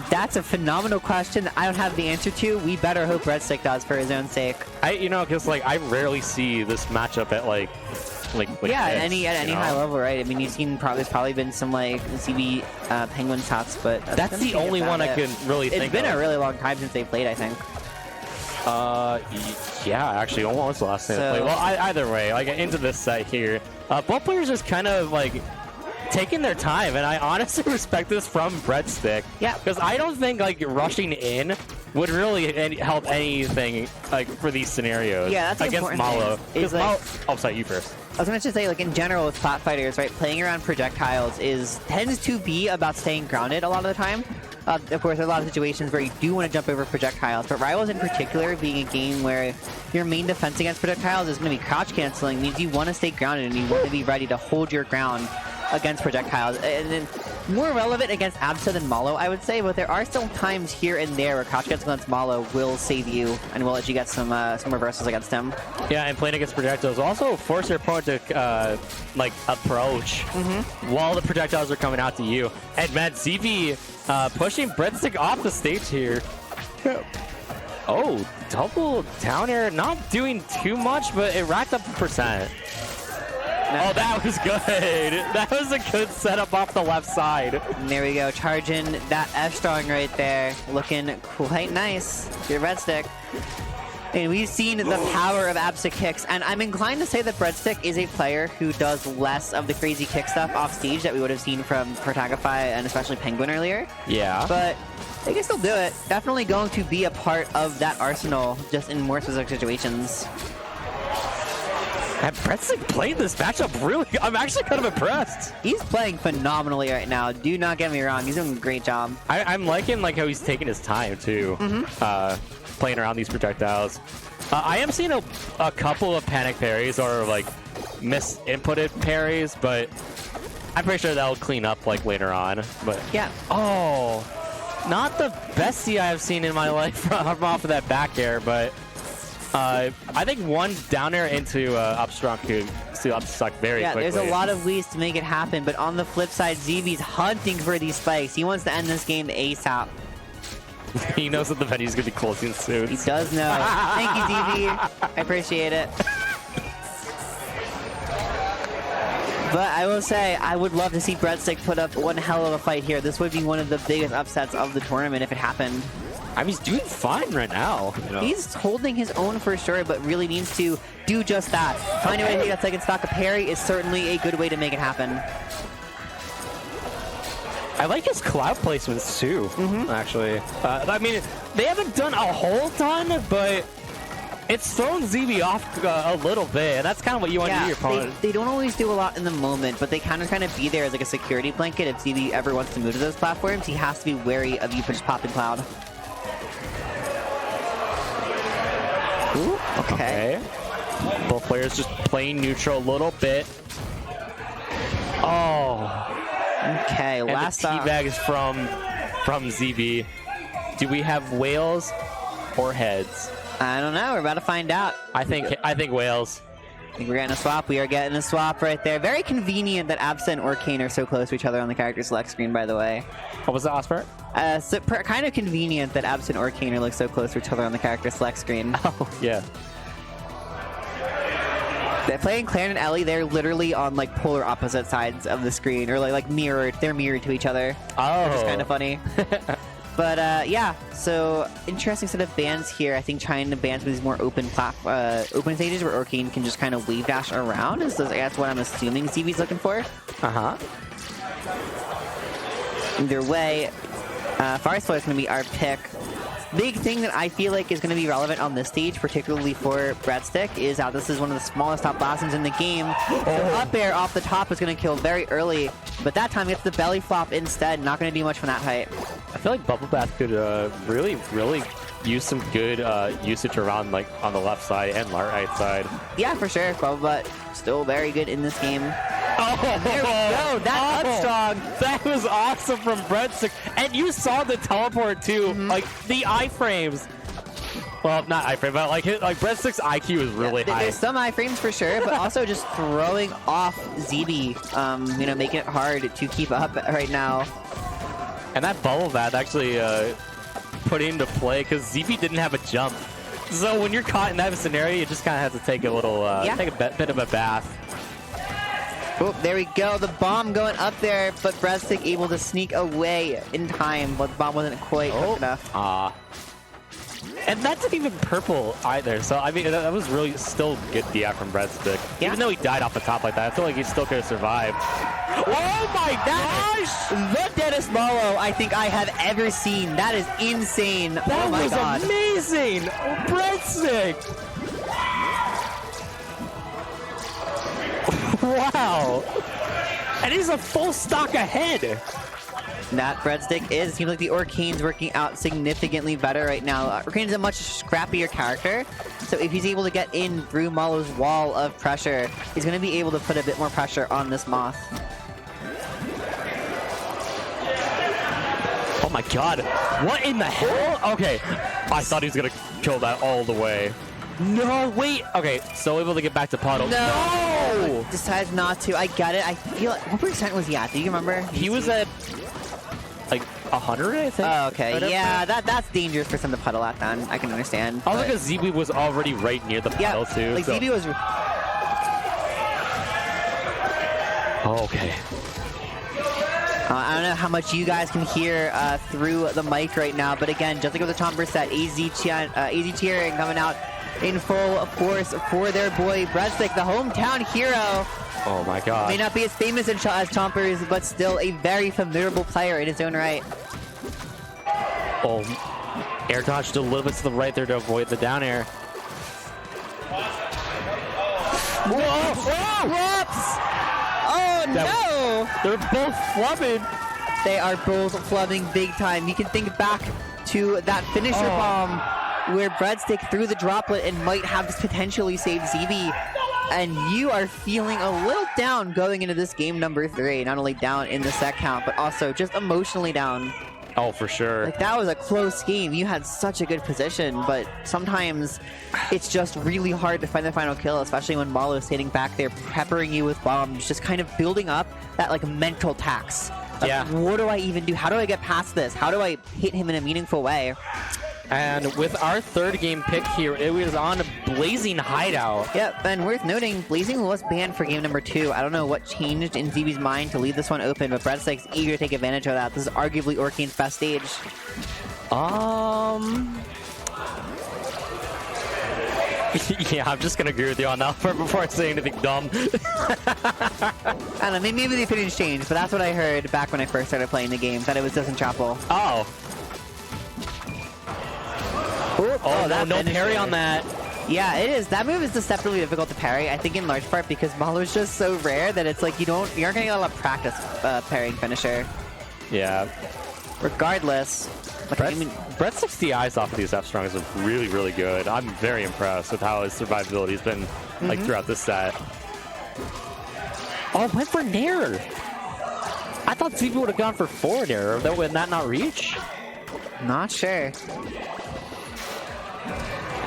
That's a phenomenal question that I don't have the answer to. We better hope Breadstick does for his own sake. Because like I rarely see this matchup at like yeah, this, at any high level, right? I mean, you've seen there's probably been some like CB Penguin tots, but that's the only one I can really think of. It's been a really long time since they played, I think. Yeah, actually, almost the last time they played. Well, either way, like into this set here, both players just kind of like taking their time, and I honestly respect this from Breadstick. Yeah, because I don't think like rushing in would really help anything like for these scenarios. Yeah, that's the against important Malo. thing, is, Because like- oh, sorry, you first. I was going to say, like, in general with flat fighters, right, playing around projectiles tends to be about staying grounded a lot of the time. Of course, there are a lot of situations where you do want to jump over projectiles, but Rivals in particular, being a game where your main defense against projectiles is going to be crouch canceling, means you want to stay grounded and you want to be ready to hold your ground against projectiles. And then more relevant against Absa than Malo, I would say, but there are still times here and there where crouch cancel against Malo will save you and will let you get some reversals against him. Yeah, and playing against projectiles also force your opponent to like approach while the projectiles are coming out to you. And man, ZB pushing Breadstick off the stage here. Oh, double down air, not doing too much, but it racked up the percent. Oh, that was good. That was a good setup off the left side. And there we go, charging that F-strong right there, looking quite nice. Your red stick. And we've seen the power of Absa kicks, and I'm inclined to say that Breadstick is a player who does less of the crazy kick stuff off stage that we would have seen from Protagify and especially Penguin earlier. Yeah. But they can still do it. Definitely going to be a part of that arsenal, just in more specific situations. And Breadstick played this matchup really. I'm actually kind of impressed. He's playing phenomenally right now. Do not get me wrong. He's doing a great job. I'm liking like how he's taking his time too, playing around these projectiles. I am seeing a couple of panic parries or like misinputted parries, but I'm pretty sure that'll clean up like later on. But Yeah. oh, not the best CI I've seen in my life from off of that back air, but I think one down air into up strong could still suck very quickly. There's a lot of ways to make it happen, but on the flip side, ZB's hunting for these spikes. He wants to end this game ASAP. He knows that the venue's gonna be closing soon. He does know. Thank you, ZB. I appreciate it. But I will say, I would love to see Breadstick put up one hell of a fight here. This would be one of the biggest upsets of the tournament if it happened. I mean, he's doing fine right now. You know? He's holding his own for sure, but really needs to do just that. Finding a way to take that second stock of parry is certainly a good way to make it happen. I like his cloud placements too, actually. I mean, they haven't done a whole ton, but it's thrown ZB off a little bit, and that's kind of what you want to do your opponent. They don't always do a lot in the moment, but they kind of be there as like a security blanket. If ZB ever wants to move to those platforms, he has to be wary of you just popping cloud. Ooh, okay. Both players just playing neutral a little bit. Oh. Okay, And last the teabag is from ZB. Do we have whales or heads? I don't know. We're about to find out. I think whales. I think we're getting a swap. We are getting a swap right there. Very convenient that Absa and Orcane are so close to each other on the character select screen, by the way. What was the Osper? Kind of convenient that Absa and Orcane are so close to each other on the character select screen. Oh, yeah. They're playing Claren and Ellie. They're literally on like polar opposite sides of the screen, or like mirrored. They're mirrored to each other. Oh. Which is kind of funny. But yeah, so interesting set of bans here. I think trying to ban some of these more open stages where Orcane can just kind of wave dash around that's what I'm assuming ZB's looking for. Either way, Forest Floor is going to be our pick. Big thing that I feel like is going to be relevant on this stage, particularly for Breadstick, is how this is one of the smallest top blastings in the game. So up air off the top is going to kill very early, but that time gets the belly flop instead. Not going to do much from that height. I feel like Bubble Bath could really use some good usage around like on the left side and right side. Yeah, for sure. Bubble Butt still very good in this game. Oh, there we go. That up strong. That was awesome from Breadstick. And you saw the teleport too, like the iframes. Well, not iframe, but like Breadstick's IQ is really high. There's some iframes for sure, but also just throwing off ZB, making it hard to keep up right now. And that bubble bath actually put into play because ZB didn't have a jump. So when you're caught in that scenario, you just kind of have to take a little, take a bit of a bath. Oh, there we go. The bomb going up there, but Breadstick able to sneak away in time, but the bomb wasn't quite quick enough. And that didn't even purple either. So, I mean, that was really still good DI from Breadstick. Yeah. Even though he died off the top like that, I feel like he still could have survived. Oh my gosh! The deadest Malo I think I have ever seen. That is insane. That oh my was god. amazing! Breadstick! Wow! And he's a full stock ahead! That Breadstick is. It seems like the Orcane's working out significantly better right now. Orcane's a much scrappier character, so if he's able to get in through Malo's wall of pressure, he's going to be able to put a bit more pressure on this Moth. Oh my god! What in the hell? Okay, I thought he was gonna kill that all the way. No, wait! Okay, still able to get back to Puddle. No! Decides not to. I get it. I feel like... What percent was he at? Do you remember? He was at... like 100, I think. Oh, okay. Right Yeah, that's dangerous for some to puddle at then. I can understand. Also, because ZB was already right near the puddle, too. Like, so. ZB was... Oh, okay. I don't know how much you guys can hear through the mic right now, but again, just like with the Tom Brissett, AZ cheering coming out in full force for their boy Breadstick, the hometown hero. Oh my god. May not be as famous as Chompers, but still a very formidable player in his own right. Oh, air dodged a little bit to the right there to avoid the down air. Whoa! Whoops! Oh no! They're both flubbing. They are both flubbing big time. You can think back to that finisher bomb where Breadstick threw the droplet and might have potentially saved ZB. And you are feeling a little down going into this game number 3. Not only down in the set count, but also just emotionally down. Oh, for sure. Like, that was a close game. You had such a good position, but sometimes it's just really hard to find the final kill, especially when Malo is sitting back there peppering you with bombs, just kind of building up that like mental tax. Like, Yeah. what do I even do? How do I get past this? How do I hit him in a meaningful way? And with our third game pick here, it was on Blazing Hideout. Yep, and worth noting, Blazing was banned for game number 2. I don't know what changed in ZB's mind to leave this one open, but Breadstick's eager to take advantage of that. This is arguably Orcane's best stage. Yeah, I'm just gonna agree with you on that part before I say anything dumb. I don't know, maybe the opinions changed, but that's what I heard back when I first started playing the game, that it was Doesn't Chapel. Oh. Oh, no parry on that. Yeah, it is. That move is deceptively difficult to parry, I think in large part because Malo's just so rare that it's like you aren't gonna get a lot of practice parrying finisher. Yeah. Regardless, like, I mean, Breadstick's DIs off of these F-Strongs are really, really good. I'm very impressed with how his survivability has been like throughout this set. Oh, went for Nair. I thought ZB would have gone for forward air. Would that not reach? not sure.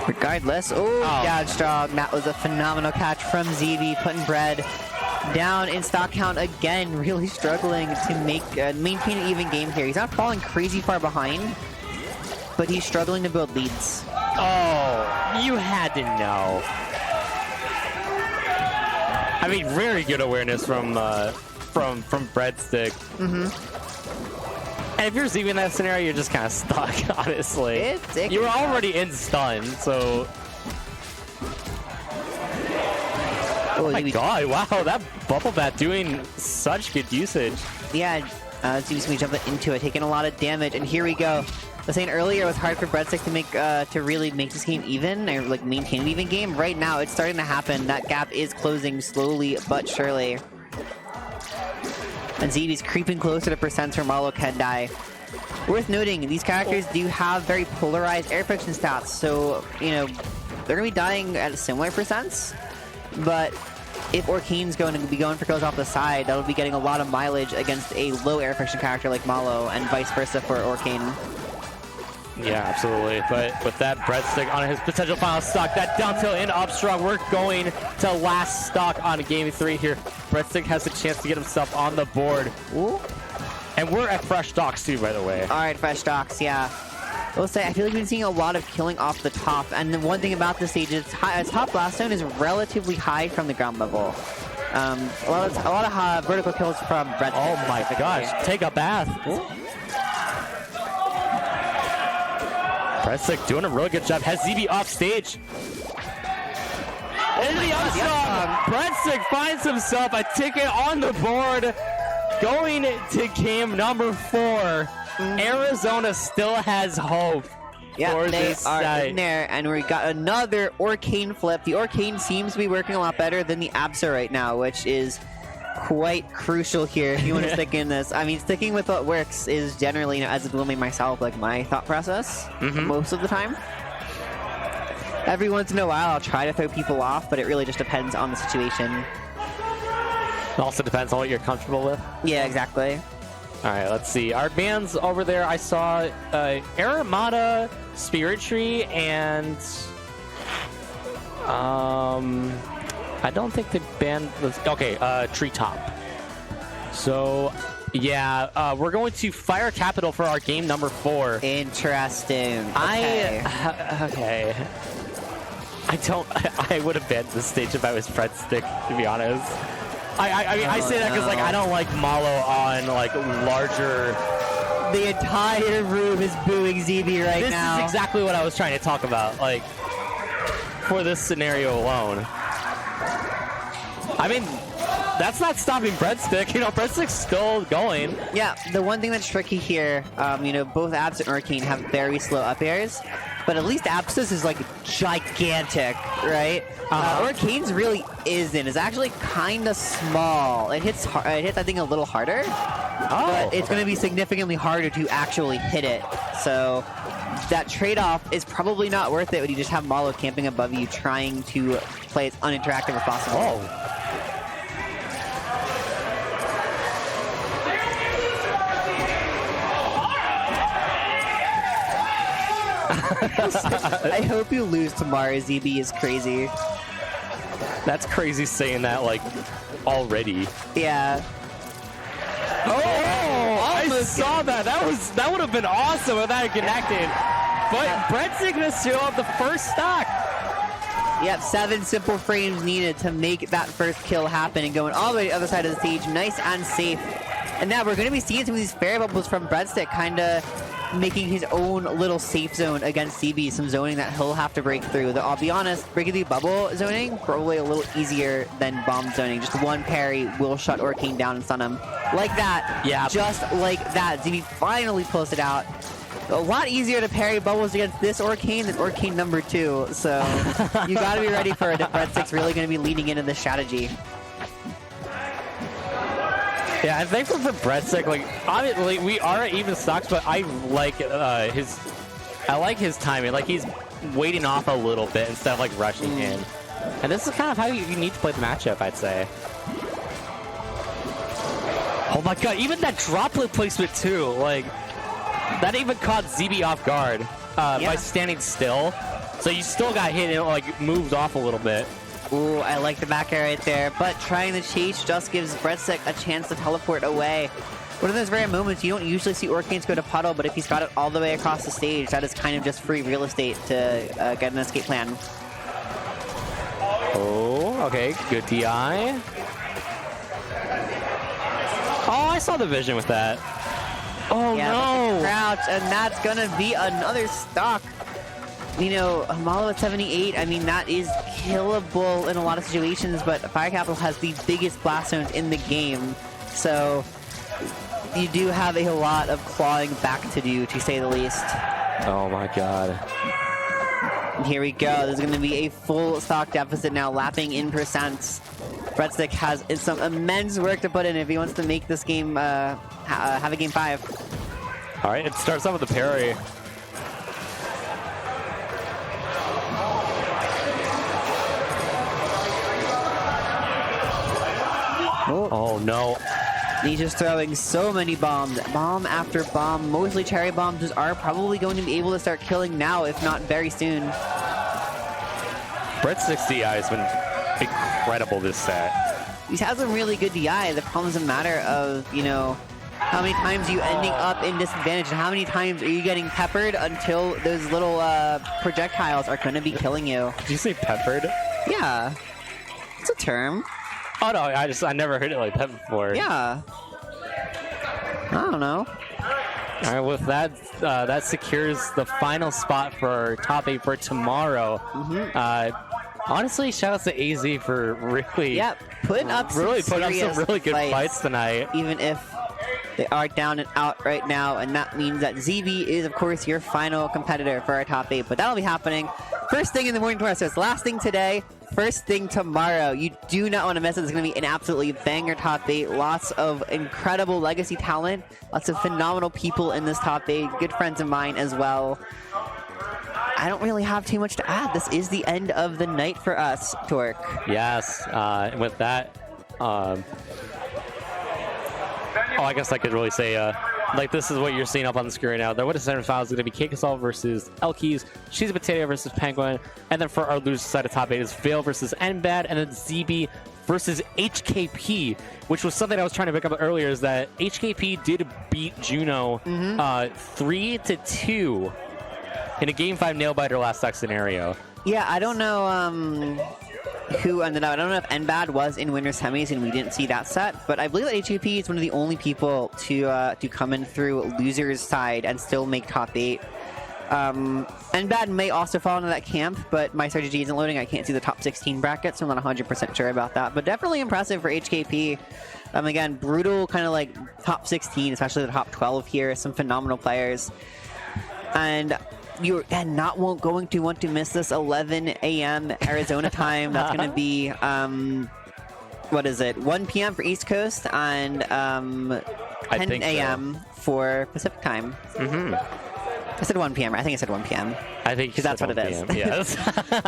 Regardless, down strong. That was a phenomenal catch from ZB, putting Bread down in stock count again, really struggling to maintain an even game here. He's not falling crazy far behind, but he's struggling to build leads. Oh, you had to know. I mean, very good awareness from Breadstick. And if you're ZB in that scenario, you're just kind of stuck, honestly. You were already in stun, so... Oh my god, wow, that Bubble Bat doing such good usage. Yeah, seems to be jumping into it, taking a lot of damage, and here we go. I was saying earlier it was hard for Breadstick to really make this game even, or like maintain an even game. Right now, it's starting to happen. That gap is closing slowly but surely. And ZB's creeping closer to percents where Marlo can die. Worth noting, these characters do have very polarized air friction stats, so, you know, they're going to be dying at similar percents, but if Orcane's going to be going for kills off the side, that'll be getting a lot of mileage against a low air friction character like Malo, and vice versa for Orcane. Yeah, absolutely. But with that Breadstick on his potential final stock, that down tilt in up strong, we're going to last stock on game 3 here. Breadstick has a chance to get himself on the board. Ooh. And we're at fresh stocks too, by the way. All right, fresh stocks, yeah. I will say, I feel like we've been seeing a lot of killing off the top, and the one thing about this stage is top blast zone is relatively high from the ground level. A lot of vertical kills from Breadstick. Oh my gosh, take a bath. Breadstick doing a really good job. Has ZB off stage. Into the upstrong. Breadstick finds himself a ticket on the board. Going to game number 4. Arizona still has hope. Yeah, for they this are side. in there, and we got another Orcane flip. The Orcane seems to be working a lot better than the Absa right now, which is quite crucial here if you want to stick in this. I mean, sticking with what works is generally, you know, as a Blooming myself, like my thought process most of the time. Every once in a while, I'll try to throw people off, but it really just depends on the situation. It also depends on what you're comfortable with. Yeah, exactly. All right, let's see. Our bands over there, I saw Aramata, Spirit Tree, and I don't think the band was Treetop. So yeah, we're going to Fire Capital for our game number 4. Interesting. Okay. I would have banned this stage if I was Breadstick, to be honest. I mean, I say that because like I don't like Malo on like larger. The entire room is booing ZB right now. This is exactly what I was trying to talk about. Like, for this scenario alone. I mean, that's not stopping Breadstick. You know, Breadstick's still going. Yeah, the one thing that's tricky here, you know, both Abs and Arcane have very slow up airs, but at least Abs's is like gigantic, right? Arcane's really isn't. It's actually kind of small. It hits, I think, a little harder, but it's going to be significantly harder to actually hit it. So that trade-off is probably not worth it when you just have Malo camping above you, trying to play as uninteractive as possible. I hope you lose tomorrow. ZB is crazy. That's crazy saying that, like, already. Yeah. I saw that. That would have been awesome if that had connected. But Breadstick gonna show up the first stock. Yep, 7 simple frames needed to make that first kill happen and going all the way to the other side of the stage. Nice and safe. And now we're going to be seeing some of these fairy bubbles from Breadstick, kind of making his own little safe zone against CB, some zoning that he'll have to break through. Though I'll be honest, breaking through bubble zoning, probably a little easier than bomb zoning. Just one parry will shut Arcane down and stun him. Like that. Yeah. Just like that. ZB finally pulls it out. A lot easier to parry bubbles against this Arcane than Arcane number 2. So you got to be ready for it if Breadstick's really going to be leaning into this strategy. Yeah, I think for Breadstick, like, obviously we are at even stocks, but I like his timing. Like, he's waiting off a little bit instead of like rushing in. And this is kind of how you need to play the matchup, I'd say. Oh my god, even that droplet placement too, like, that even caught ZB off guard by standing still. So you still got hit and it like moved off a little bit. Ooh, I like the back air right there, but trying to chase just gives Breadstick a chance to teleport away. One of those rare moments you don't usually see Arcanes go to puddle, but if he's got it all the way across the stage, that is kind of just free real estate to get an escape plan. Oh, okay, good DI. Oh, I saw the vision with that. Oh Yeah, no! Crouch, and that's gonna be another stock. You know, Malo at 78, I mean, that is killable in a lot of situations, but Fire Capital has the biggest blast zones in the game. So you do have a lot of clawing back to do, to say the least. Oh my god. And here we go. There's going to be a full stock deficit now, lapping in percents. Breadstick has some immense work to put in if he wants to make this game have a game 5. All right, it starts off with the parry. Oh no. He's just throwing so many bombs, bomb after bomb. Mostly cherry bombs are probably going to be able to start killing now, if not very soon. Breadstick's DI has been incredible this set. He's had some really good DI. The problem's a matter of, you know, how many times are you ending up in disadvantage and how many times are you getting peppered until those little projectiles are going to be killing you. Did you say peppered? Yeah. It's a term. Oh no, I never heard it like that before. Yeah. I don't know. All right, with that, that secures the final spot for top 8 for tomorrow. Honestly, shout out to AZ for really, putting up some putting up some serious really good fights tonight. Even if they are down and out right now, and that means that ZB is, of course, your final competitor for our top 8. But that'll be happening first thing in the morning tomorrow. So it's last thing today, first thing tomorrow. You do not want to miss it. It's going to be an absolutely banger top 8. Lots of incredible legacy talent. Lots of phenomenal people in this top 8. Good friends of mine as well. I don't really have too much to add. This is the end of the night for us, Torque. Yes, and with that, oh, I guess I could really say, like, this is what you're seeing up on the screen right now. The winner semifinals is going to be Kikasol versus Elkeys, She's a Potato versus Penguin, and then for our loser side of top 8 is Veil versus Nbad, and then ZB versus HKP, which was something I was trying to pick up earlier, is that HKP did beat Juno 3-2 in a Game 5 nail-biter last stock scenario. Yeah, I don't know who ended up. I don't know if Nbad was in winner semis and we didn't see that set, but I believe that HKP is one of the only people to come in through loser's side and still make top 8. And Bad may also fall into that camp, but my strategy isn't loading. I can't see the top 16 bracket, so I'm not 100% sure about that. But definitely impressive for HKP. Again, brutal kind of like top 16, especially the top 12 here. Some phenomenal players. And you're not going to want to miss this 11 a.m. Arizona time. That's going to be, what is it, 1 p.m. for East Coast and 10 a.m. for Pacific time. I said 1 p.m. I think I said 1 p.m. I think because that's what it is. Yes.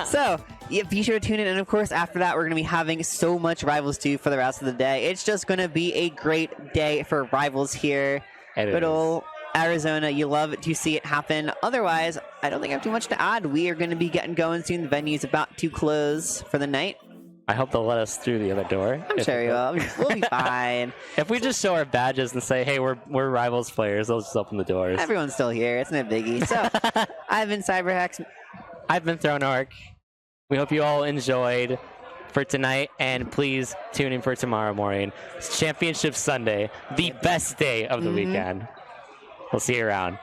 So, yeah, be sure to tune in. And of course, after that, we're going to be having so much Rivals 2 for the rest of the day. It's just going to be a great day for Rivals here. Good old Arizona. You love to see it happen. Otherwise, I don't think I have too much to add. We are going to be getting going soon. The venue's about to close for the night. I hope they'll let us through the other door. I'm sure you will. We'll be fine. If we just show our badges and say, hey, we're Rivals players, they'll just open the doors. Everyone's still here. It's no biggie. So, I've been CyberHex. I've been ThroneArc. We hope you all enjoyed for tonight, and please tune in for tomorrow morning. It's Championship Sunday, the best day of the weekend. We'll see you around.